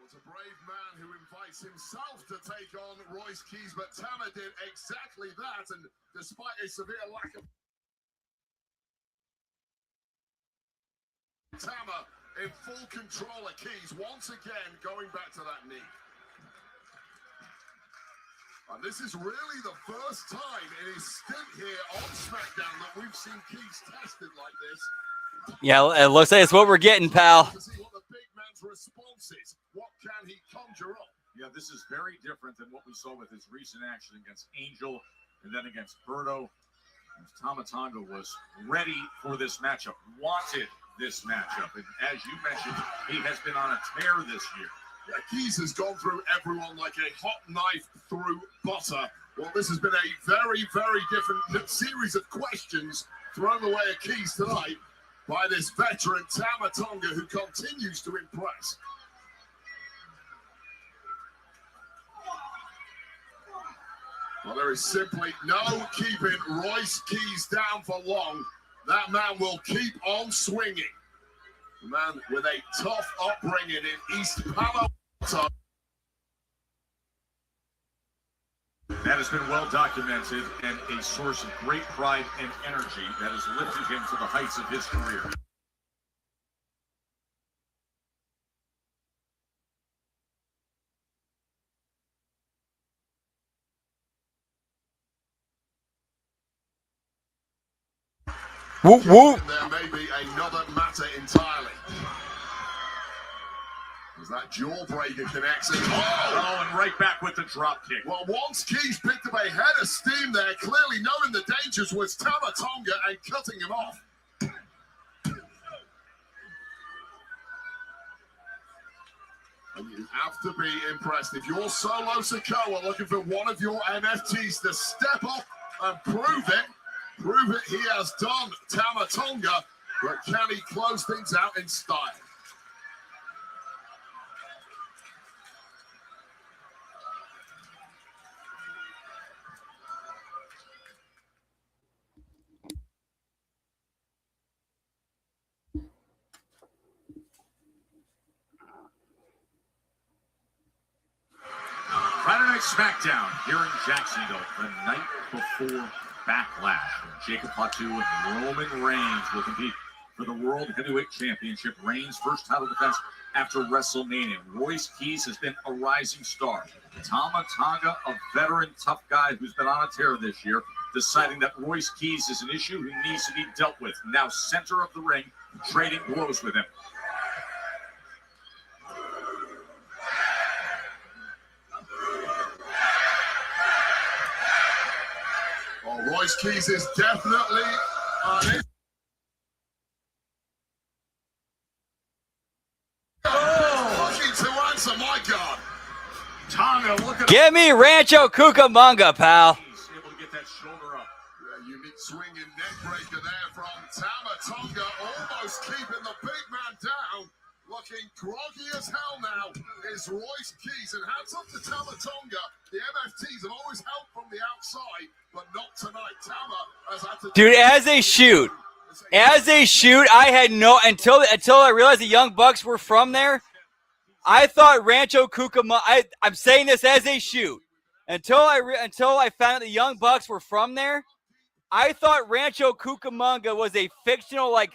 It's a brave man who invites himself to take on Royce Keys, but Tama did exactly that, and despite a severe lack of Tama in full control of Keys, once again going back to that knee. And this is really the first time in his stint here on SmackDown that we've seen Keys tested like this. Yeah, it looks like it's what we're getting, pal. To see what the big man's response is. What can he conjure up? Yeah, this is very different than what we saw with his recent action against Angel and then against Berto. Tama Tonga was ready for this matchup, wanted this matchup. And as you mentioned, he has been on a tear this year. Yeah, Keys has gone through everyone like a hot knife through butter. Well, this has been a very, very different series of questions thrown away at Keys tonight by this veteran Tama Tonga, who continues to impress. Well, there is simply no keeping Royce Keys down for long. That man will keep on swinging. The man with a tough upbringing in East Palo Alto. That has been well documented and a source of great pride and energy that has lifted him to the heights of his career. Whoop, whoop. There may be another matter entirely. As that jawbreaker connects it. Oh, and right back with the drop kick. Well, once Keys picked up a head of steam there, clearly knowing the dangers was Tama Tonga and cutting him off. And you have to be impressed. If you're Solo Sikoa looking for one of your NFTs to step up and prove it he has done, Tama Tonga, but can he close things out in style? Friday Night SmackDown here in Jacksonville the night before Backlash. Jacob Fatu and Roman Reigns will compete for the World Heavyweight Championship. Reigns' first title defense after WrestleMania. Royce Keys has been a rising star. Tama Tonga, a veteran tough guy who's been on a tear this year, deciding that Royce Keys is an issue who needs to be dealt with. Now center of the ring, trading blows with him. Royce Keys is definitely looking to answer, my God. Tonga, look at Give me Rancho Cucamonga, pal. able to get that shoulder up. Yeah, unique swinging neck breaker there from Tama Tonga, almost keeping the big man down. Looking groggy as hell now is Royce Keys, and hats up to Tama Tonga. The MFTs have always helped from the outside, but not tonight. Tama has had to. Dude, as a shoot, I had no until I realized the Young Bucks were from there. I thought Rancho Cucamonga. I'm saying this as a shoot. Until I found out the Young Bucks were from there, I thought Rancho Cucamonga was a fictional like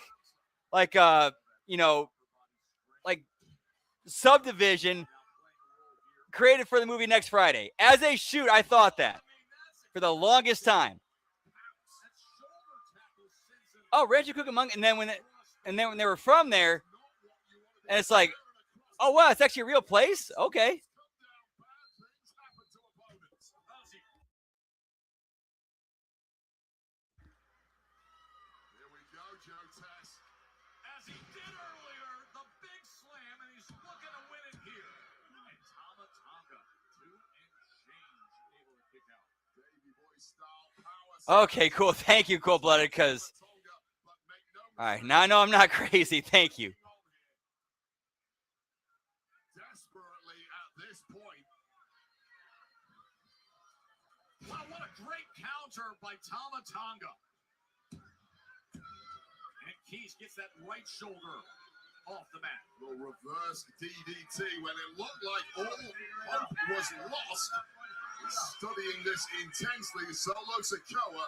subdivision created for the movie Next Friday. As a shoot, I thought that for the longest time. Oh, Rancho Cucamonga, and then when they were from there, and it's like, oh wow, it's actually a real place. Okay. Okay, cool. Thank you, Cold Blooded, because all right, now I know I'm not crazy. Thank you. Desperately at this point. Wow, what a great counter by Tama Tonga. And Keys gets that right shoulder off the mat. Will reverse DDT when it looked like all hope was lost. Studying this intensely, Solo Sikoa,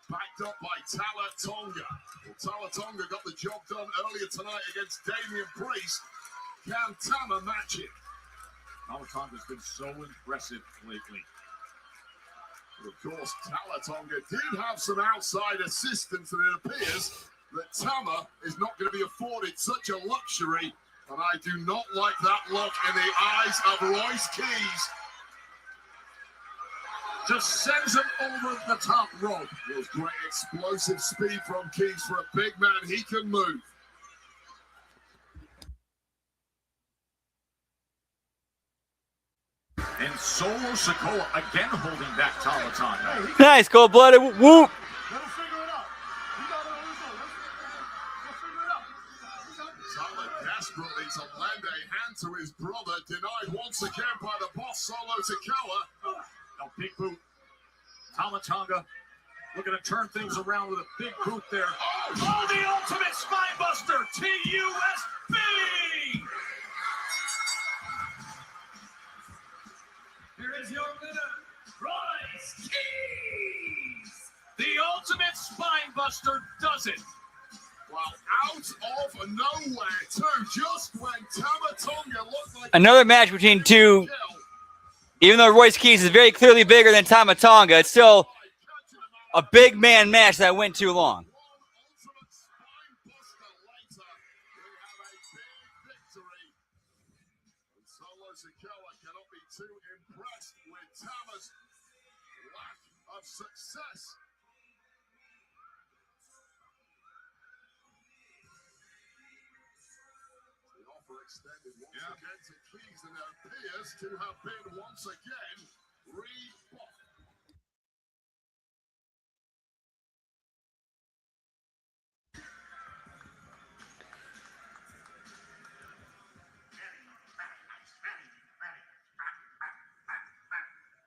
backed up by Tama Tonga. Well, Tama Tonga got the job done earlier tonight against Damian Priest. Can Tama match it? Tama Tonga's been so impressive lately. But of course, Tama Tonga did have some outside assistance, and it appears that Tama is not going to be afforded such a luxury And I do not like that look in the eyes of Royce Keys. Just sends him over the top rope. It was great explosive speed from Keys for a big man. He can move. And Solo Sikoa again holding back Tama Tonga. Nice, cold-blooded. Whoop. Let him figure it out. Tama desperately to lend a hand to his brother. Denied once again by the boss, Solo Sikoa. No big boot. Tama Tonga looking to turn things around with a big boot there. Oh, the ultimate spinebuster, TUSB! Here is your winner, Royce Keys. The ultimate spinebuster does it. Well, out of nowhere, too, just when Tama Tonga looked like Another match between two. Even though Royce Keys is very clearly bigger than Tama Tonga, it's still a big man match that went too long. Solo Sikoa cannot be too impressed with Tama's lack of success. The offer extended once again to Keys, and it appears to have been once again rebuffed.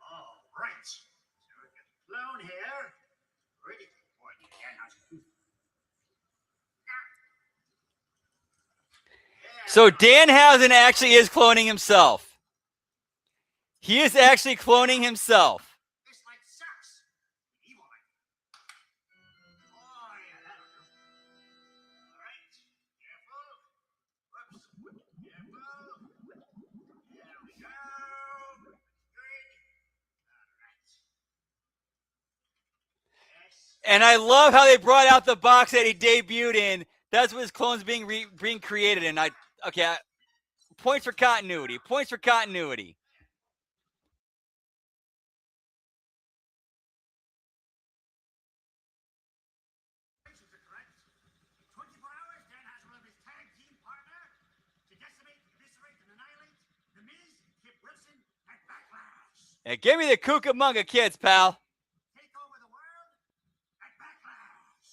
All right. So we get blown here. Ready? So Danhausen actually is cloning himself. He is actually cloning himself. This like sucks. Evil like. Oh, yeah, that'll do. All right. Careful. Whoops. Careful. There we go. Good. All right. Yes. And I love how they brought out the box that he debuted in. That's what his clone's being created in. Points for continuity. Points for continuity. Yeah, give me the Cucamonga kids, pal. Take over the world at Backlash.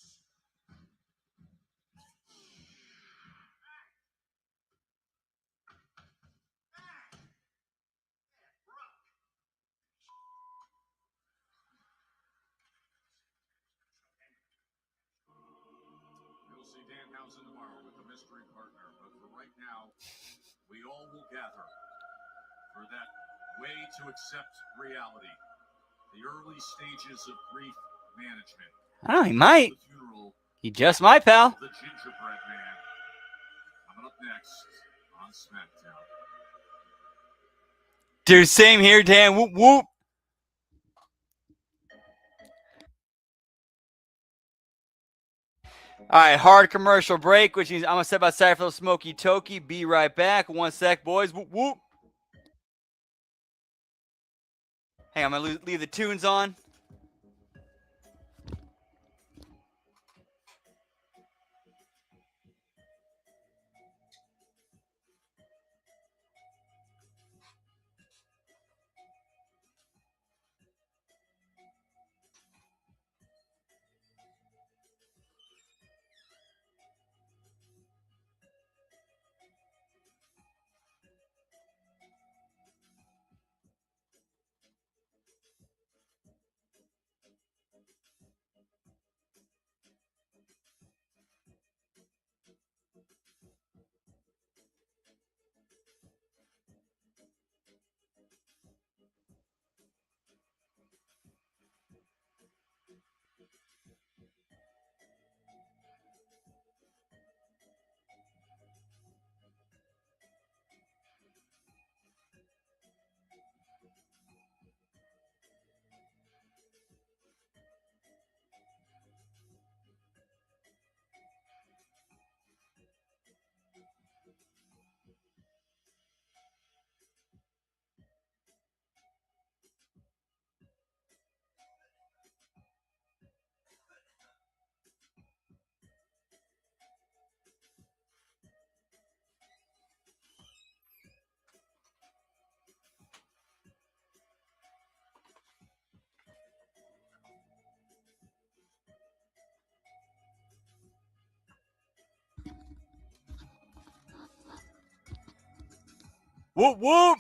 You'll see Danhausen tomorrow with the mystery partner, but for right now, we all will gather for that way to accept reality. The early stages of grief management. Oh, he might. The funeral. He just might, pal. The gingerbread man. Coming up next on SmackDown. Dude, same here, Dan. Whoop, whoop. All right, hard commercial break, which means I'm going to step outside for the Smoky Toki. Be right back. 1 sec, boys. Whoop, whoop. Hey, I'm going to leave the tunes on. Whoop, whoop.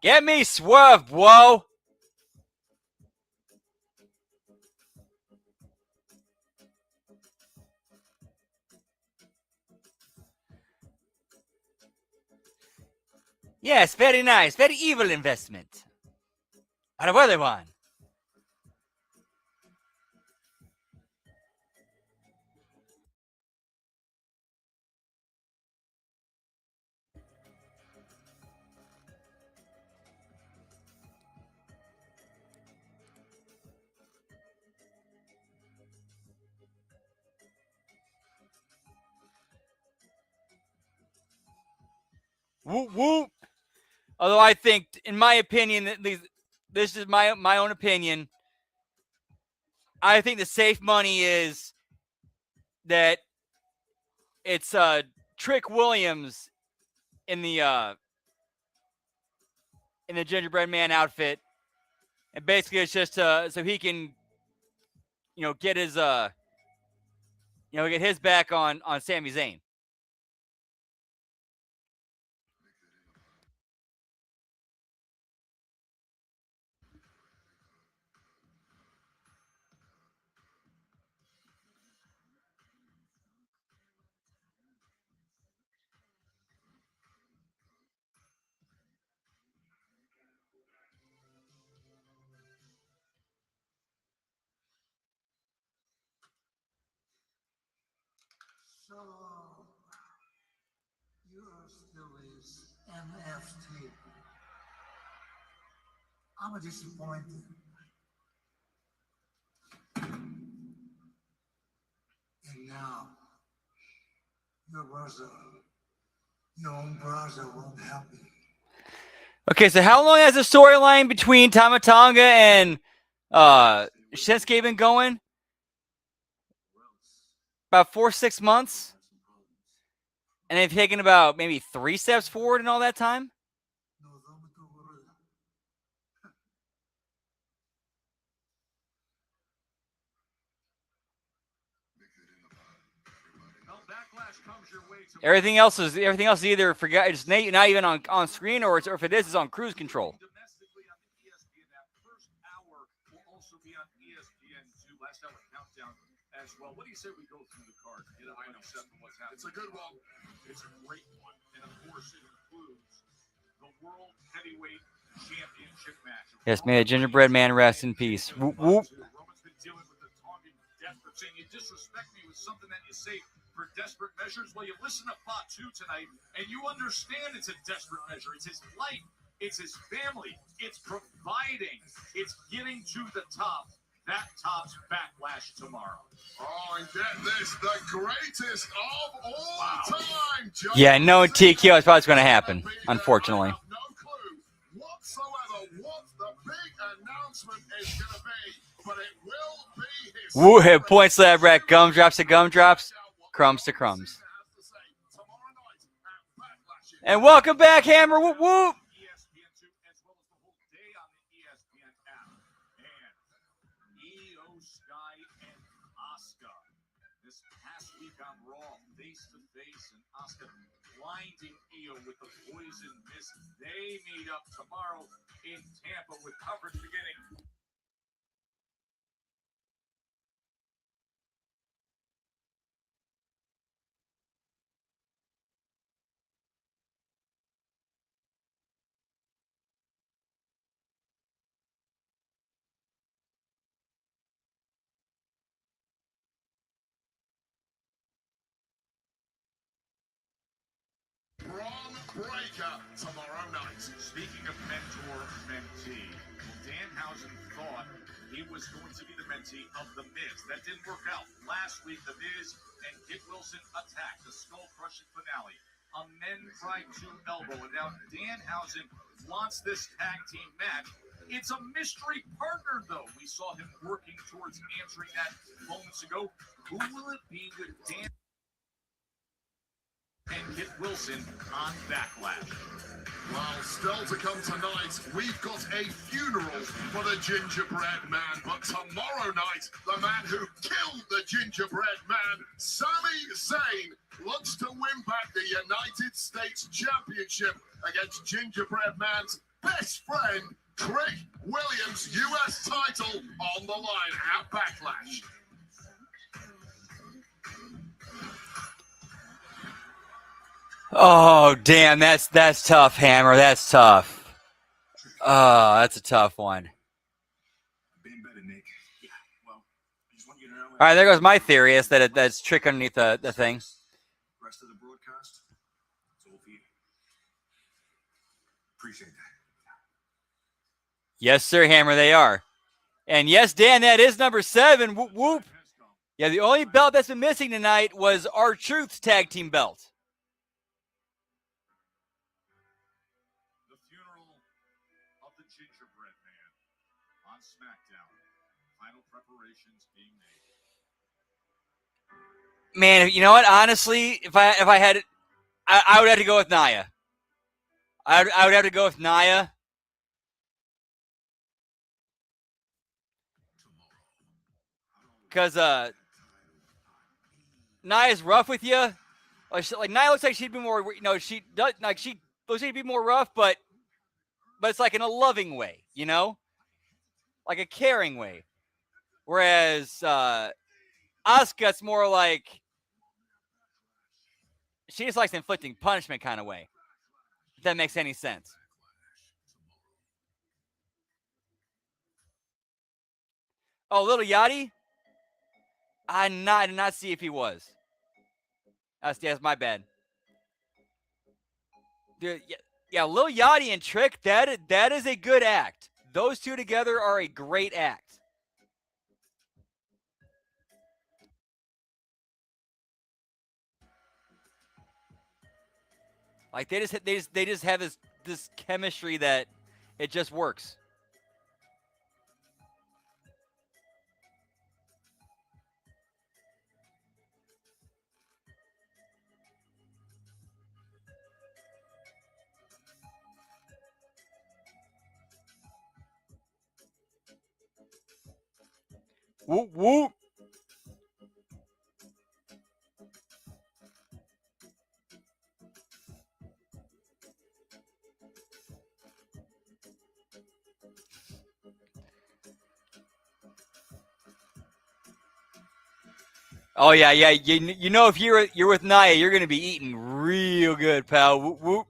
Get me swerved, whoa. Yes, very nice. Very evil investment. Out of other one. Whoop, whoop. Although I think, in my opinion, this is my own opinion, I think the safe money is that it's Trick Williams in the gingerbread man outfit, and basically it's just so he can, get his get his back on Sami Zayn. So, you're still his MFT. I'm disappointed. And now, your own brother won't help you. Okay, so how long has the storyline between Tama Tonga and Shinsuke been going? About 4-6 months? And they've taken about maybe 3 steps forward in all that time? Everything else is either forgot, it's not even on screen, or if it is, it's on cruise control. As well. What do you say we go through the card? It's a good one. It's a great one. And of course, it includes the World Heavyweight Championship match. Yes, may the gingerbread man rest in peace. Whoop, whoop. Roman's been dealing with the taunting death of saying you disrespect me with something that you say for desperate measures. Well, you listen to Fatu tonight, and you understand it's a desperate measure. It's his life. It's his family. It's providing. It's getting to the top. That tops Backlash tomorrow. Oh, and get this, the greatest of all time. Yeah, no TQ is probably going to happen, unfortunately. No clue whatsoever what the big announcement is going to be, but it will be his. Woo, hit point slab rack, gumdrops to gumdrops, crumbs to crumbs. And welcome back, Hammer. Whoop, whoop. Blinding Io with the poison mist. They meet up tomorrow in Tampa with coverage beginning. Breaker tomorrow night. Speaking of mentor-mentee, Danhausen thought he was going to be the mentee of The Miz. That didn't work out. Last week, The Miz and Kit Wilson attacked the skull-crushing finale. A men tried to elbow, and now Danhausen wants this tag team match. It's a mystery partner, though. We saw him working towards answering that moments ago. Who will it be with Dan and Kit Wilson on Backlash? Well, Still to come tonight, we've got a funeral for the gingerbread man. But tomorrow night, the man who killed the gingerbread man, Sami Zayn, looks to win back the United States Championship against gingerbread man's best friend, Trick Williams. U.S. title on the line at Backlash. Oh, damn, that's tough, Hammer. That's tough. Oh, that's a tough one. All right, there goes my theory. Is that that's Trick underneath the thing. Rest of the broadcast, it's all for you. Appreciate that. Yes, sir, Hammer, they are. And yes, Dan, that is number 7. Whoop, whoop. Yeah, the only belt that's been missing tonight was R-Truth's tag team belt. The funeral of the gingerbread man on SmackDown. Final preparations being made. Man, you know what? Honestly, if I had it, I would have to go with Nia. I would have to go with Nia. Because Nia's rough with you. Like Nia looks like she'd be more, she does like she looks like she'd be more rough, but it's like in a loving way, like a caring way. Whereas Asuka's more like she just likes inflicting punishment kind of way. If that makes any sense. Oh, Little Yachty? I did not see if he was. That's my bad. Dude, yeah, Lil Yachty and Trick, that is a good act. Those two together are a great act. Like they just have this chemistry that it just works. Whoop whoop. Oh yeah. You know if you're with Nia, you're gonna be eating real good, pal. Whoop whoop.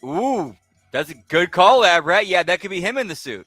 Ooh, that's a good call, Ab, right? Yeah, that could be him in the suit.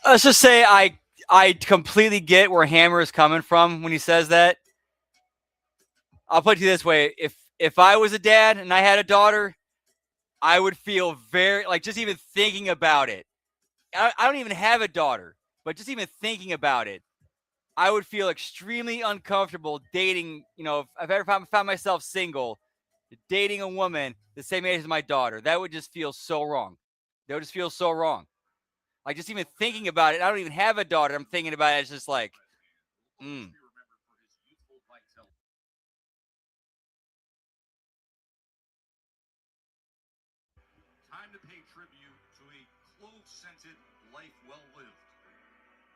Let's just say I completely get where Hammer is coming from when he says that. I'll put it this way: if I was a dad and I had a daughter, I would feel very just even thinking about it. I don't even have a daughter, but just even thinking about it, I would feel extremely uncomfortable dating, if I've ever found myself single, dating a woman the same age as my daughter. That would just feel so wrong. That would just feel so wrong. Like, just even thinking about it, I don't even have a daughter. I'm thinking about it. It's just like, Time to pay tribute to a clove-scented life well lived.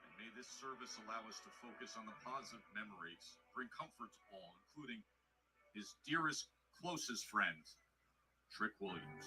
And may this service allow us to focus on the positive memories, bring comfort to all, including his dearest, closest friend, Trick Williams.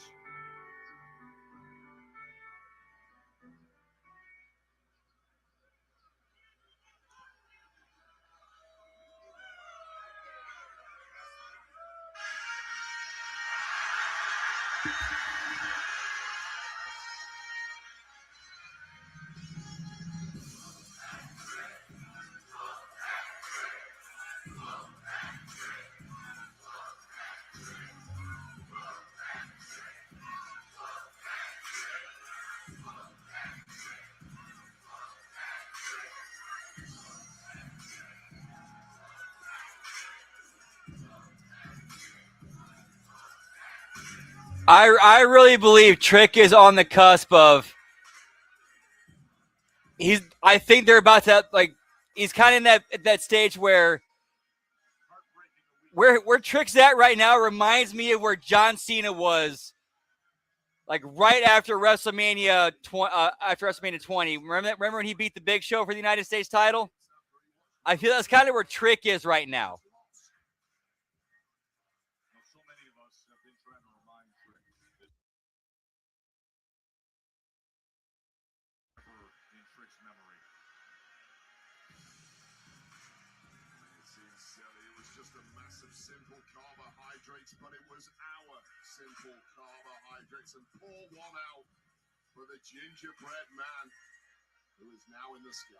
I really believe Trick is on the cusp of. I think they're about to he's kind of in that stage where Trick's at right now reminds me of where John Cena was, like right after WrestleMania 20. Remember when he beat the Big Show for the United States title? I feel that's kind of where Trick is right now. But it was our simple carbohydrates, and pour one out for the gingerbread man who is now in the sky.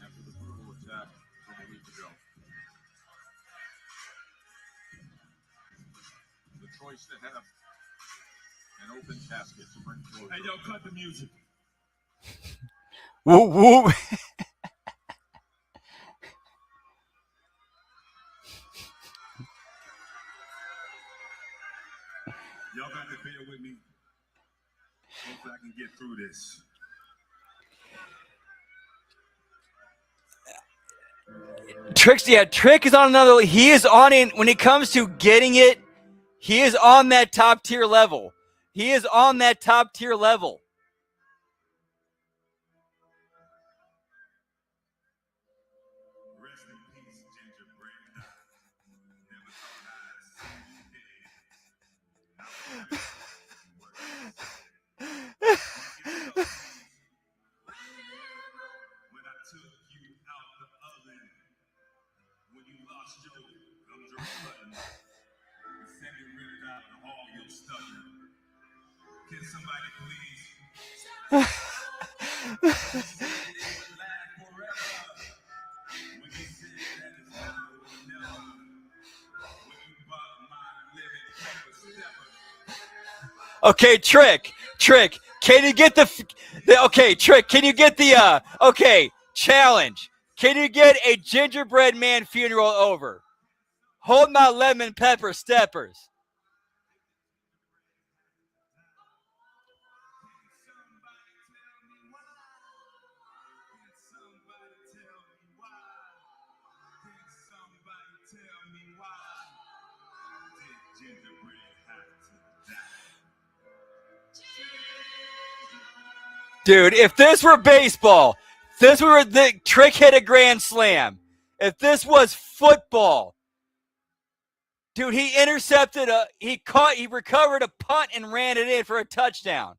After the brutal attack from a week ago, the choice to have an open casket to bring closure. Hey, yo, cut the music. Woo woo. Y'all got to bear with me. Hope I can get through this. Trick is on another. He is on in when it comes to getting it. He is on that top tier level. He is on that top tier level. Rest in peace, gingerbread. Never thought I'd see you dead. When I took you out the oven, when you lost your gumdrop button, and sent it rid out of all your stuff. Can somebody please? Okay, Trick, can you get okay, Trick, can you get the challenge? Can you get a gingerbread man funeral over? Hold my lemon pepper steppers. Dude, if this were baseball, this were the Trick hit a grand slam. If this was football, dude, he intercepted he recovered a punt and ran it in for a touchdown.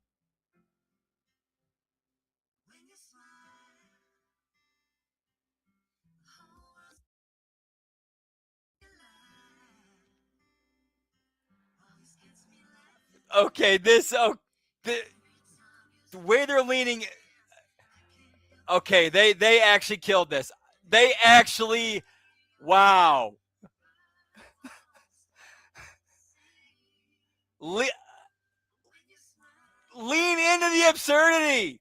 Okay, the way they're leaning. Okay, they actually killed this. They actually Wow. Lean into the absurdity.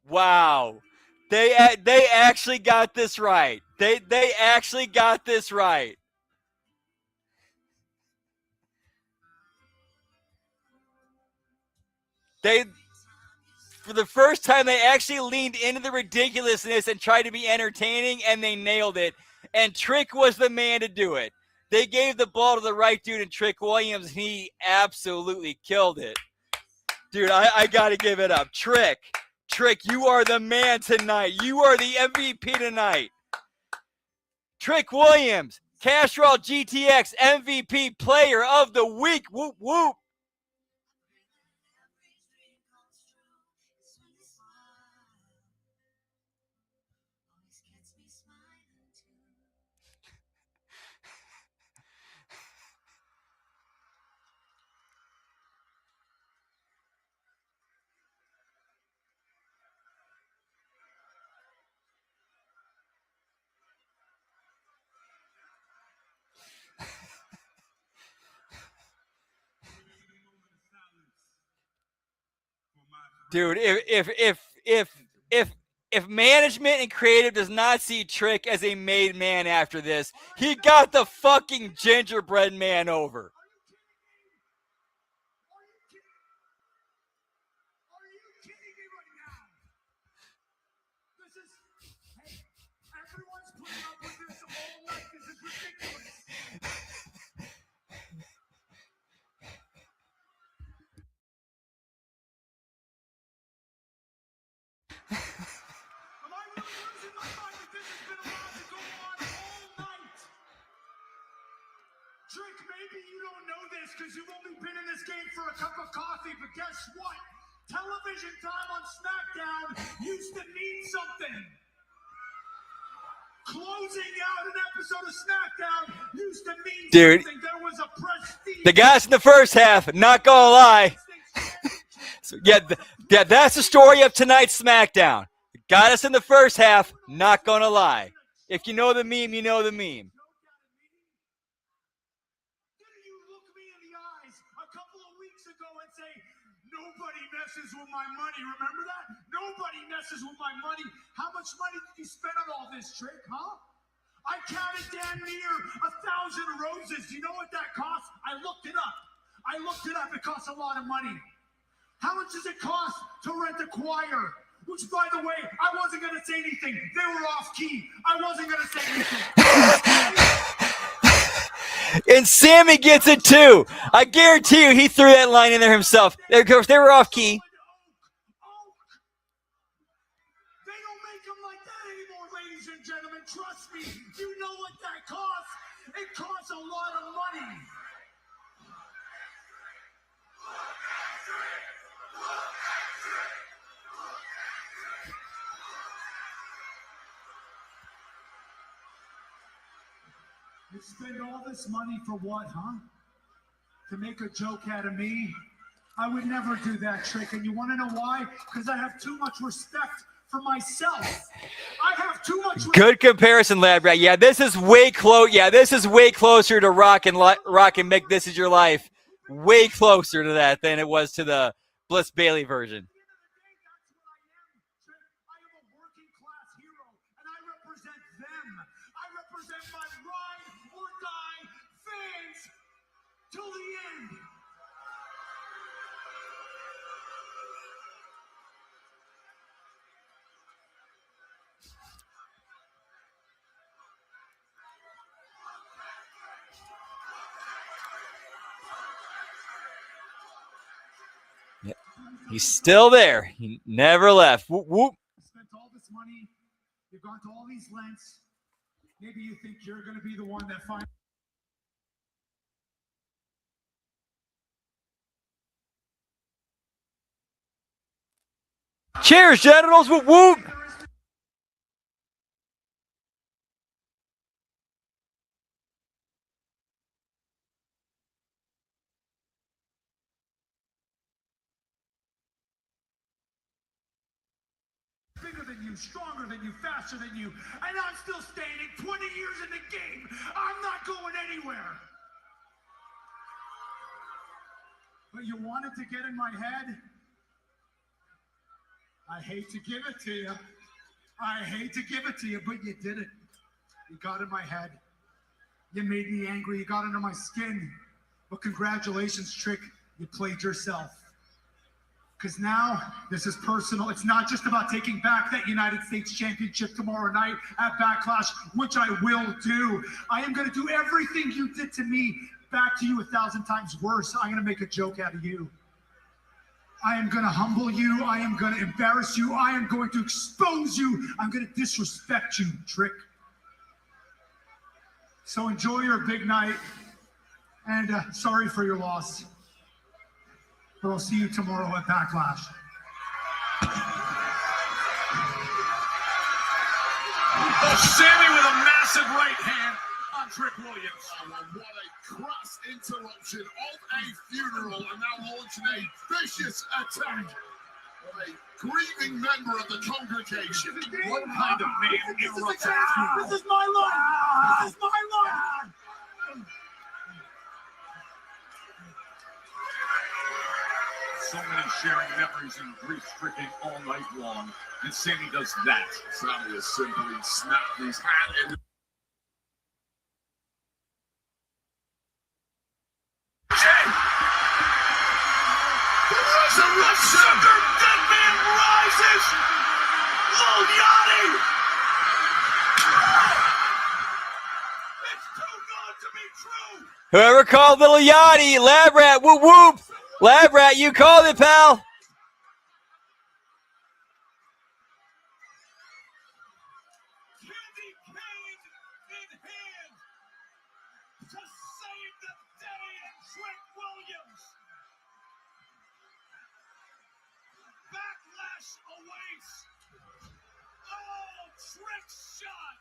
Wow. They actually got this right. They actually got this right. They, for the first time, they actually leaned into the ridiculousness and tried to be entertaining, and they nailed it. And Trick was the man to do it. They gave the ball to the right dude in Trick Williams, and he absolutely killed it. Dude, I got to give it up. Trick, you are the man tonight. You are the MVP tonight. Trick Williams, Castrol GTX MVP Player of the Week. Whoop, whoop. Dude, if management and creative does not see Trick as a made man after this, he got the fucking gingerbread man over. Trick, maybe you don't know this because you've only been in this game for a cup of coffee, but guess what? Television time on SmackDown used to mean something. Closing out an episode of SmackDown used to mean something. There was a prestige. The guys in the first half, not gonna lie. So, that's the story of tonight's SmackDown. Got us in the first half, not gonna lie. If you know the meme, you know the meme. Nobody messes with my money. Remember that? Nobody messes with my money. How much money did you spend on all this, Trick, huh? I counted damn near 1,000 roses. You know what that costs? I looked it up. It costs a lot of money. How much does it cost to rent a choir? Which, by the way, I wasn't going to say anything. They were off key. I wasn't going to say anything. And Sammy gets it too. I guarantee you he threw that line in there himself. They were off key. They don't make them like that anymore, ladies and gentlemen. Trust me. You know what that costs? It costs a lot of money. You spend all this money for what, huh? To make a joke out of me? I would never do that, Trick. And you want to know why? Because I have too much respect for myself. I have too much respect. Good comparison, Lab Rat. Yeah, this is way close. Yeah, this is way closer to Rock and Mick, This Is Your Life. Way closer to that than it was to the Bliss Bailey version. Till the end. Yeah. He's still there. He never left. Whoop, whoop. You spent all this money. You've gone to all these lengths. Maybe you think you're going to be the one that finds. Cheers, genitals. Whoop, whoop. Bigger than than you, stronger than you, faster than you, and I'm still standing 20 years in the game. I'm not going anywhere. But you wanted to get in my head? I hate to give it to you. I hate to give it to you, but you did it. You got in my head. You made me angry. You got under my skin. But congratulations, Trick. You played yourself. Because now, this is personal. It's not just about taking back that United States Championship tomorrow night at Backlash, which I will do. I am going to do everything you did to me back to you 1,000 times worse. I'm going to make a joke out of you. I am going to humble you. I am going to embarrass you. I am going to expose you. I'm going to disrespect you, Trick. So enjoy your big night. And sorry for your loss. But I'll see you tomorrow at Backlash. Sammy with a massive right hand on Trick Williams. Oh, well, what a crass interruption of a funeral, and now launching a vicious attack of a grieving member of the congregation. What kind of man interrupts a funeral? This is my life! This is my life! So many sharing memories and grief-stricken all night long, and Sammy does that. Sammy has simply snapped his hand in. The resurrection! Dead man rises! Lil Yachty! It's too good to be true! Whoever called Little Yachty, Lab Rat, whoop whoop. Lab Rat, you called it, pal. Candy cane in hand to save the day and Trick Williams. Backlash awaits. Oh, Trick shot.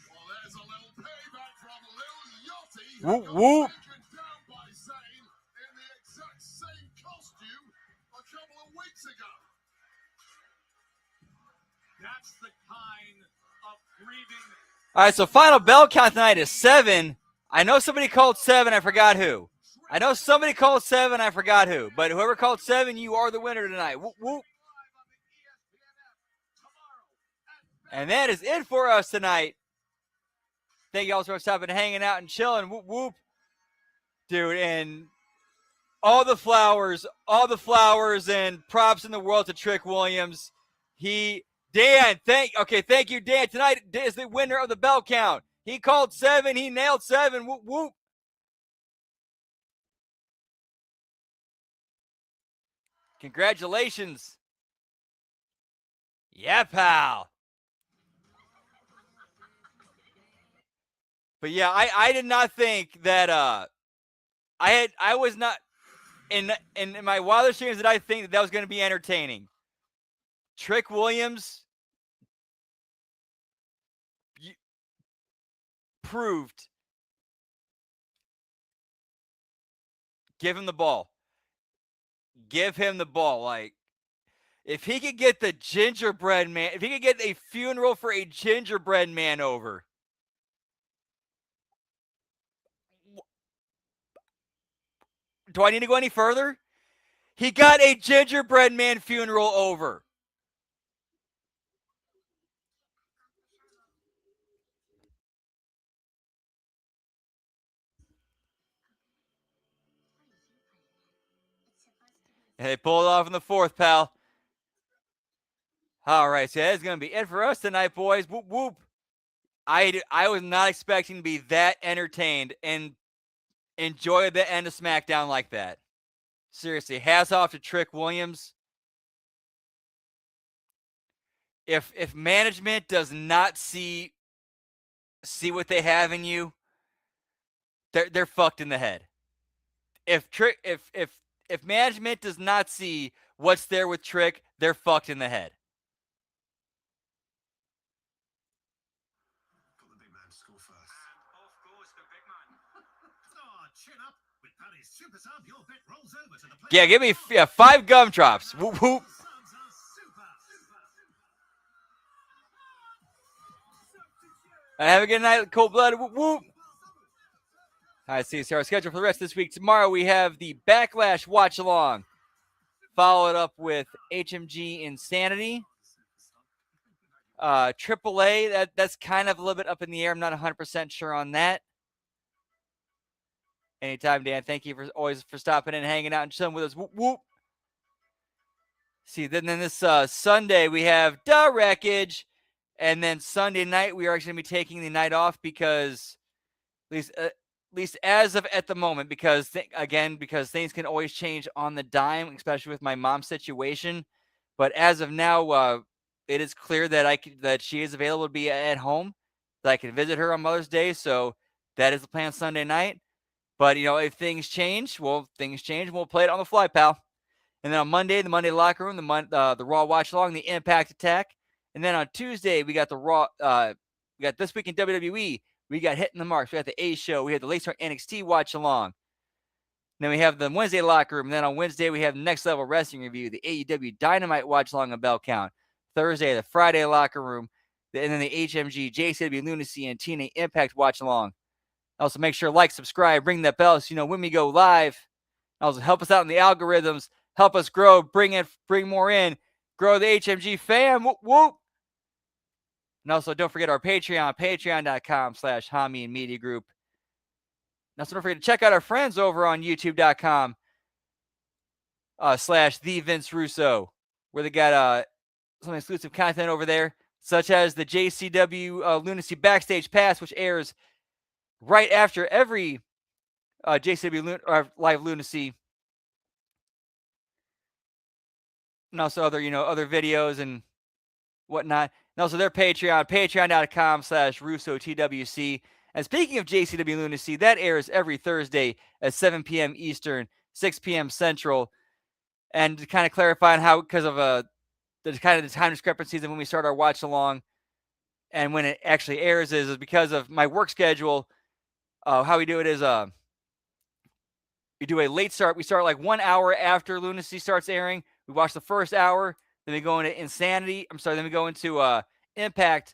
Well, there's a little payback from Lil Yachty. Whoop whoop. Taken down by Zayn in the exact same costume a couple of weeks ago. That's the kind of grieving. All right, so final bell count tonight is 7. I know somebody called 7. I forgot who. I know somebody called 7. I forgot who. But whoever called 7, you are the winner tonight. Whoop, whoop. And that is it for us tonight. Thank you all so much for stopping and hanging out and chilling. Whoop, whoop. Dude, and all the flowers and props in the world to Trick Williams. Dan, thank you, Dan. Tonight is the winner of the bell count. He called 7. He nailed 7. Whoop, whoop. Congratulations. Yeah, pal. But yeah, I did not think that I was not in my wildest dreams did I think that was going to be entertaining. Trick Williams proved. Give him the ball. Give him the ball. Like, if he could get the gingerbread man, if he could get a funeral for a gingerbread man over. Do I need to go any further? He got a gingerbread man funeral over. And they pulled off in the 4th, pal. All right, so that's going to be it for us tonight, boys. Whoop, whoop. I was not expecting to be that entertained and enjoy the end of SmackDown like that. Seriously, hats off to Trick Williams. If management does not see what they have in you, they're fucked in the head. If management does not see what's there with Trick, they're fucked in the head. Got the big man to score first. And of course, the big man. Oh, chin up with Paddy Yeah, give me 5 gumdrops. Whoop, whoop. Have a good night, Cold Blooded. Whoop, whoop. All right, see our schedule for the rest of this week. Tomorrow we have the Backlash Watch Along, followed up with HMG Insanity. AAA, that's kind of a little bit up in the air. I'm not 100% sure on that. Anytime, Dan. Thank you always for stopping in and hanging out and chilling with us. Whoop, whoop. See, then this Sunday we have Da Wreckage, and then Sunday night we are actually going to be taking the night off because, at least as of at the moment, because because things can always change on the dime, especially with my mom's situation. But as of now, it is clear that that she is available to be at home, that I can visit her on Mother's Day. So that is the plan Sunday night. But if things change, things change. We'll play it on the fly, pal. And then on Monday, the Monday Locker Room, the Raw Watch Along, the Impact Attack. And then on Tuesday, we got the Raw. We got This Week in WWE. We got Hitting the Marks. We got the A Show. We had the Late Start NXT Watch Along. Then we have the Wednesday Locker Room. And then on Wednesday, we have Next Level Wrestling Review, the AEW Dynamite Watch Along and Bell Count. Thursday, the Friday Locker Room. And then the HMG, JCW Lunacy, and TNA Impact Watch Along. Also, make sure to like, subscribe, ring that bell so when we go live. Also, help us out in the algorithms. Help us grow. Bring more in. Grow the HMG fam. Whoop, whoop. And also, don't forget our Patreon, patreon.com/Hami and Media Group. And also, don't forget to check out our friends over on youtube.com /The Vince Russo, where they got some exclusive content over there, such as the JCW Lunacy Backstage Pass, which airs right after every JCW Live Lunacy. And also other videos and whatnot. And also their Patreon, patreon.com/RussoTWC. And speaking of JCW Lunacy, that airs every Thursday at 7 p.m. Eastern, 6 p.m. Central. And to kind of clarify on how, because of the time discrepancies of when we start our watch along and when it actually airs is because of my work schedule. How we do it is we do a late start. We start like 1 hour after Lunacy starts airing. We watch the first hour, then we go into Insanity. Then we go into Impact,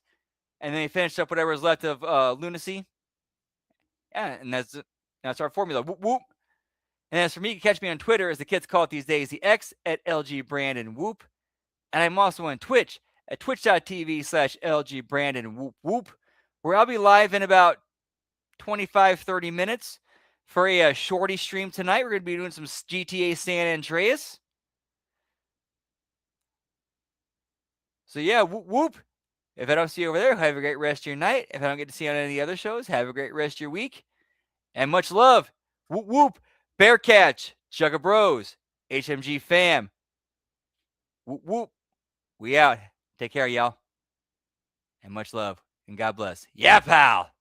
and then we finish up whatever is left of Lunacy. Yeah, and that's our formula. Whoop, whoop. And as for me, you can catch me on Twitter, as the kids call it these days, the X at LG Brandon Whoop. And I'm also on Twitch at twitch.tv/LG Brandon Whoop Whoop, where I'll be live in about 25-30 minutes for a shorty stream tonight. We're going to be doing some GTA San Andreas. So yeah, whoop whoop. If I don't see you over there, have a great rest of your night. If I don't get to see you on any of the other shows, have a great rest of your week. And much love. Whoop whoop. Bear Catch, Jugga Bros, HMG fam. Whoop whoop. We out. Take care, y'all. And much love. And God bless. Yeah, pal.